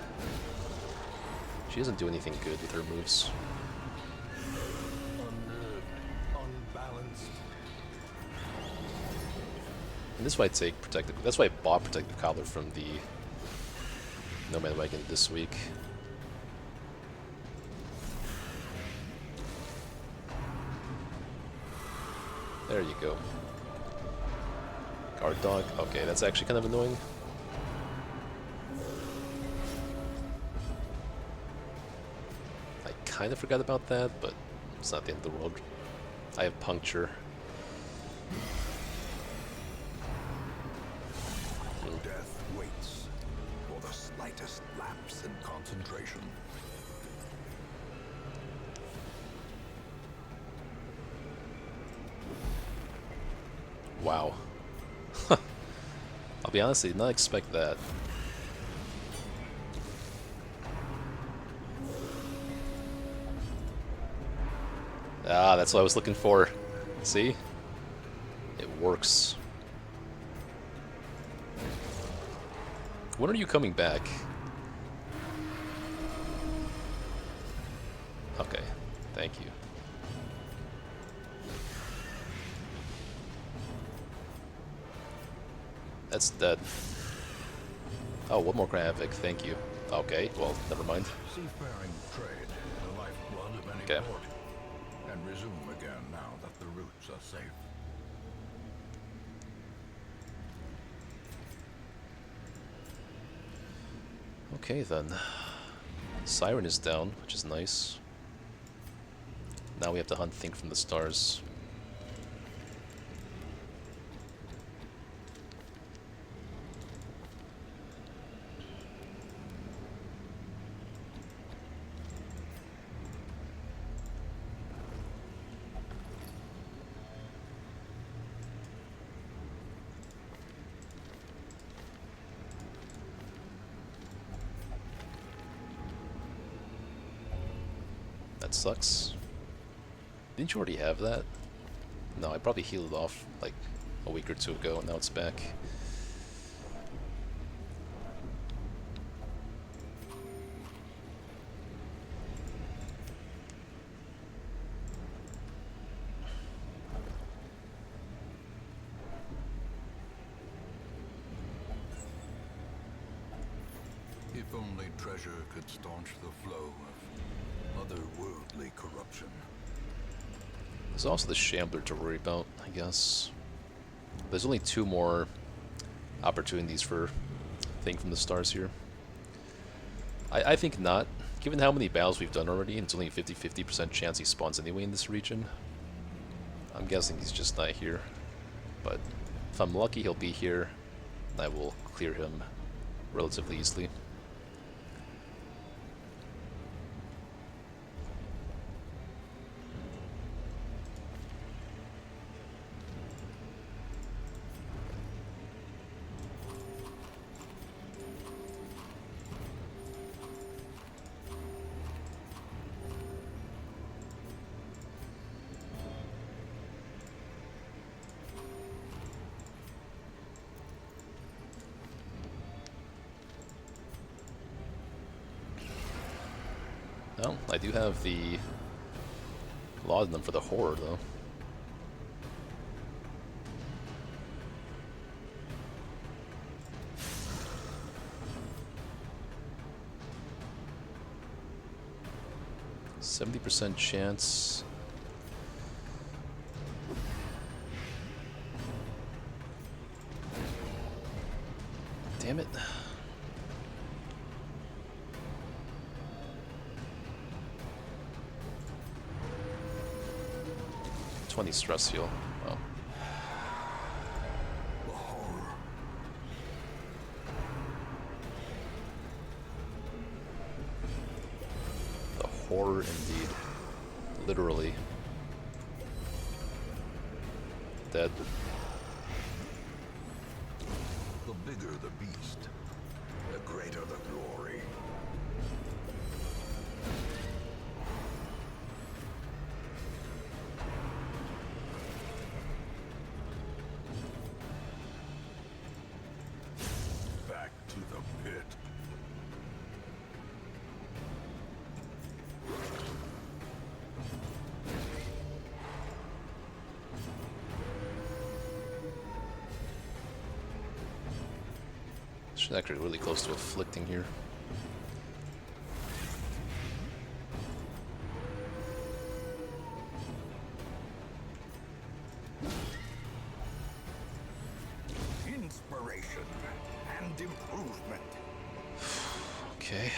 She doesn't do anything good with her moves. Unnerved, unbalanced. And this is why I take protective. That's why I bought protective collar from the Nomad Wagon this week. There you go. Guard dog. Okay, that's actually kind of annoying. I kind of forgot about that, but it's not the end of the world. I have puncture. Death waits for the slightest lapse in concentration. Wow. I'll be honest, I did not expect that. Ah, that's what I was looking for. See? It works. When are you coming back? Okay, thank you. That's dead. Oh, one more Havoc, thank you. Okay, well, never mind. Seafaring trade, the lifeblood of any Okay. port, and resume again now that the routes are safe. Okay then. Siren is down, which is nice. Now we have to hunt Think from the Stars. That sucks. Didn't you already have that? No, I probably healed it off like a week or two ago, and now it's back. If only treasure could staunch the flow of otherworldly corruption. There's also the Shambler to worry about, I guess. There's only 2 more opportunities for Thing from the Stars here. I think not. Given how many battles we've done already, and it's only a 50-50% chance he spawns anyway in this region, I'm guessing he's just not here. But if I'm lucky, he'll be here, and I will clear him relatively easily. Well, I do have the laudanum for the horror, though. %70 chance. Damn it. 20 stress heal. Wow. The horror. horror indeed. Literally. Dead. The bigger the beast, the greater the glory. Back to the pit. She's actually really close to afflicting here. Inspiration and improvement. Okay.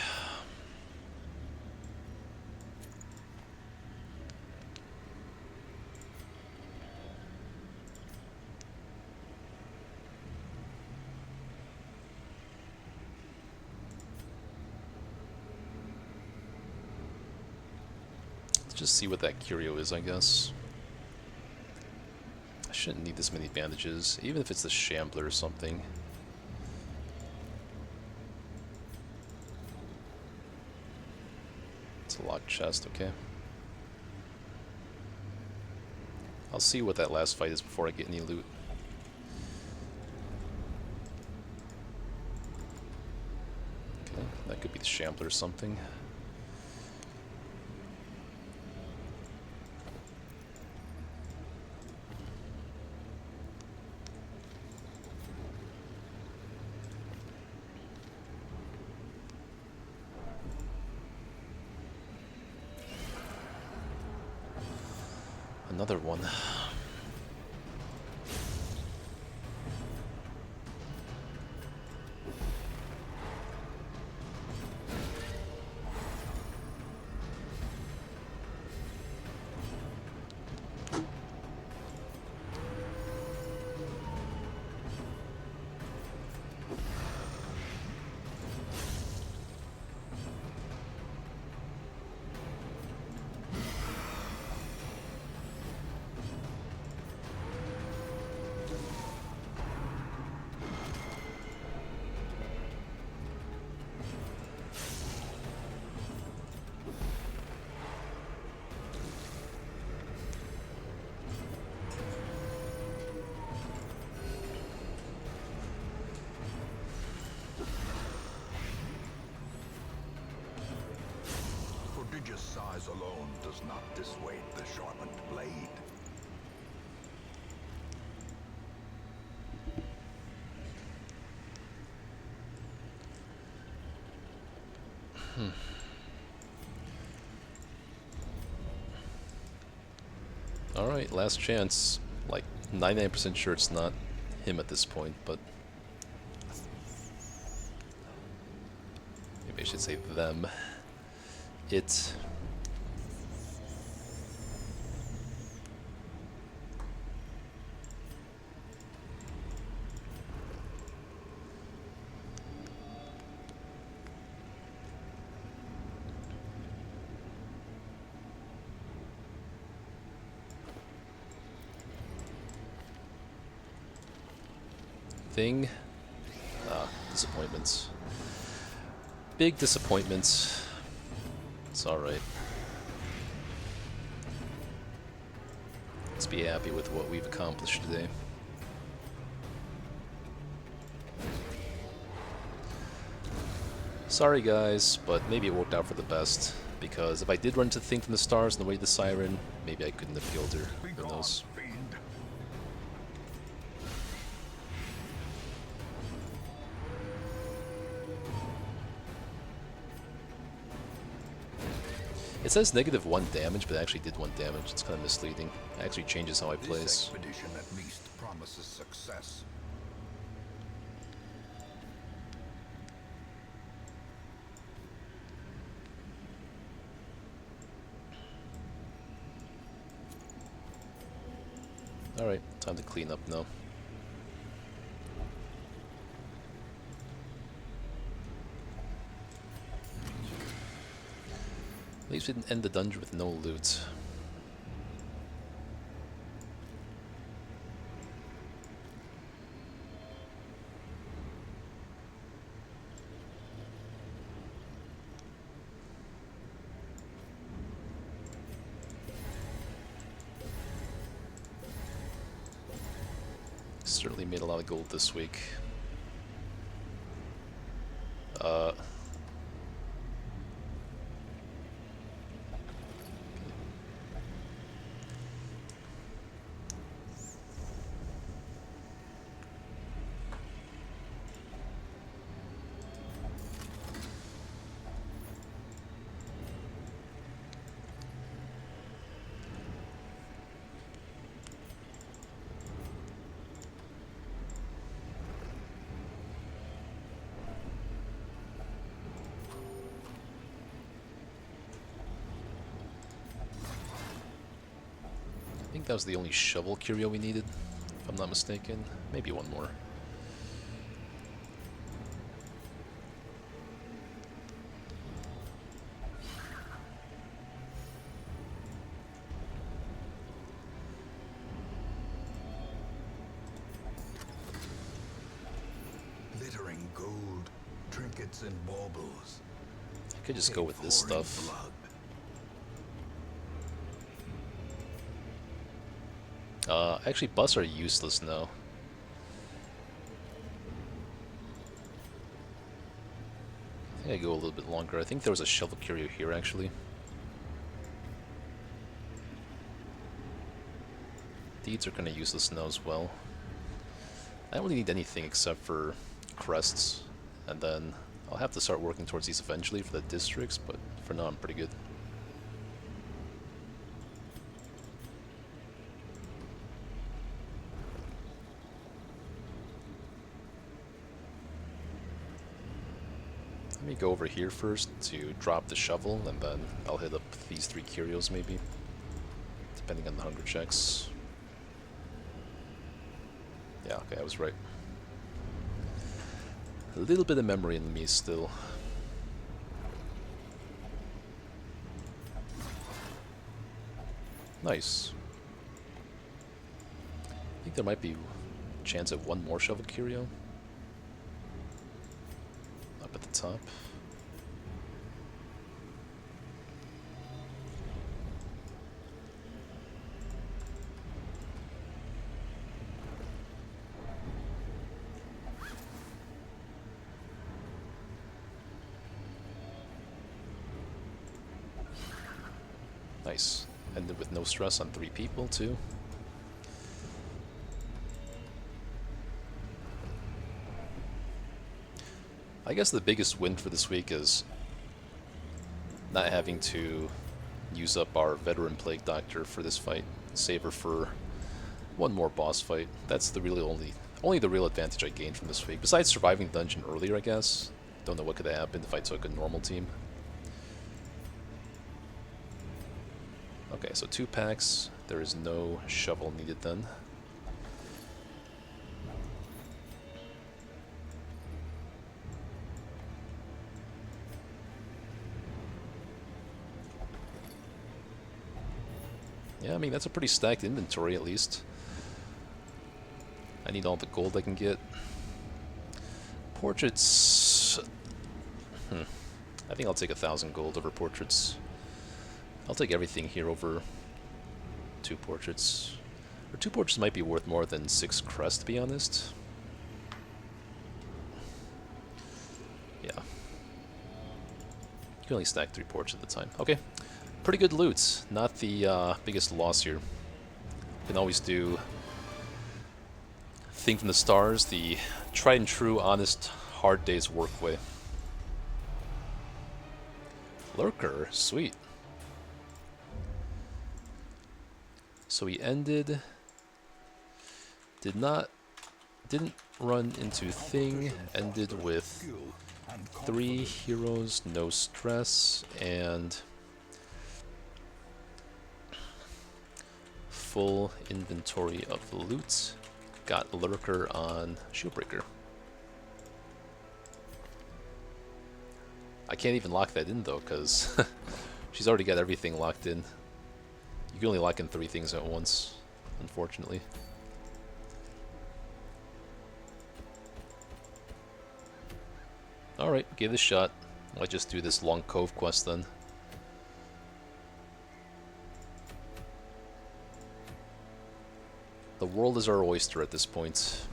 Let's just see what that curio is, I guess. I shouldn't need this many bandages, even if it's the Shambler or something. It's a locked chest, okay. I'll see what that last fight is before I get any loot. Okay, that could be the Shambler or something. Another one. Prodigious size alone does not dissuade the sharpened blade. Alright, last chance. Like, 99% sure it's not him at this point, but... maybe I should say them. It... thing. Ah, disappointments. Big disappointments. It's alright. Let's be happy with what we've accomplished today. Sorry guys, but maybe it worked out for the best. Because if I did run into the thing from the stars and the way the siren, maybe I couldn't have killed her. Who knows? It says -1 damage, but it actually did 1 damage. It's kind of misleading. It actually changes how I This plays. expedition at least promises success. Alright, time to clean up now. least we didn't end the dungeon with no loot. Certainly made a lot of gold this week. I think that was the only shovel curio we needed, if I'm not mistaken. Maybe one more. Glittering gold, trinkets and baubles. I could just go with this Pouring stuff. blood. Actually, busts are useless now. I think I go a little bit longer. I think there was a shovel curio here, actually. Deeds are kind of useless now as well. I don't really need anything except for crests, and then I'll have to start working towards these eventually for the districts, but for now I'm pretty good. Let me go over here first to drop the shovel, and then I'll hit up these 3 curios maybe, depending on the hunger checks. Yeah, okay, I was right. A little bit of memory in me still. Nice. I think there might be a chance of one more shovel curio up at the top. Nice. Ended with no stress on 3 people, too. I guess the biggest win for this week is not having to use up our veteran plague doctor for this fight. Save her for one more boss fight. That's the really only the real advantage I gained from this week. Besides surviving the dungeon earlier, I guess. Don't know what could have happened if I took a normal team. Okay, so 2 packs. There is no shovel needed then. Yeah, I mean, that's a pretty stacked inventory at least. I need all the gold I can get. Portraits... I think I'll take 1,000 gold over portraits. I'll take everything here over 2 portraits. Or 2 portraits might be worth more than 6 crests, to be honest. Yeah. You can only stack 3 portraits at a time. Okay. Pretty good loot. Not the biggest loss here. You can always do Thing from the Stars, the tried and true, honest, hard day's work way. Lurker, sweet. So he ended, didn't run into Thing, ended with 3 heroes, no stress, and full inventory of loot. Got Lurker on Shieldbreaker. I can't even lock that in though, because She's already got everything locked in. You can only lock in 3 things at once, unfortunately. Alright, give it a shot. I'll just do this Long Cove quest then. The world is our oyster at this point.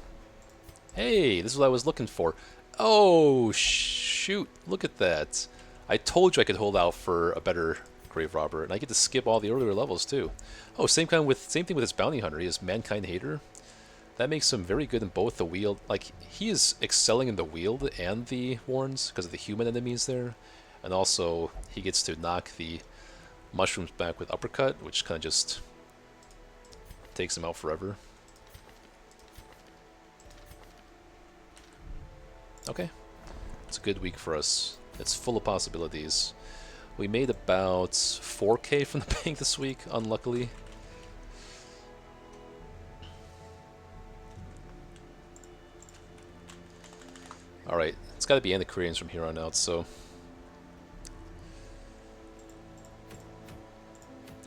Hey, this is what I was looking for. Oh, shoot. Look at that. I told you I could hold out for a better Grave Robber, and I get to skip all the earlier levels too. Oh, same thing with his Bounty Hunter. He is Mankind Hater. That makes him very good in both the wield. Like, he is excelling in the wield and the warns because of the human enemies there. And also, he gets to knock the mushrooms back with Uppercut, which kind of just takes him out forever. Okay. It's a good week for us. It's full of possibilities. We made about 4K from the bank this week, unluckily. Alright, it's got to be Antiquarians from here on out, so...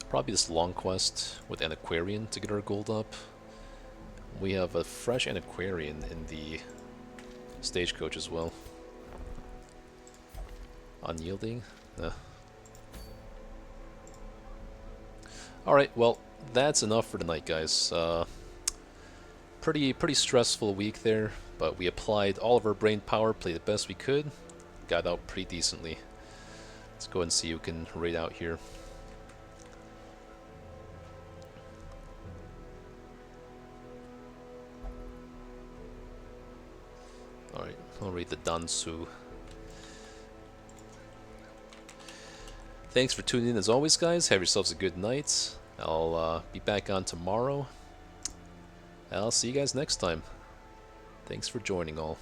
probably this long quest with Antiquarian to get our gold up. We have a fresh Antiquarian in the stagecoach as well. Unyielding? Alright, well, that's enough for tonight, guys. Pretty stressful week there, but we applied all of our brain power, played the best we could, got out pretty decently. Let's go and see who can raid out here. Alright, I'll read the Dansu. Thanks for tuning in as always, guys. Have yourselves a good night. I'll be back on tomorrow. I'll see you guys next time. Thanks for joining all.